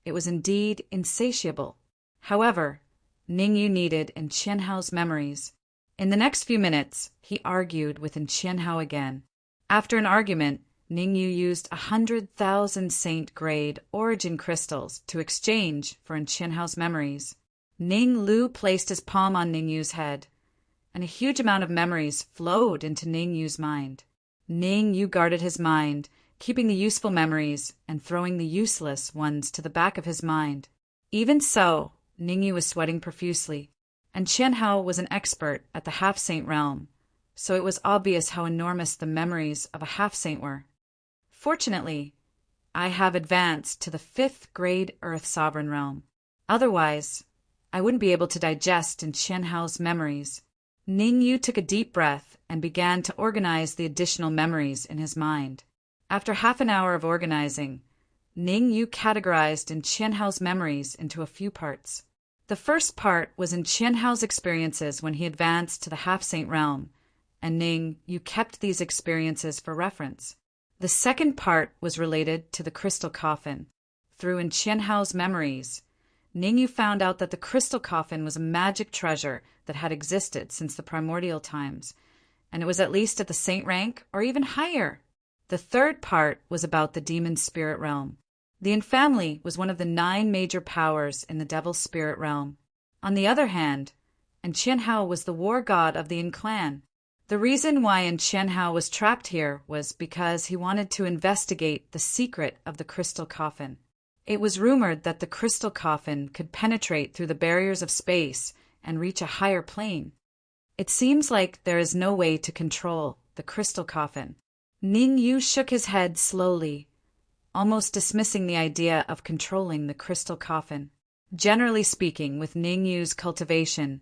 it was indeed insatiable. However, Ning Yu needed Chen Hao's memories. In the next few minutes, he argued with Chen Hao again. After an argument, Ning Yu used 100,000 saint grade origin crystals to exchange for Chen Hao's memories. Ning Lu placed his palm on Ning Yu's head, and a huge amount of memories flowed into Ning Yu's mind. Ning Yu guarded his mind, keeping the useful memories and throwing the useless ones to the back of his mind. Even so, Ning Yu was sweating profusely, and Chen Hao was an expert at the half-saint realm, so it was obvious how enormous the memories of a half-saint were. Fortunately, I have advanced to the 5th grade Earth Sovereign realm. Otherwise, I wouldn't be able to digest Chen Hao's memories. Ning Yu took a deep breath and began to organize the additional memories in his mind. After half an hour of organizing, Ning Yu categorized Chen Hao's memories into a few parts. The first part was Chen Hao's experiences when he advanced to the half-saint realm, and Ning Yu kept these experiences for reference. The second part was related to the crystal coffin. Through Chen Hao's memories, Ning Yu found out that the crystal coffin was a magic treasure that had existed since the primordial times, and it was at least at the saint rank or even higher. The third part was about the demon spirit realm. The Yin family was one of the 9 major powers in the devil's spirit realm. On the other hand, Chen Hao was the war god of the Yin clan. The reason why Chen Hao was trapped here was because he wanted to investigate the secret of the crystal coffin. It was rumored that the crystal coffin could penetrate through the barriers of space and reach a higher plane. It seems like there is no way to control the crystal coffin. Ning Yu shook his head slowly, almost dismissing the idea of controlling the crystal coffin. Generally speaking, with Ning Yu's cultivation,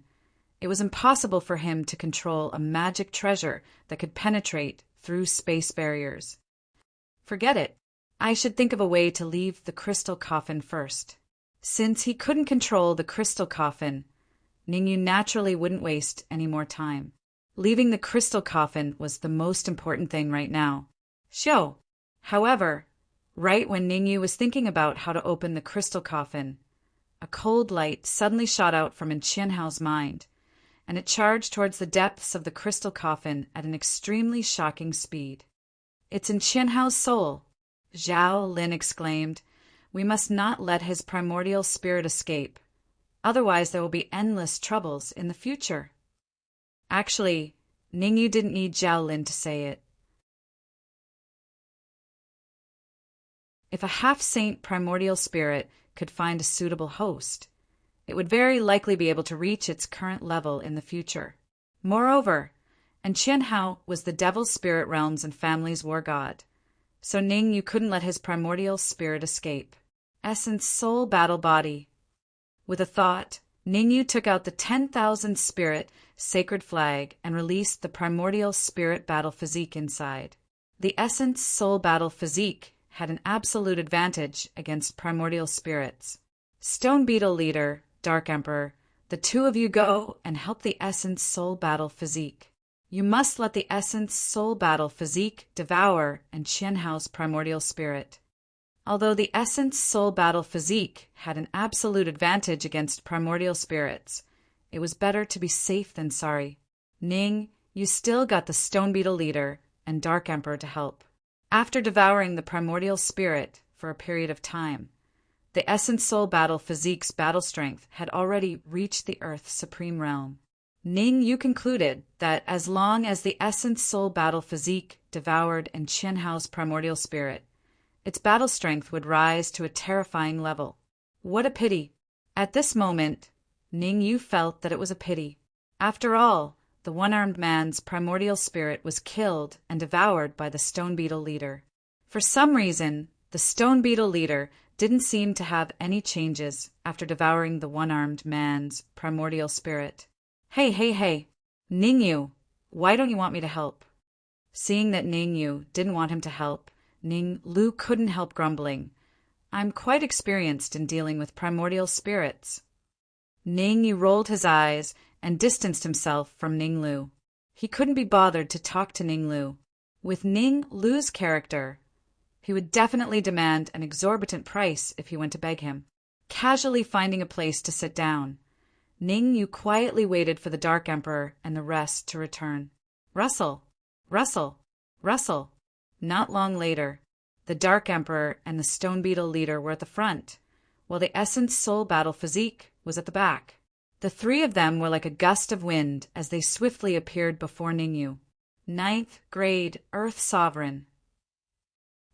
it was impossible for him to control a magic treasure that could penetrate through space barriers. Forget it. I should think of a way to leave the crystal coffin first. Since he couldn't control the crystal coffin, Ning Yu naturally wouldn't waste any more time. Leaving the crystal coffin was the most important thing right now. However, right when Ning Yu was thinking about how to open the crystal coffin, a cold light suddenly shot out from Chen Hao's mind, and it charged towards the depths of the crystal coffin at an extremely shocking speed. It's in Chen Hao's soul, Zhao Lin exclaimed. We must not let his primordial spirit escape. Otherwise there will be endless troubles in the future. Actually, Ning Yu didn't need Zhao Lin to say it. If a half-saint primordial spirit could find a suitable host, it would very likely be able to reach its current level in the future. Moreover, Chen Hao was the devil's spirit realms and family's war god, so Ning Yu couldn't let his primordial spirit escape. Essence Soul Battle Body. With a thought, Ningyu took out the 10,000 spirit sacred flag and released the primordial spirit battle physique inside. The Essence Soul Battle physique had an absolute advantage against primordial spirits. Stone Beetle Leader, Dark Emperor, the two of you go and help the Essence Soul Battle physique. You must let the Essence Soul Battle physique devour and Qianhao's primordial spirit. Although the Essence Soul Battle physique had an absolute advantage against primordial spirits, it was better to be safe than sorry. Ning, you still got the Stone Beetle Leader and Dark Emperor to help. After devouring the primordial spirit for a period of time, the Essence Soul Battle physique's battle strength had already reached the Earth's supreme realm. Ning Yu concluded that as long as the Essence Soul Battle physique devoured and Qianhao's primordial spirit, its battle strength would rise to a terrifying level. What a pity! At this moment, Ning Yu felt that it was a pity. After all, the one-armed man's primordial spirit was killed and devoured by the Stone Beetle Leader. For some reason, the Stone Beetle Leader didn't seem to have any changes after devouring the one-armed man's primordial spirit. Hey, Ning Yu, why don't you want me to help? Seeing that Ning Yu didn't want him to help, Ning Lu couldn't help grumbling. I'm quite experienced in dealing with primordial spirits. Ning Yu rolled his eyes and distanced himself from Ning Lu. He couldn't be bothered to talk to Ning Lu. With Ning Lu's character, he would definitely demand an exorbitant price if he went to beg him. Casually finding a place to sit down, Ning Yu quietly waited for the Dark Emperor and the rest to return. Rustle, rustle, rustle. Not long later, the Dark Emperor and the Stone Beetle Leader were at the front, while the Essence Soul Battle physique was at the back. The three of them were like a gust of wind as they swiftly appeared before Ning Yu. 9th grade Earth Sovereign.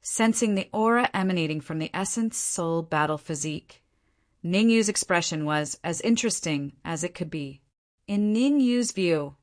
Sensing the aura emanating from the Essence Soul Battle physique, Ning Yu's expression was as interesting as it could be. In Ning Yu's view,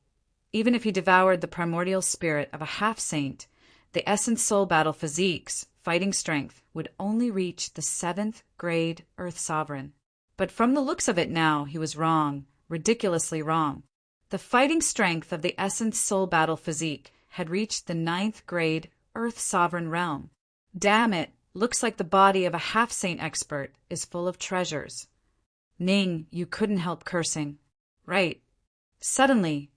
even if he devoured the primordial spirit of a half-saint, the Essence Soul Battle physique's fighting strength would only reach the 7th grade Earth Sovereign. But from the looks of it now, he was wrong, ridiculously wrong. The fighting strength of the Essence Soul Battle physique had reached the 9th grade Earth Sovereign realm. Damn it, looks like the body of a half-saint expert is full of treasures. Ning Yu couldn't help cursing. Right. Suddenly,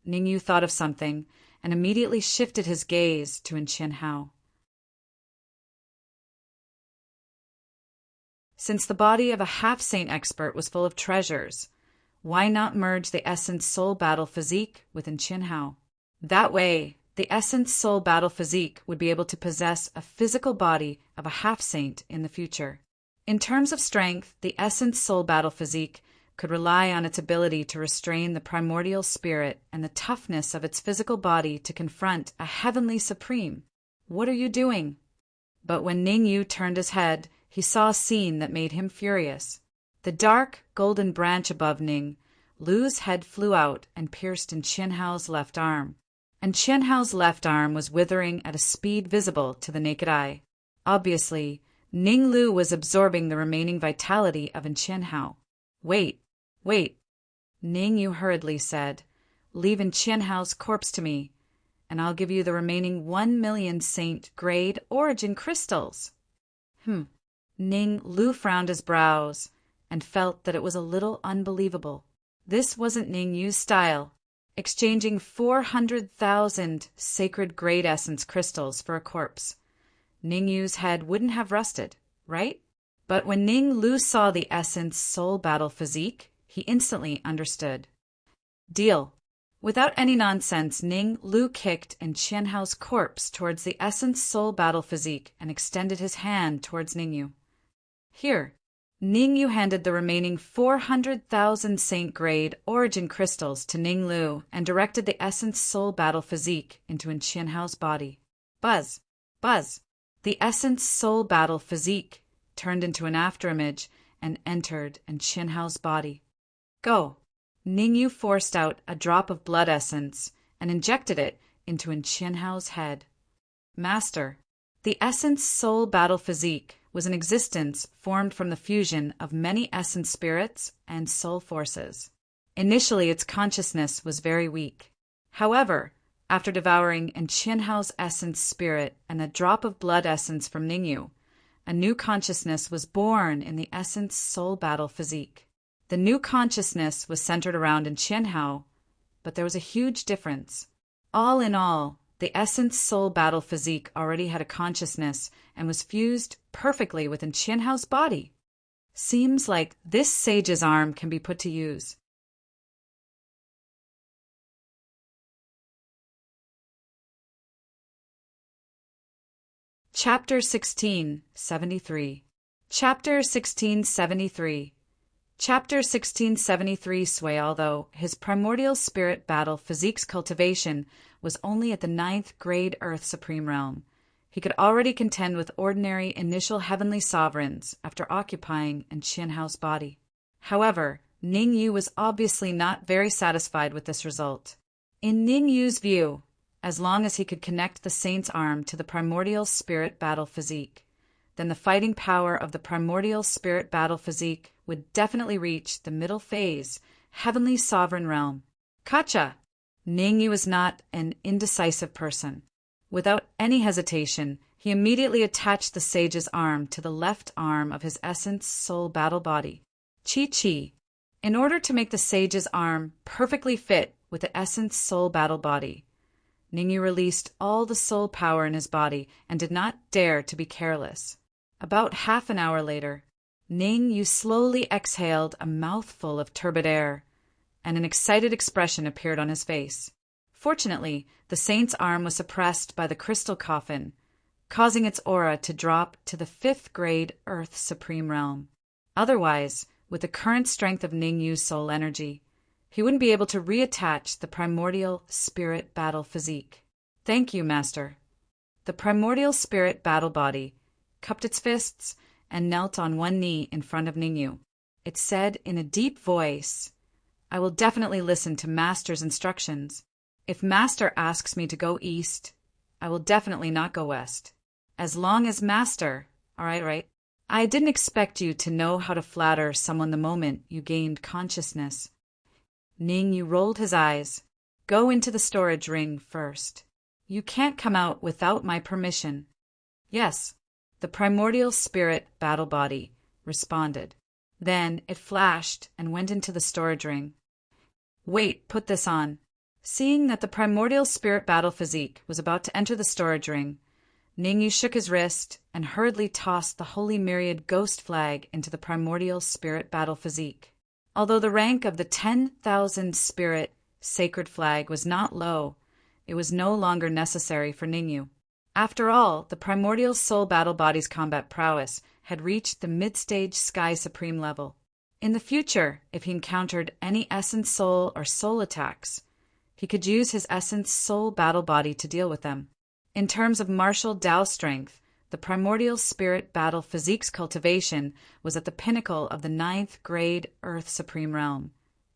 Ning Yu thought of something and immediately shifted his gaze to Qianhao. Since the body of a half-saint expert was full of treasures, why not merge the Essence Soul Battle physique with Qianhao? That way, the Essence Soul Battle physique would be able to possess a physical body of a half-saint in the future. In terms of strength, the Essence Soul Battle physique could rely on its ability to restrain the primordial spirit and the toughness of its physical body to confront a heavenly supreme. What are you doing? But when Ning Yu turned his head, he saw a scene that made him furious. The dark, golden branch above Ning Lu's head flew out and pierced in Qianhao's left arm. And Qianhao's left arm was withering at a speed visible to the naked eye. Obviously, Ning Lu was absorbing the remaining vitality of Qianhao. Wait. Ning Yu hurriedly said, leave Qianhao's corpse to me, and I'll give you the remaining 1,000,000 saint grade origin crystals. Ning Lu frowned his brows and felt that it was a little unbelievable. This wasn't Ning Yu's style. Exchanging 400,000 sacred grade essence crystals for a corpse. Ning Yu's head wouldn't have rested, right? But when Ning Lu saw the Essence Soul Battle physique, he instantly understood. Deal. Without any nonsense, Ning Lu kicked Qianhao's corpse towards the Essence Soul Battle physique and extended his hand towards Ning Yu. Here. Ning Yu handed the remaining 400,000 saint grade origin crystals to Ning Lu and directed the Essence Soul Battle physique into Qianhao's body. Buzz. The Essence Soul Battle physique turned into an afterimage and entered Qianhao's body. Go. Ning Yu forced out a drop of blood essence and injected it into Qianhao's head. Master. The Essence Soul Battle physique was an existence formed from the fusion of many essence spirits and soul forces. Initially, its consciousness was very weak. However, after devouring Qianhao's essence spirit and a drop of blood essence from Ningyu, a new consciousness was born in the essence soul battle physique. The new consciousness was centered around Qianhao, but there was a huge difference. All in all, the essence soul battle physique already had a consciousness and was fused perfectly within Qianhao's body. Seems like this sage's arm can be put to use. Chapter 1673. Chapter 1673. Chapter 1673 Sui, although his primordial spirit battle physique's cultivation was only at the 9th grade Earth Supreme Realm, he could already contend with ordinary initial heavenly sovereigns after occupying Qianhao's body. However, Ningyu was obviously not very satisfied with this result. In Ningyu's view, as long as he could connect the saint's arm to the primordial spirit battle physique, then the fighting power of the primordial spirit battle physique would definitely reach the middle phase, heavenly sovereign realm. Kacha! Ningyu was not an indecisive person. Without any hesitation, he immediately attached the sage's arm to the left arm of his essence soul battle body. Chi. In order to make the sage's arm perfectly fit with the essence soul battle body, Ningyu released all the soul power in his body and did not dare to be careless. About half an hour later, Ningyu slowly exhaled a mouthful of turbid air, and an excited expression appeared on his face. Fortunately, the saint's arm was suppressed by the crystal coffin, causing its aura to drop to the 5th grade Earth Supreme Realm. Otherwise, with the current strength of Ningyu's soul energy, he wouldn't be able to reattach the primordial spirit battle physique. Thank you, Master. The primordial spirit battle body cupped its fists and knelt on one knee in front of Ningyu. It said in a deep voice, I will definitely listen to Master's instructions. If Master asks me to go east, I will definitely not go west. As long as Master... All right. I didn't expect you to know how to flatter someone the moment you gained consciousness. Ningyu rolled his eyes. Go into the storage ring first. You can't come out without my permission. Yes, the primordial spirit battle body responded. Then it flashed and went into the storage ring. Wait, put this on. Seeing that the primordial spirit battle physique was about to enter the storage ring, Ningyu shook his wrist and hurriedly tossed the holy myriad ghost flag into the primordial spirit battle physique. Although the rank of the 10,000 spirit sacred flag was not low, it was no longer necessary for Ningyu. After all, the primordial soul battle body's combat prowess had reached the mid-stage Sky Supreme level. In the future, if he encountered any essence soul or soul attacks, he could use his essence soul battle body to deal with them. In terms of martial Tao strength, the primordial spirit battle physique's cultivation was at the pinnacle of the 9th grade Earth Supreme Realm,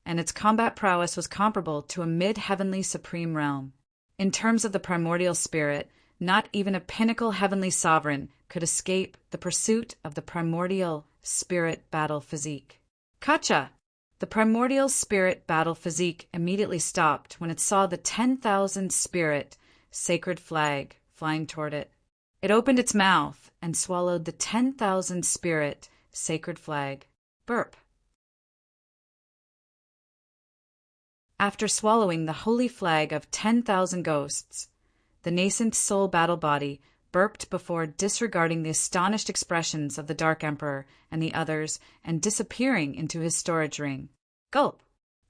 and its combat prowess was comparable to a mid-heavenly Supreme Realm. In terms of the primordial spirit, not even a pinnacle heavenly sovereign could escape the pursuit of the primordial spirit battle physique. Kacha! The primordial spirit battle physique immediately stopped when it saw the 10,000 spirit sacred flag flying toward it. It opened its mouth and swallowed the 10,000 spirit sacred flag. Burp. After swallowing the holy flag of 10,000 ghosts, the nascent soul battle body burped before disregarding the astonished expressions of the Dark Emperor and the others and disappearing into his storage ring. Gulp.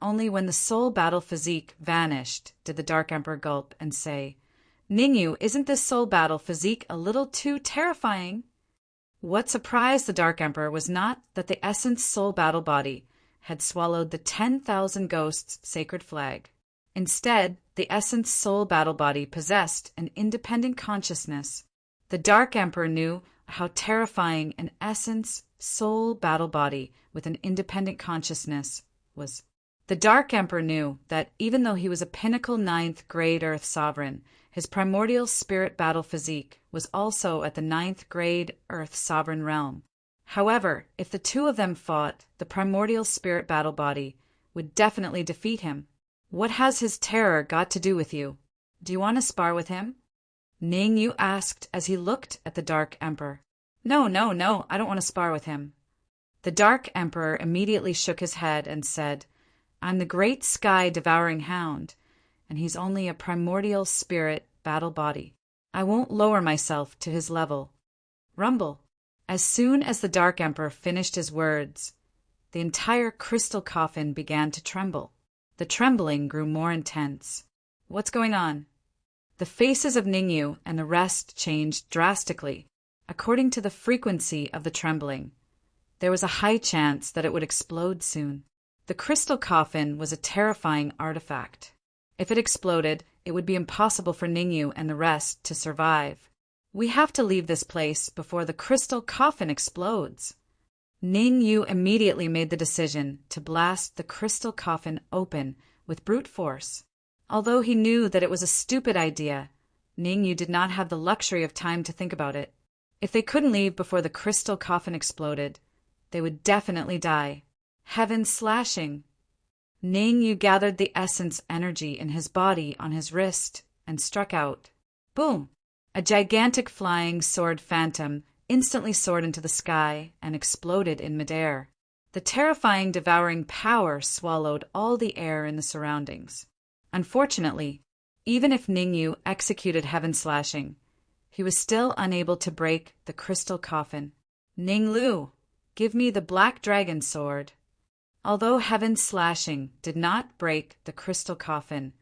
Only when the soul battle physique vanished did the Dark Emperor gulp and say, Ningyu, isn't this soul battle physique a little too terrifying? What surprised the Dark Emperor was not that the essence soul battle body had swallowed the 10,000 ghosts' sacred flag. Instead, the essence soul battle body possessed an independent consciousness. The Dark Emperor knew how terrifying an essence soul battle body with an independent consciousness was. The Dark Emperor knew that even though he was a pinnacle ninth grade Earth sovereign, his primordial spirit battle physique was also at the ninth grade Earth sovereign realm. However, if the two of them fought, the primordial spirit battle body would definitely defeat him. What has his terror got to do with you? Do you want to spar with him? Ning Yu asked as he looked at the Dark Emperor. No, I don't want to spar with him. The Dark Emperor immediately shook his head and said, I'm the great sky-devouring hound, and he's only a primordial spirit battle body. I won't lower myself to his level. Rumble. As soon as the Dark Emperor finished his words, the entire crystal coffin began to tremble. The trembling grew more intense. What's going on? The faces of Ningyu and the rest changed drastically. According to the frequency of the trembling, there was a high chance that it would explode soon. The crystal coffin was a terrifying artifact. If it exploded, it would be impossible for Ningyu and the rest to survive. We have to leave this place before the crystal coffin explodes. Ningyu immediately made the decision to blast the crystal coffin open with brute force. Although he knew that it was a stupid idea, Ningyu did not have the luxury of time to think about it. If they couldn't leave before the crystal coffin exploded, they would definitely die. Heaven slashing. Ningyu gathered the essence energy in his body on his wrist and struck out. Boom! A gigantic flying sword phantom instantly soared into the sky and exploded in midair. The terrifying devouring power swallowed all the air in the surroundings. Unfortunately, even if Ningyu executed heaven slashing, he was still unable to break the crystal coffin. Ninglu, give me the black dragon sword. Although heaven slashing did not break the crystal coffin,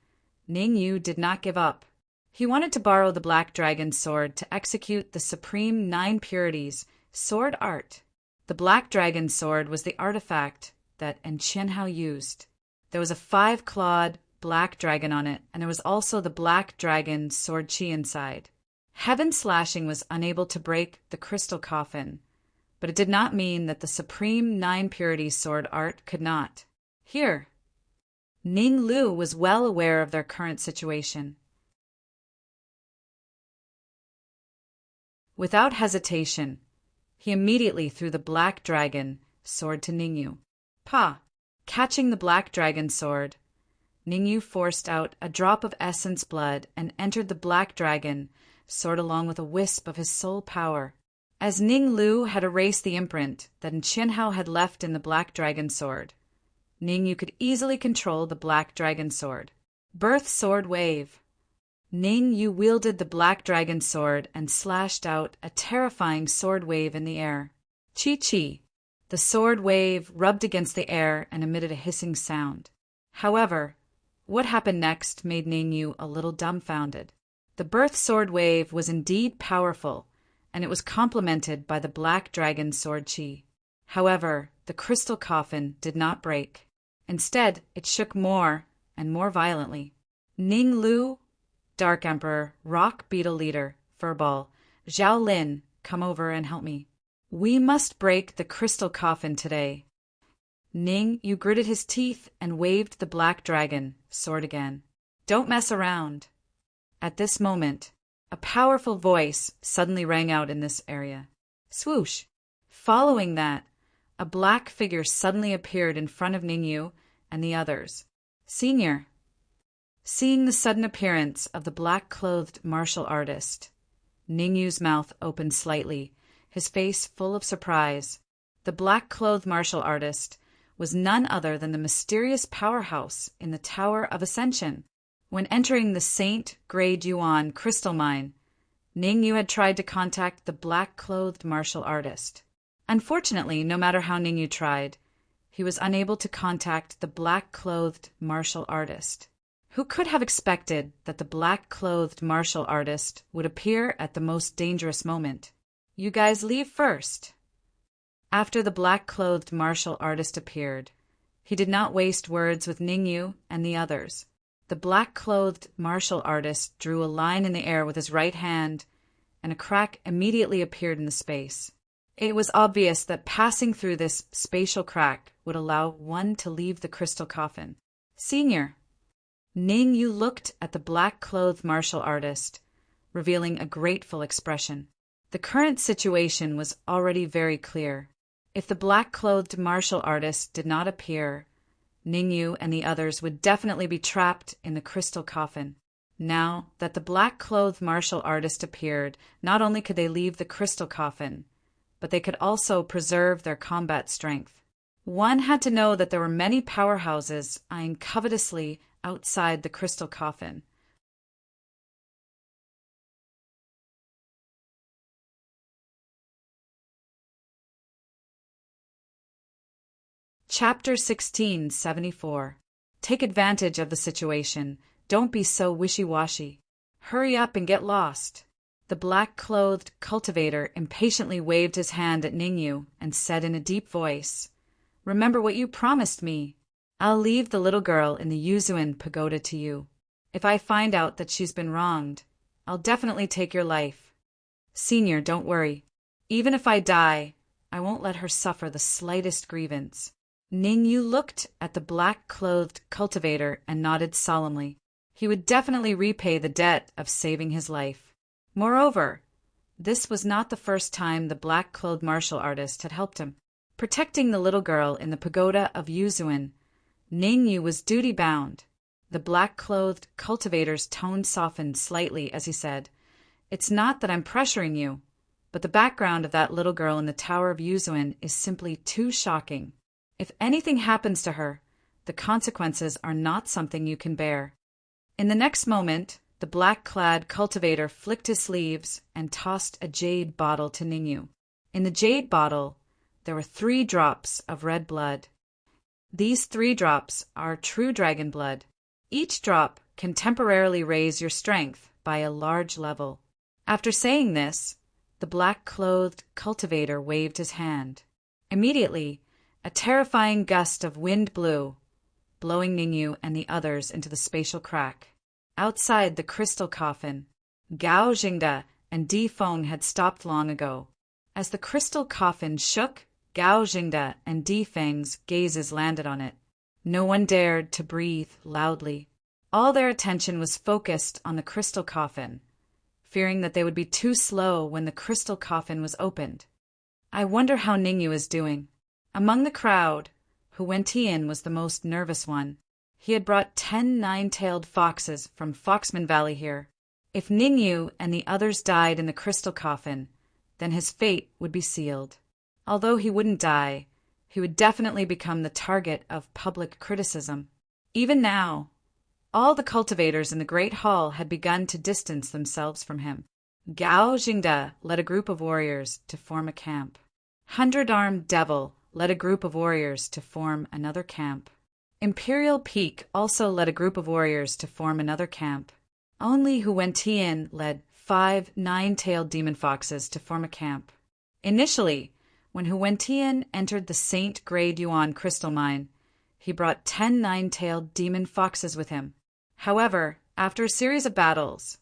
Ningyu did not give up. He wanted to borrow the black dragon sword to execute the supreme 9 purities sword art. The black dragon sword was the artifact that Qianhao used. There was a 5-clawed black dragon on it, and there was also the black dragon sword chi inside. Heaven slashing was unable to break the crystal coffin, but it did not mean that the supreme 9 purities sword art could not. Here, Ning Lu was well aware of their current situation. Without hesitation, he immediately threw the black dragon sword to Ningyu. Pa! Catching the black dragon sword, Ningyu forced out a drop of essence blood and entered the black dragon sword along with a wisp of his soul power. As Ning Lu had erased the imprint that Qianhao had left in the black dragon sword, Ningyu could easily control the black dragon sword. Birth sword wave. Ningyu wielded the black dragon sword and slashed out a terrifying sword wave in the air. Chi-chi. The sword wave rubbed against the air and emitted a hissing sound. However, what happened next made Ningyu a little dumbfounded. The birth sword wave was indeed powerful, and it was complemented by the black dragon sword chi. However, the crystal coffin did not break. Instead, it shook more and more violently. Ning Lu, Dark Emperor, Rock Beetle Leader, Furball, Zhao Lin, come over and help me. We must break the crystal coffin today. Ning Yu gritted his teeth and waved the black dragon sword again. Don't mess around. At this moment, a powerful voice suddenly rang out in this area. Swoosh! Following that, a black figure suddenly appeared in front of Ningyu and the others. Senior. Seeing the sudden appearance of the black-clothed martial artist, Ningyu's mouth opened slightly, his face full of surprise. The black-clothed martial artist was none other than the mysterious powerhouse in the Tower of Ascension. When entering the Saint Grade Yuan crystal mine, Ningyu had tried to contact the black-clothed martial artist. Unfortunately, no matter how Ningyu tried, he was unable to contact the black-clothed martial artist. Who could have expected that the black-clothed martial artist would appear at the most dangerous moment? You guys leave first. After the black-clothed martial artist appeared, he did not waste words with Ningyu and the others. The black-clothed martial artist drew a line in the air with his right hand, and a crack immediately appeared in the space. It was obvious that passing through this spatial crack would allow one to leave the crystal coffin. Senior. Ning Yu looked at the black-clothed martial artist, revealing a grateful expression. The current situation was already very clear. If the black-clothed martial artist did not appear, Ning Yu and the others would definitely be trapped in the crystal coffin. Now that the black-clothed martial artist appeared, not only could they leave the crystal coffin, but they could also preserve their combat strength. One had to know that there were many powerhouses eyeing covetously outside the crystal coffin. Chapter 1674. Take advantage of the situation. Don't be so wishy-washy. Hurry up and get lost. The black-clothed cultivator impatiently waved his hand at Ning Yu and said in a deep voice, "Remember what you promised me. I'll leave the little girl in the Yuzuan pagoda to you. If I find out that she's been wronged, I'll definitely take your life. Senior, don't worry. Even if I die, I won't let her suffer the slightest grievance." Ning Yu looked at the black-clothed cultivator and nodded solemnly. He would definitely repay the debt of saving his life. Moreover, this was not the first time the black-clothed martial artist had helped him. Protecting the little girl in the pagoda of Yuzuan, Ning Yu was duty-bound. The black-clothed cultivator's tone softened slightly as he said, "It's not that I'm pressuring you, but the background of that little girl in the Tower of Yuzuan is simply too shocking. If anything happens to her, the consequences are not something you can bear." In the next moment, the black-clad cultivator flicked his sleeves and tossed a jade bottle to Ning Yu. In the jade bottle, there were 3 drops of red blood. These 3 drops are true dragon blood. Each drop can temporarily raise your strength by a large level. After saying this, the black-clothed cultivator waved his hand. Immediately, a terrifying gust of wind blew, blowing Ning Yu and the others into the spatial crack. Outside the crystal coffin, Gao Jingda and Di Feng had stopped long ago. As the crystal coffin shook, Gao Jingda and Di Feng's gazes landed on it. No one dared to breathe loudly. All their attention was focused on the crystal coffin, fearing that they would be too slow when the crystal coffin was opened. "I wonder how Ning Yu is doing." Among the crowd, Hu Wentian was the most nervous one. He had brought 10 nine-tailed foxes from Foxman Valley here. If Ning Yu and the others died in the crystal coffin, then his fate would be sealed. Although he wouldn't die, he would definitely become the target of public criticism. Even now, all the cultivators in the Great Hall had begun to distance themselves from him. Gao Jingda led a group of warriors to form a camp. Hundred-Armed Devil led a group of warriors to form another camp. Imperial Peak also led a group of warriors to form another camp. Only Hu Wentian led 5 nine-tailed demon foxes to form a camp. Initially, when Hu Wentian entered the Saint Grade Yuan crystal mine, he brought 10 nine-tailed demon foxes with him. However, after a series of battles,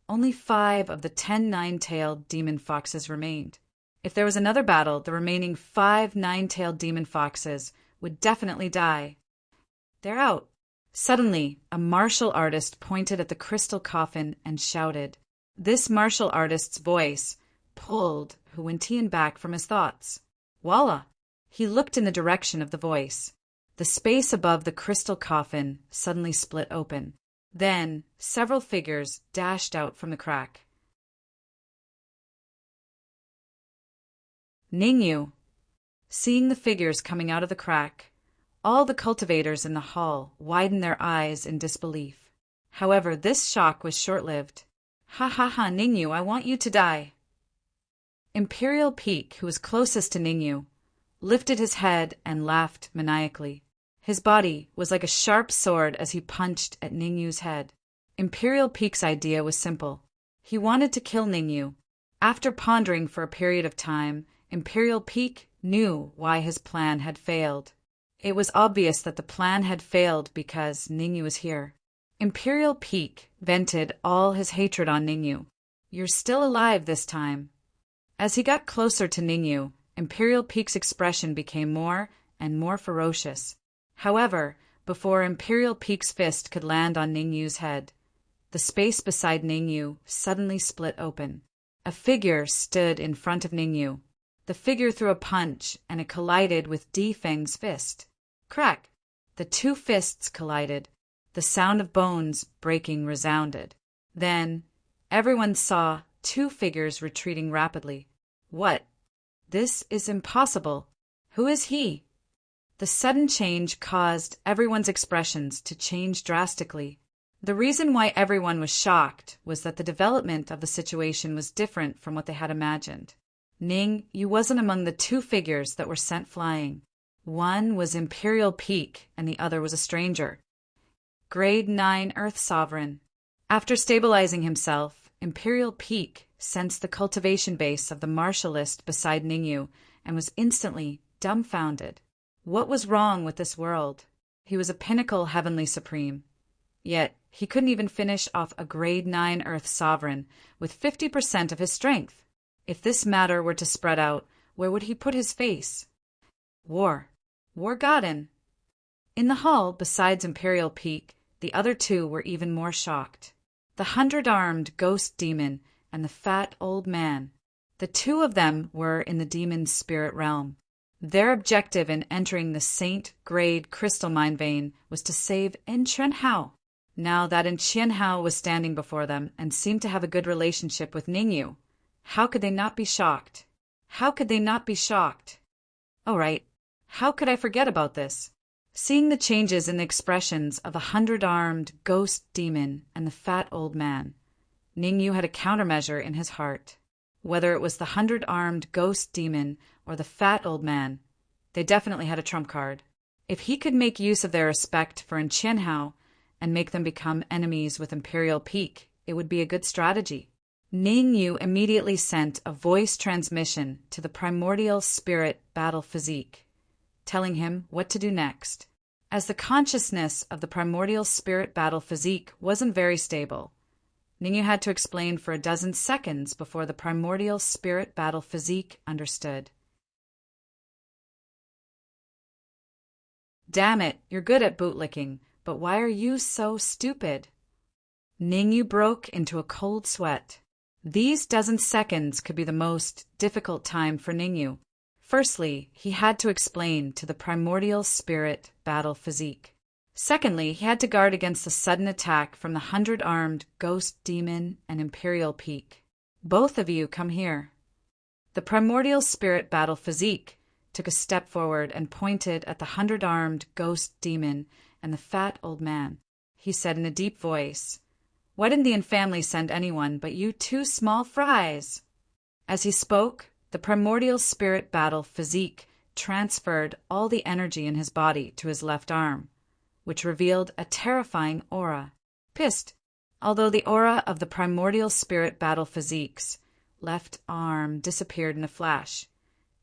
only 5 of the 10 nine-tailed demon foxes remained. If there was another battle, the remaining 5 nine-tailed demon foxes would definitely die. "They're out." Suddenly, a martial artist pointed at the crystal coffin and shouted. This martial artist's voice pulled Hu Wentian back from his thoughts. Voila! He looked in the direction of the voice. The space above the crystal coffin suddenly split open. Then, several figures dashed out from the crack. Ning Yu. Seeing the figures coming out of the crack, all the cultivators in the hall widened their eyes in disbelief. However, this shock was short-lived. "Ha ha ha, Ning Yu, I want you to die." Imperial Peak, who was closest to Ning Yu, lifted his head and laughed maniacally. His body was like a sharp sword as he punched at Ning Yu's head. Imperial Peak's idea was simple. He wanted to kill Ning Yu. After pondering for a period of time, Imperial Peak knew why his plan had failed. It was obvious that the plan had failed because Ning Yu was here. Imperial Peak vented all his hatred on Ning Yu. "You're still alive this time." As he got closer to Ning Yu, Imperial Peak's expression became more and more ferocious. However, before Imperial Peak's fist could land on Ningyu's head, the space beside Ningyu suddenly split open. A figure stood in front of Ningyu. The figure threw a punch, and it collided with Feng's fist. Crack! The two fists collided. The sound of bones breaking resounded. Then, everyone saw two figures retreating rapidly. What? This is impossible. Who is he? The sudden change caused everyone's expressions to change drastically. The reason why everyone was shocked was that the development of the situation was different from what they had imagined. Ning-Yu wasn't among the two figures that were sent flying. One was Imperial Peak, and the other was a stranger. Grade 9 Earth Sovereign. After stabilizing himself, Imperial Peak sensed the cultivation base of the martialist beside Ningyu and was instantly dumbfounded. What was wrong with this world? He was a pinnacle heavenly supreme. Yet, he couldn't even finish off a Grade 9 Earth Sovereign with 50% of his strength. If this matter were to spread out, where would he put his face? War. War Godin. In the hall, besides Imperial Peak, the other two were even more shocked. The 100-armed ghost demon and the fat old man. The two of them were in the demon's spirit realm. Their objective in entering the Saint-grade crystal mine vein was to save Chen Hao. Now that Chen Hao was standing before them and seemed to have a good relationship with Ningyu, how could they not be shocked? How could they not be shocked? Oh, right. How could I forget about this? Seeing the changes in the expressions of the 100-armed ghost demon and the fat old man, Ningyu had a countermeasure in his heart. Whether it was the 100-armed ghost demon or the fat old man, they definitely had a trump card. If he could make use of their respect for Chen Hao and make them become enemies with Imperial Peak, it would be a good strategy. Ningyu immediately sent a voice transmission to the primordial spirit battle physique, telling him what to do next. As the consciousness of the primordial spirit battle physique wasn't very stable, Ningyu had to explain for a dozen seconds before the primordial spirit battle physique understood. Damn it, you're good at bootlicking, but why are you so stupid? Ningyu broke into a cold sweat. These dozen seconds could be the most difficult time for Ningyu. Firstly, he had to explain to the primordial spirit battle physique. Secondly, he had to guard against the sudden attack from the 100-armed ghost demon and Imperial Peak. Both of you come here. The primordial spirit battle physique took a step forward and pointed at the 100-armed ghost demon and the fat old man. He said in a deep voice, "Why didn't the infamily send anyone but you two small fries?" As he spoke, the primordial spirit battle physique transferred all the energy in his body to his left arm, which revealed a terrifying aura. Pissed. Although the aura of the primordial spirit battle physique's left arm disappeared in a flash,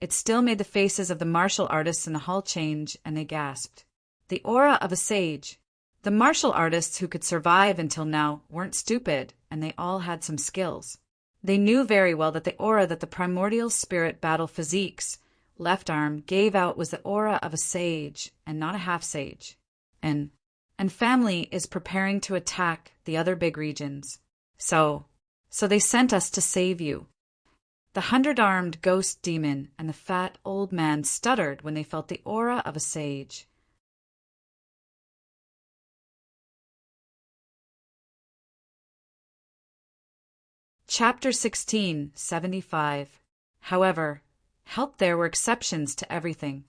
it still made the faces of the martial artists in the hall change, and they gasped. The aura of a sage. The martial artists who could survive until now weren't stupid, and they all had some skills. They knew very well that the aura that the primordial spirit battle physique's left arm gave out was the aura of a sage and not a half-sage. And family is preparing to attack the other big regions. So they sent us to save you. The 100-armed ghost demon and the fat old man stuttered when they felt the aura of a sage. Chapter 16, 75. However, there were exceptions to everything.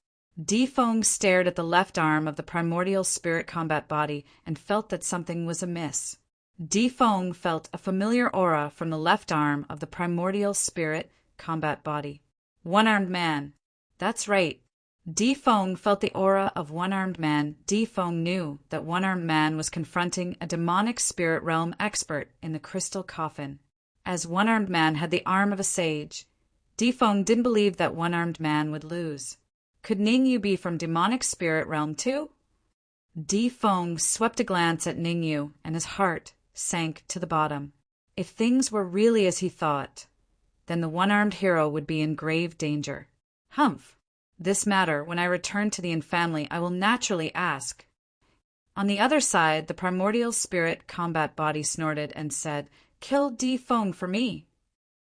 Feng stared at the left arm of the primordial spirit combat body and felt that something was amiss. Feng felt a familiar aura from the left arm of the primordial spirit combat body. One-armed man. That's right. Feng felt the aura of one-armed man. Feng knew that one-armed man was confronting a demonic spirit realm expert in the crystal coffin. As one-armed man had the arm of a sage, Feng didn't believe that one-armed man would lose. Could Ningyu be from demonic spirit realm too? Feng swept a glance at Ningyu, and his heart sank to the bottom. If things were really as he thought, then the one-armed hero would be in grave danger. Humph. This matter, when I return to the Yin family, I will naturally ask. On the other side, the primordial spirit combat body snorted and said, Kill D Fong for me.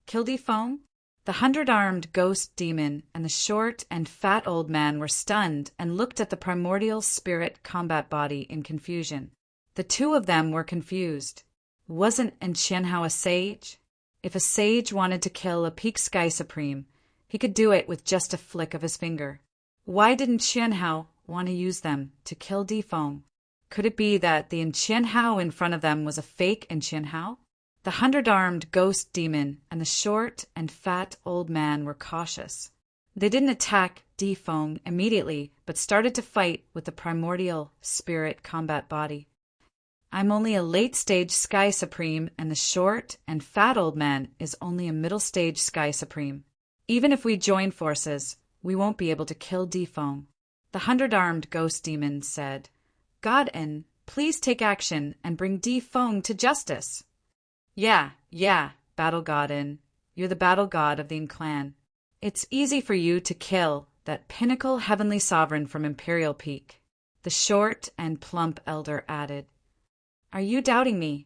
Kill D Fong? The 100-armed ghost demon and the short and fat old man were stunned and looked at the primordial spirit combat body in confusion. The two of them were confused. Wasn't Qianhao a sage? If a sage wanted to kill a peak sky supreme, he could do it with just a flick of his finger. Why didn't Qianhao want to use them to kill D Fong? Could it be that the Qianhao in front of them was a fake Qianhao? The 100-armed ghost demon and the short and fat old man were cautious. They didn't attack D Fong immediately, but started to fight with the primordial spirit combat body. I'm only a late-stage Sky Supreme, and the short and fat old man is only a middle-stage Sky Supreme. Even if we join forces, we won't be able to kill D Fong. The 100-armed ghost demon said, God-en, please take action and bring D Fong to justice. Yeah, Battle God-en. You're the battle god of the Yin clan. It's easy for you to kill that pinnacle heavenly sovereign from Imperial Peak. The short and plump elder added. Are you doubting me?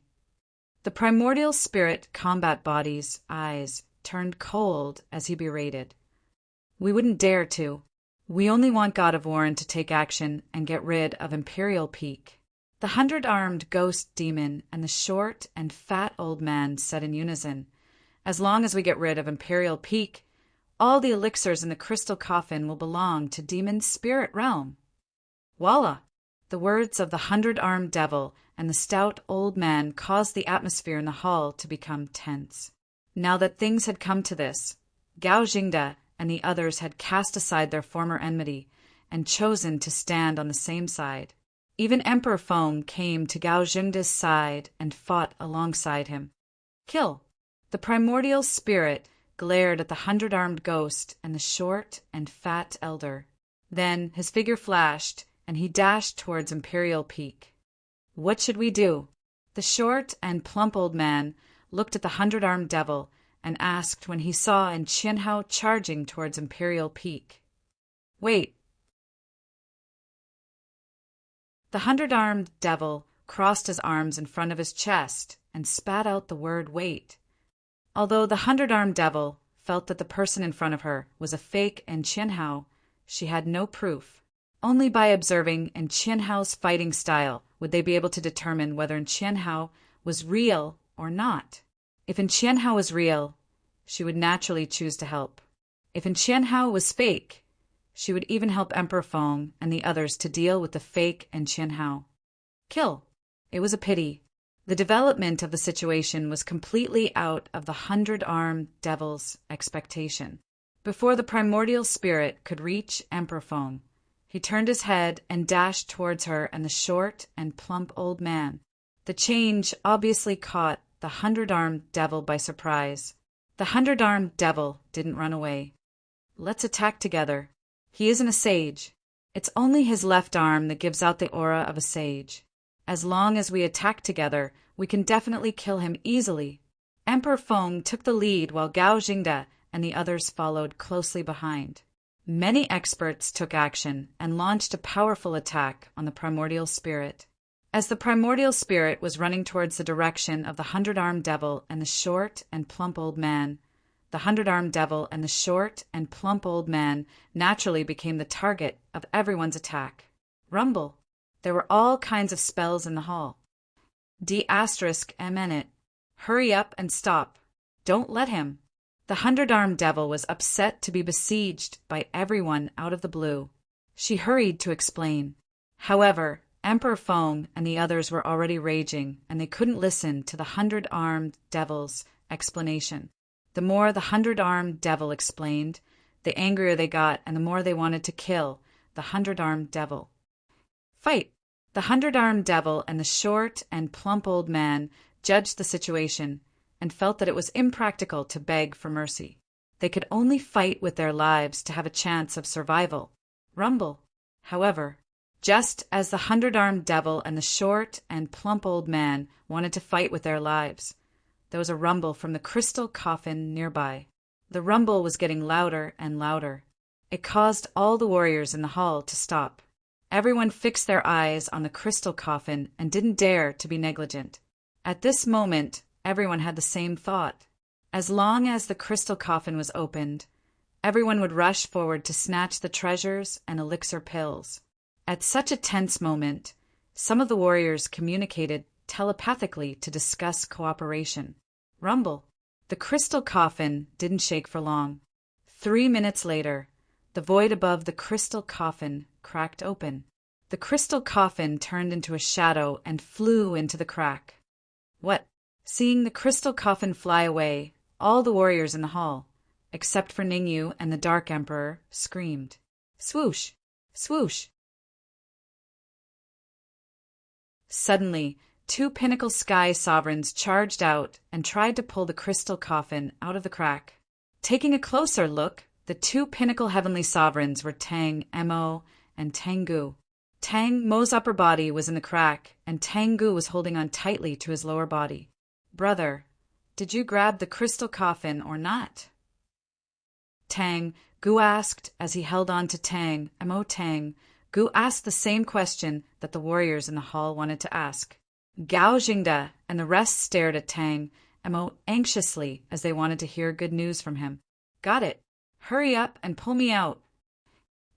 The primordial spirit combat body's eyes turned cold as he berated. We wouldn't dare to. We only want God of Warren to take action and get rid of Imperial Peak. The 100-armed ghost demon and the short and fat old man said in unison, As long as we get rid of Imperial Peak, all the elixirs in the crystal coffin will belong to Demon's spirit realm. Voila! The words of the 100-armed devil and the stout old man caused the atmosphere in the hall to become tense. Now that things had come to this, Gao Jingde and the others had cast aside their former enmity and chosen to stand on the same side. Even Emperor Feng came to Gao Jingde's side and fought alongside him. Kill! The primordial spirit glared at the 100-armed ghost and the short and fat elder. Then his figure flashed, and he dashed towards Imperial Peak. What should we do? The short and plump old man looked at the 100-armed devil and asked when he saw Qianhao charging towards Imperial Peak. Wait. The 100-armed devil crossed his arms in front of his chest and spat out the word wait. Although the 100-armed devil felt that the person in front of her was a fake Qianhao, she had no proof. Only by observing Qianhao's fighting style would they be able to determine whether Qianhao was real or not. If Qianhao was real, she would naturally choose to help. If Qianhao was fake, she would even help Emperor Feng and the others to deal with the fake Qianhao. Kill. It was a pity. The development of the situation was completely out of the 100-armed devil's expectation. Before the primordial spirit could reach Emperor Feng, he turned his head and dashed towards her and the short and plump old man. The change obviously caught the 100-armed devil by surprise. The 100-armed devil didn't run away. Let's attack together. He isn't a sage. It's only his left arm that gives out the aura of a sage. As long as we attack together, we can definitely kill him easily. Emperor Feng took the lead while Gao Jingde and the others followed closely behind. Many experts took action and launched a powerful attack on the primordial spirit. As the primordial spirit was running towards the direction of the 100-armed devil and the short and plump old man, the 100-armed devil and the short and plump old man naturally became the target of everyone's attack. Rumble. There were all kinds of spells in the hall. D****. Hurry up and stop. Don't let him. The 100-armed devil was upset to be besieged by everyone out of the blue. She hurried to explain. However, Emperor Feng and the others were already raging, and they couldn't listen to the 100-armed devil's explanation. The more the 100-armed devil explained, the angrier they got and the more they wanted to kill the 100-armed devil. Fight! The 100-armed devil and the short and plump old man judged the situation and felt that it was impractical to beg for mercy. They could only fight with their lives to have a chance of survival. Rumble. However, just as the 100-armed devil and the short and plump old man wanted to fight with their lives, there was a rumble from the crystal coffin nearby. The rumble was getting louder and louder. It caused all the warriors in the hall to stop. Everyone fixed their eyes on the crystal coffin and didn't dare to be negligent. At this moment, everyone had the same thought. As long as the crystal coffin was opened, everyone would rush forward to snatch the treasures and elixir pills. At such a tense moment, some of the warriors communicated telepathically to discuss cooperation. Rumble. The crystal coffin didn't shake for long. 3 minutes later, the void above the crystal coffin cracked open. The crystal coffin turned into a shadow and flew into the crack. What? Seeing the crystal coffin fly away, all the warriors in the hall, except for Ningyu and the Dark Emperor, screamed. Swoosh! Swoosh! Suddenly, 2 pinnacle sky sovereigns charged out and tried to pull the crystal coffin out of the crack. Taking a closer look, the 2 pinnacle heavenly sovereigns were Tang Mo and Tengu. Tang Mo's upper body was in the crack, and Tengu was holding on tightly to his lower body. Brother, did you grab the crystal coffin or not? Tang Gu asked as he held on to Tang Mo. Tang Gu asked the same question that the warriors in the hall wanted to ask. Gao Jingda and the rest stared at Tang Mo anxiously as they wanted to hear good news from him. Got it. Hurry up and pull me out.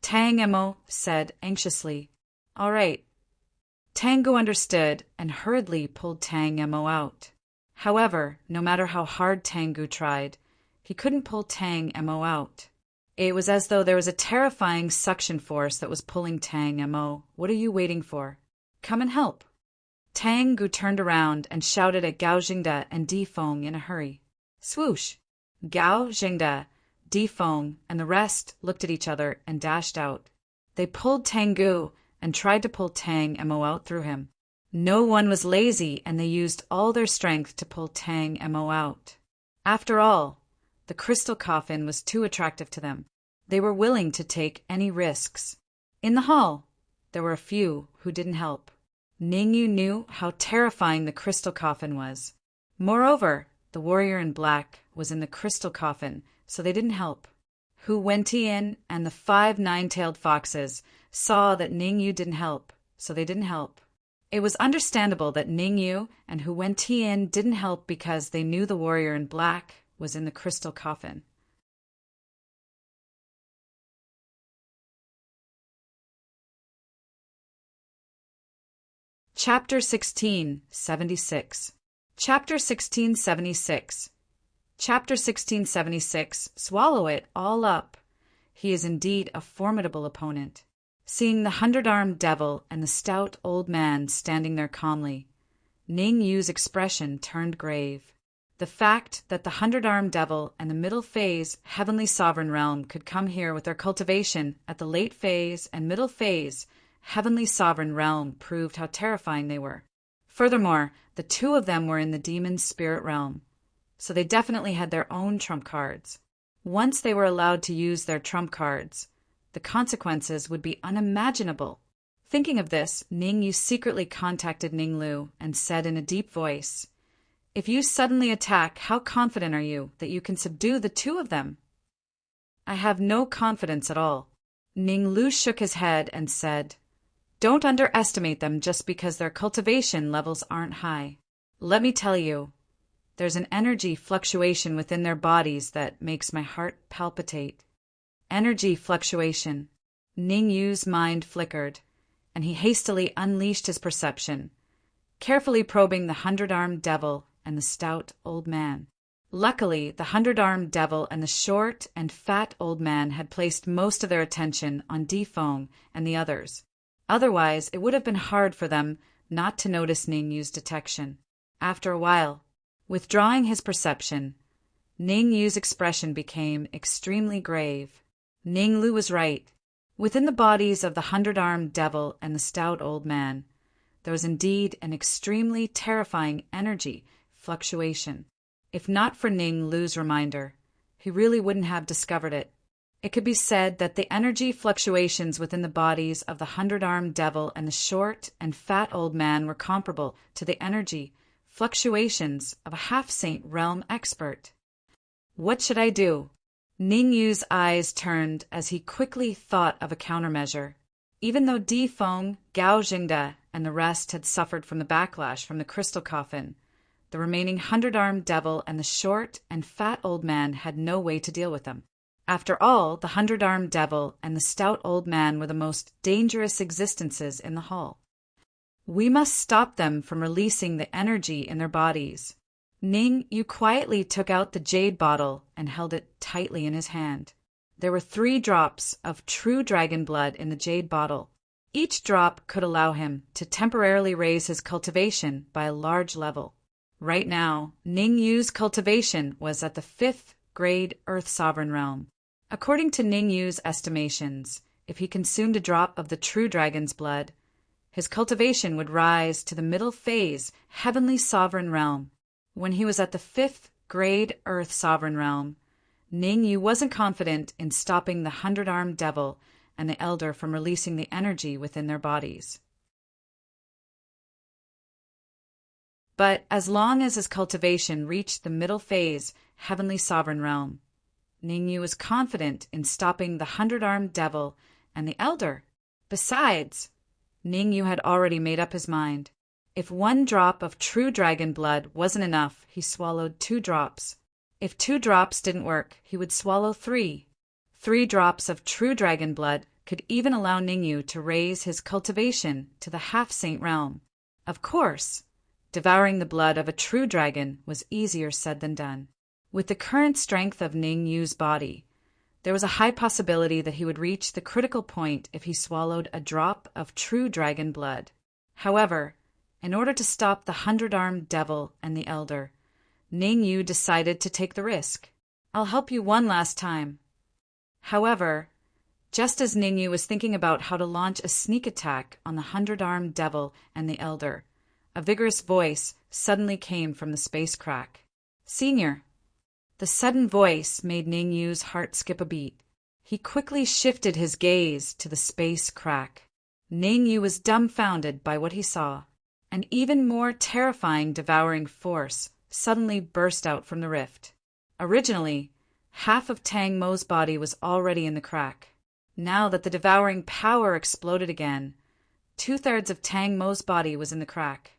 Tang Mo said anxiously. All right. Tangu understood and hurriedly pulled Tang Mo out. However, no matter how hard Tangu tried, he couldn't pull Tang Mo out. It was as though there was a terrifying suction force that was pulling Tang Mo. What are you waiting for? Come and help. Tangu turned around and shouted at Gao Jingda and Di Feng in a hurry. Swoosh! Gao Jingda, Di Feng, and the rest looked at each other and dashed out. They pulled Tangu and tried to pull Tang Mo out through him. No one was lazy, and they used all their strength to pull Tang Mo out. After all, the crystal coffin was too attractive to them. They were willing to take any risks. In the hall, there were a few who didn't help. Ningyu knew how terrifying the crystal coffin was. Moreover, the warrior in black was in the crystal coffin, so they didn't help. Hu Wentian and the 5 nine-tailed foxes saw that Ningyu didn't help, so they didn't help. It was understandable that Ningyu and Hu Wentian didn't help because they knew the warrior in black was in the crystal coffin. Chapter 1676. Chapter 1676. Chapter 1676. Swallow it all up. He is indeed a formidable opponent. Seeing the 100-armed devil and the stout old man standing there calmly, Ning Yu's expression turned grave. The fact that the 100-armed devil and the middle phase heavenly sovereign realm could come here with their cultivation at the late phase and middle phase heavenly sovereign realm proved how terrifying they were. Furthermore, the 2 of them were in the demon spirit realm, so they definitely had their own trump cards. Once they were allowed to use their trump cards, the consequences would be unimaginable. Thinking of this, Ning Yu secretly contacted Ning Lu and said in a deep voice, If you suddenly attack, how confident are you that you can subdue the 2 of them? I have no confidence at all. Ning Lu shook his head and said, Don't underestimate them just because their cultivation levels aren't high. Let me tell you, there's an energy fluctuation within their bodies that makes my heart palpitate. Energy fluctuation. Ning Yu's mind flickered, and he hastily unleashed his perception, carefully probing the 100-armed devil and the stout old man. Luckily, the 100-armed devil and the short and fat old man had placed most of their attention on Di Feng and the others. Otherwise, it would have been hard for them not to notice Ning Yu's detection. After a while, withdrawing his perception, Ning Yu's expression became extremely grave. Ning Lu was right. Within the bodies of the 100-armed devil and the stout old man, there was indeed an extremely terrifying energy fluctuation. If not for Ning Lu's reminder, he really wouldn't have discovered it. It could be said that the energy fluctuations within the bodies of the 100-armed devil and the short and fat old man were comparable to the energy fluctuations of a half-saint realm expert. What should I do? Ning Yu's eyes turned as he quickly thought of a countermeasure. Even though Di Feng, Gao Jingde, and the rest had suffered from the backlash from the crystal coffin, the remaining 100-armed devil and the short and fat old man had no way to deal with them. After all, the 100-armed devil and the stout old man were the most dangerous existences in the hall. We must stop them from releasing the energy in their bodies. Ning Yu quietly took out the jade bottle and held it tightly in his hand. There were 3 drops of true dragon blood in the jade bottle. Each drop could allow him to temporarily raise his cultivation by a large level. Right now, Ning Yu's cultivation was at the 5th grade Earth Sovereign Realm. According to Ning Yu's estimations, if he consumed a drop of the true dragon's blood, his cultivation would rise to the middle phase Heavenly Sovereign Realm. When he was at the 5th grade Earth Sovereign Realm, Ning Yu wasn't confident in stopping the 100-armed devil and the elder from releasing the energy within their bodies. But as long as his cultivation reached the middle phase Heavenly Sovereign Realm, Ning Yu was confident in stopping the 100-armed devil and the elder. Besides, Ning Yu had already made up his mind. If 1 drop of true dragon blood wasn't enough, he swallowed 2 drops. If 2 drops didn't work, he would swallow 3. 3 drops of true dragon blood could even allow Ning Yu to raise his cultivation to the half-saint realm. Of course, devouring the blood of a true dragon was easier said than done. With the current strength of Ning Yu's body, there was a high possibility that he would reach the critical point if he swallowed a drop of true dragon blood. However, in order to stop the 100-armed devil and the elder, Ning Yu decided to take the risk. I'll help you one last time. However, just as Ning Yu was thinking about how to launch a sneak attack on the 100-armed devil and the elder, a vigorous voice suddenly came from the space crack. Senior. The sudden voice made Ning Yu's heart skip a beat. He quickly shifted his gaze to the space crack. Ning Yu was dumbfounded by what he saw. An even more terrifying devouring force suddenly burst out from the rift. Originally, half of Tang Mo's body was already in the crack. Now that the devouring power exploded again, 2/3 of Tang Mo's body was in the crack.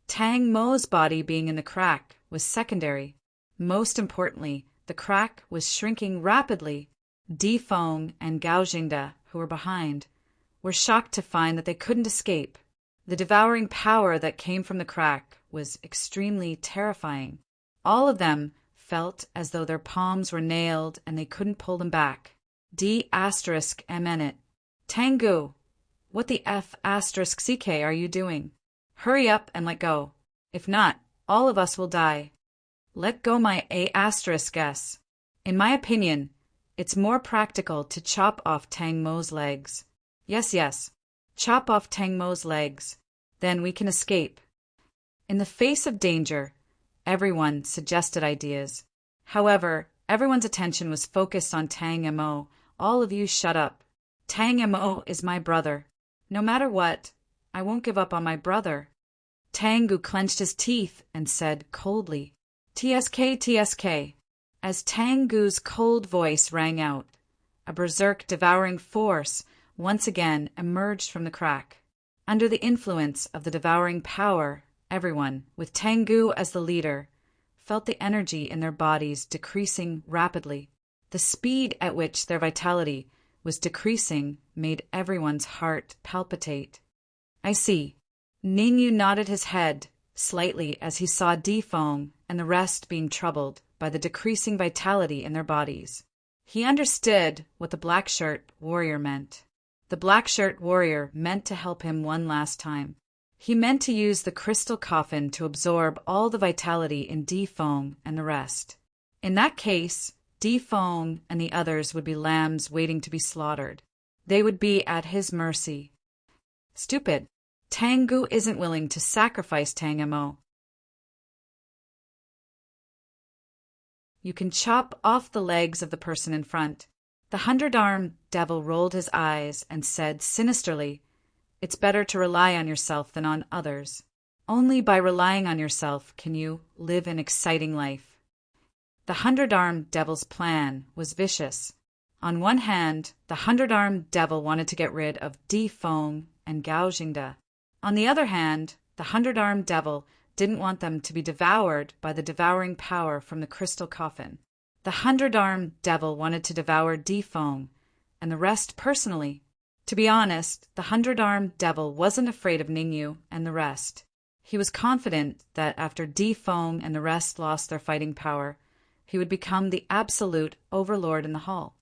Tang Mo's body being in the crack was secondary. Most importantly, the crack was shrinking rapidly. Di Feng and Gao Jingde, who were behind, were shocked to find that they couldn't escape. The devouring power that came from the crack was extremely terrifying. All of them felt as though their palms were nailed and they couldn't pull them back. D***MN. Tangu, what the F***CK are you doing? Hurry up and let go. If not, all of us will die. Let go my A***S. In my opinion, it's more practical to chop off Tang Mo's legs. Yes. Chop off Tang Mo's legs. Then we can escape. In the face of danger, everyone suggested ideas. However, everyone's attention was focused on Tang Mo. All of you shut up. Tang Mo is my brother. No matter what, I won't give up on my brother. Tangu clenched his teeth and said coldly, TSK. As Tangu's cold voice rang out, a berserk devouring force once again emerged from the crack. Under the influence of the devouring power, everyone, with Tangu as the leader, felt the energy in their bodies decreasing rapidly. The speed at which their vitality was decreasing made everyone's heart palpitate. I see. Ning Yu nodded his head slightly as he saw Di Feng and the rest being troubled by the decreasing vitality in their bodies. He understood what the black shirt warrior meant. The black shirt warrior meant to help him one last time. He meant to use the crystal coffin to absorb all the vitality in Di Feng and the rest. In that case, Di Feng and the others would be lambs waiting to be slaughtered. They would be at his mercy. Stupid. Tangu isn't willing to sacrifice Tang Mo. You can chop off the legs of the person in front. The 100-armed devil rolled his eyes and said sinisterly, It's better to rely on yourself than on others. Only by relying on yourself can you live an exciting life. The 100-armed devil's plan was vicious. On one hand, the 100-armed devil wanted to get rid of Di Feng and Gao Jingde. On the other hand, the 100-armed devil didn't want them to be devoured by the devouring power from the crystal coffin. The 100-armed devil wanted to devour Di Feng, and the rest personally. To be honest, the 100-armed devil wasn't afraid of Ningyu and the rest. He was confident that after Di Feng and the rest lost their fighting power, he would become the absolute overlord in the hall.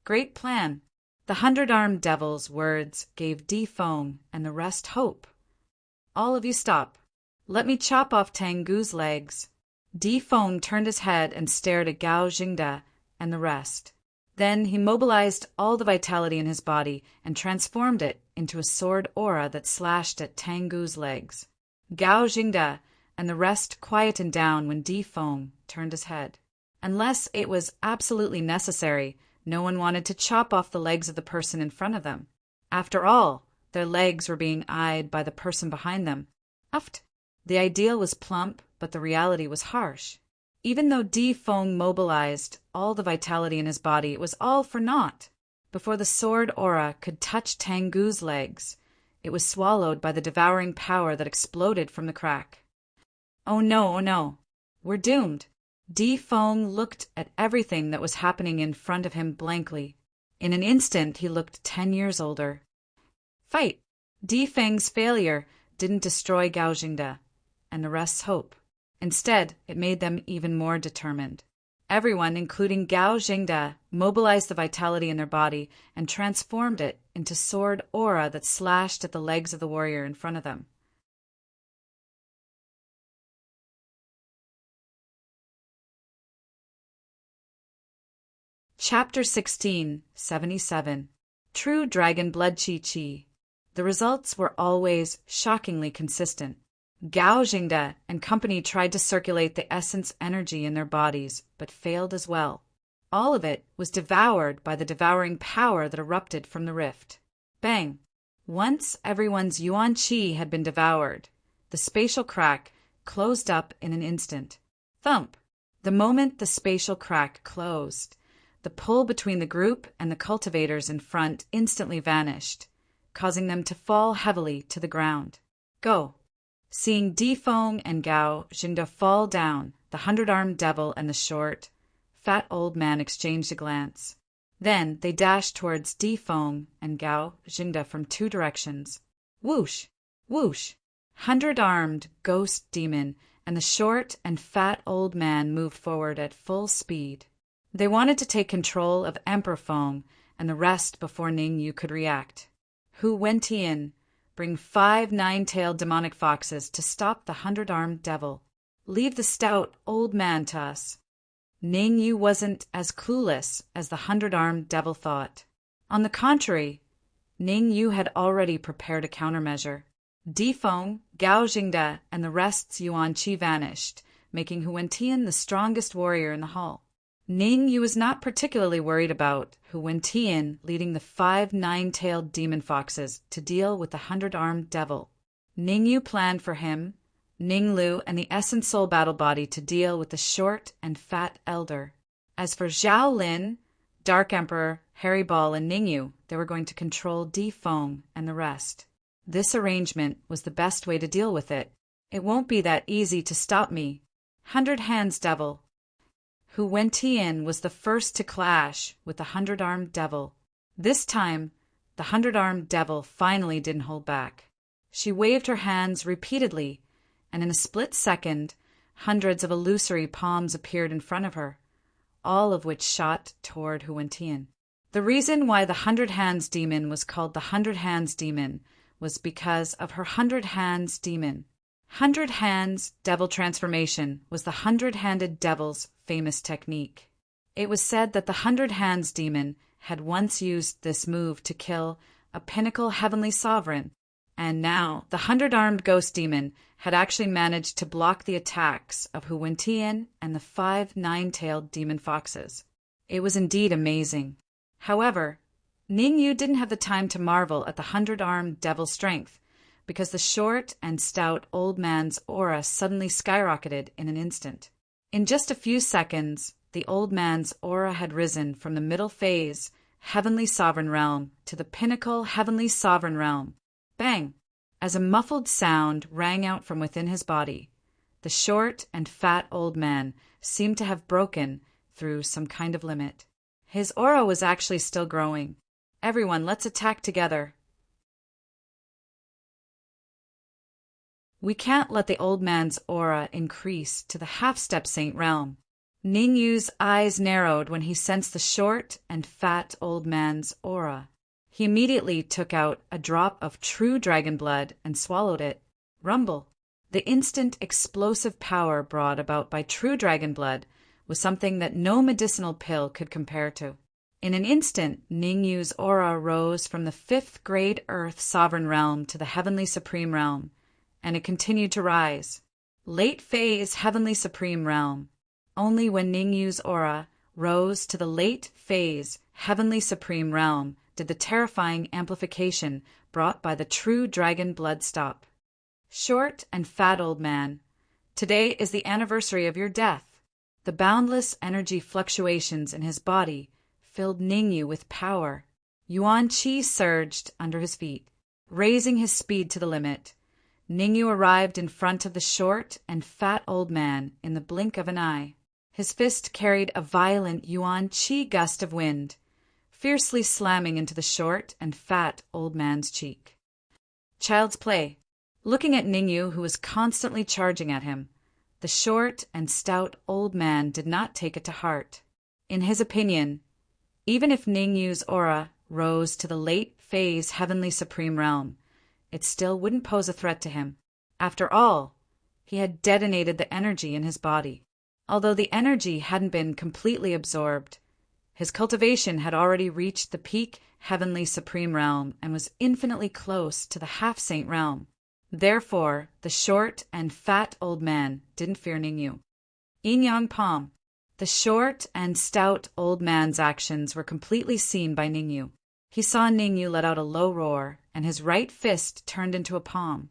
Great plan. The 100-armed devil's words gave Di Feng and the rest hope. All of you stop. Let me chop off Tengu's legs. Di Feng turned his head and stared at Gao Jingde and the rest. Then he mobilized all the vitality in his body and transformed it into a sword aura that slashed at Tengu's legs. Gao Jingde and the rest quietened down when Di Feng turned his head. Unless it was absolutely necessary, no one wanted to chop off the legs of the person in front of them. After all, their legs were being eyed by the person behind them. Uft. The ideal was plump, but the reality was harsh. Even though Di Feng mobilized all the vitality in his body, it was all for naught. Before the sword aura could touch Tengu's legs, it was swallowed by the devouring power that exploded from the crack. Oh no, we're doomed. Di Feng looked at everything that was happening in front of him blankly. In an instant, he looked 10 years older. Fight! Di Feng's failure didn't destroy Gao Jingde and the rest's hope. Instead, it made them even more determined. Everyone, including Gao Jingde, mobilized the vitality in their body and transformed it into sword aura that slashed at the legs of the warrior in front of them. Chapter 16, 77. True Dragon Blood Chi. The results were always shockingly consistent. Gao Jingde and company tried to circulate the essence energy in their bodies, but failed as well. All of it was devoured by the devouring power that erupted from the rift. Bang! Once everyone's Yuan Qi had been devoured, the spatial crack closed up in an instant. Thump! The moment the spatial crack closed, the pull between the group and the cultivators in front instantly vanished, causing them to fall heavily to the ground. Go! Seeing Di Feng and Gao Jingde fall down, the 100-armed devil and the short, fat old man exchanged a glance. Then they dashed towards Di Feng and Gao Jingde from two directions. Whoosh! Whoosh! 100-armed ghost demon and the short and fat old man moved forward at full speed. They wanted to take control of Emperor Feng and the rest before Ningyu could react. Hu Wentian, bring 5 nine-tailed demonic foxes to stop the 100-armed devil. Leave the stout old man to us. Ningyu wasn't as clueless as the 100-armed devil thought. On the contrary, Ningyu had already prepared a countermeasure. Di Feng, Gao Jingde, and the rest's Yuan Qi vanished, making Hu Wentian the strongest warrior in the hall. Ningyu was not particularly worried about Hu Wentian leading the 5 nine-tailed demon foxes to deal with the 100-armed devil. Ningyu planned for him, Ninglu, and the Essence Soul Battle Body to deal with the short and fat elder. As for Zhao Lin, Dark Emperor, Harry Ball, and Ningyu, they were going to control Di Feng and the rest. This arrangement was the best way to deal with it. It won't be that easy to stop me. 100 Hands Devil. Hu Wentian was the first to clash with the 100-armed devil. This time, the 100-armed devil finally didn't hold back. She waved her hands repeatedly, and in a split second, hundreds of illusory palms appeared in front of her, all of which shot toward Hu Wentian. The reason why the 100 Hands demon was called the 100 Hands demon was because of her 100 Hands demon. 100 Hands devil transformation was the 100-handed devil's famous technique. It was said that the 100 Hands demon had once used this move to kill a pinnacle heavenly sovereign, and now the 100-armed ghost demon had actually managed to block the attacks of Hu Wentian and the 5 nine-tailed demon foxes. It was indeed amazing. However, Ningyu didn't have the time to marvel at the 100-armed devil's strength, because the short and stout old man's aura suddenly skyrocketed in an instant. In just a few seconds, the old man's aura had risen from the middle phase, heavenly sovereign realm, to the pinnacle heavenly sovereign realm. Bang! As a muffled sound rang out from within his body, the short and fat old man seemed to have broken through some kind of limit. His aura was actually still growing. Everyone, let's attack together. We can't let the old man's aura increase to the half-step saint realm. Ning Yu's eyes narrowed when he sensed the short and fat old man's aura. He immediately took out a drop of true dragon blood and swallowed it. Rumble. The instant explosive power brought about by true dragon blood was something that no medicinal pill could compare to. In an instant, Ning Yu's aura rose from the 5th grade Earth sovereign realm to the heavenly supreme realm, and it continued to rise. Late phase heavenly supreme realm. Only when Ning Yu's aura rose to the late phase heavenly supreme realm did the terrifying amplification brought by the true dragon blood stop. Short and fat old man, today is the anniversary of your death. The boundless energy fluctuations in his body filled Ning Yu with power. Yuan Qi surged under his feet, raising his speed to the limit. Ning Yu arrived in front of the short and fat old man in the blink of an eye. His fist carried a violent Yuan Qi gust of wind, fiercely slamming into the short and fat old man's cheek. Child's play. Looking at Ning Yu, who was constantly charging at him, the short and stout old man did not take it to heart. In his opinion, even if Ning Yu's aura rose to the late phase heavenly supreme realm, it still wouldn't pose a threat to him. After all, he had detonated the energy in his body. Although the energy hadn't been completely absorbed, his cultivation had already reached the peak heavenly supreme realm and was infinitely close to the half-saint realm. Therefore, the short and fat old man didn't fear Ning Yu. Yin Yang Palm. The short and stout old man's actions were completely seen by Ning Yu. He saw Ning Yu let out a low roar, and his right fist turned into a palm,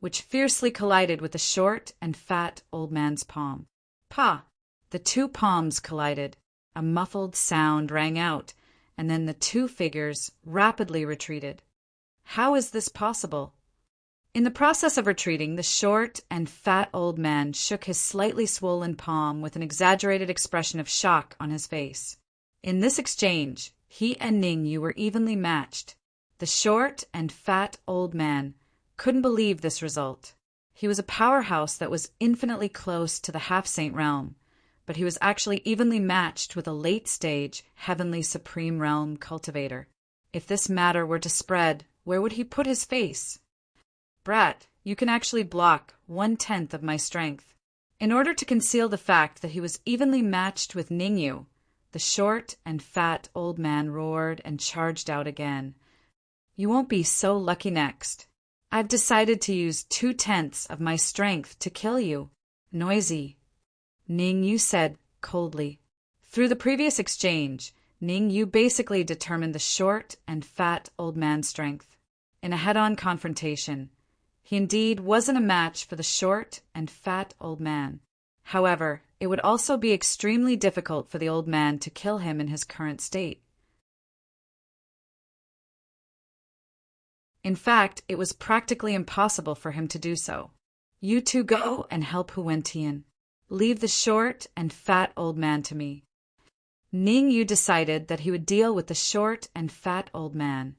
which fiercely collided with the short and fat old man's palm. Pa! The two palms collided. A muffled sound rang out, and then the two figures rapidly retreated. How is this possible? In the process of retreating, the short and fat old man shook his slightly swollen palm with an exaggerated expression of shock on his face. In this exchange, he and Ning Yu were evenly matched. The short and fat old man couldn't believe this result. He was a powerhouse that was infinitely close to the half-saint realm, but he was actually evenly matched with a late-stage, heavenly supreme realm cultivator. If this matter were to spread, where would he put his face? Brat, you can actually block 1/10 of my strength. In order to conceal the fact that he was evenly matched with Ning Yu, the short and fat old man roared and charged out again. You won't be so lucky next. I've decided to use 2/10 of my strength to kill you. Noisy. Ning Yu said coldly. Through the previous exchange, Ning Yu basically determined the short and fat old man's strength. In a head-on confrontation, he indeed wasn't a match for the short and fat old man. However, it would also be extremely difficult for the old man to kill him in his current state. In fact, it was practically impossible for him to do so. You two go and help Hu Wentian. Leave the short and fat old man to me. Ning Yu decided that he would deal with the short and fat old man,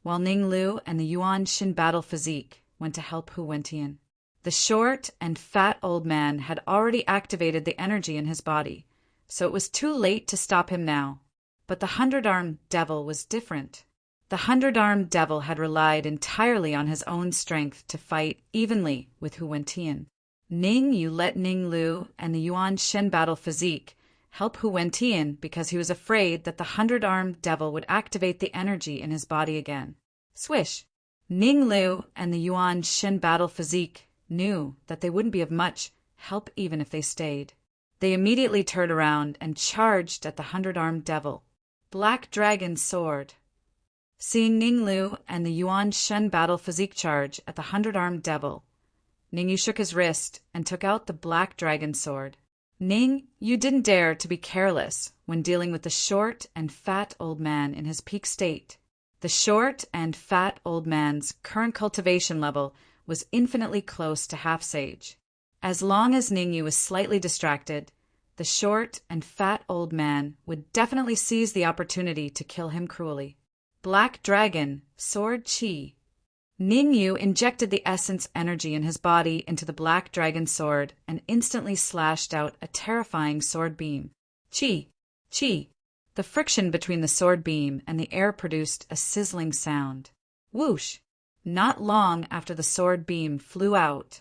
while Ning Lu and the Yuan Shin battle physique went to help Hu Wentian. The short and fat old man had already activated the energy in his body, so it was too late to stop him now. But the 100-armed devil was different. The 100-armed devil had relied entirely on his own strength to fight evenly with Hu Wentian. Ning Yu let Ning Lu and the Yuan Shen battle physique help Hu Wentian because he was afraid that the 100-armed devil would activate the energy in his body again. Swish! Ning Lu and the Yuan Shen battle physique knew that they wouldn't be of much help even if they stayed. They immediately turned around and charged at the 100-armed devil. Black Dragon Sword. Seeing Ning Lu and the Yuan Shen battle physique charge at the 100-armed devil, Ning Yu shook his wrist and took out the Black Dragon Sword. Ning, you didn't dare to be careless when dealing with the short and fat old man in his peak state. The short and fat old man's current cultivation level was infinitely close to half-sage. As long as Ningyu was slightly distracted, the short and fat old man would definitely seize the opportunity to kill him cruelly. Black Dragon, Sword Chi. Ningyu injected the essence energy in his body into the Black Dragon sword and instantly slashed out a terrifying sword beam. Chi! Chi! The friction between the sword beam and the air produced a sizzling sound. Whoosh! Not long after the sword beam flew out,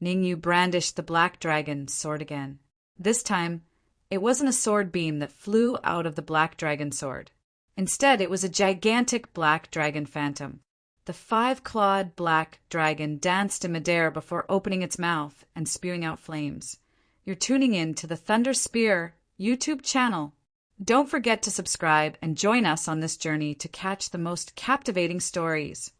Ningyu brandished the Black Dragon sword again. This time, it wasn't a sword beam that flew out of the Black Dragon sword. Instead, it was a gigantic Black Dragon phantom. The 5-clawed Black Dragon danced in midair before opening its mouth and spewing out flames. You're tuning in to the Thunder Spear YouTube channel. Don't forget to subscribe and join us on this journey to catch the most captivating stories.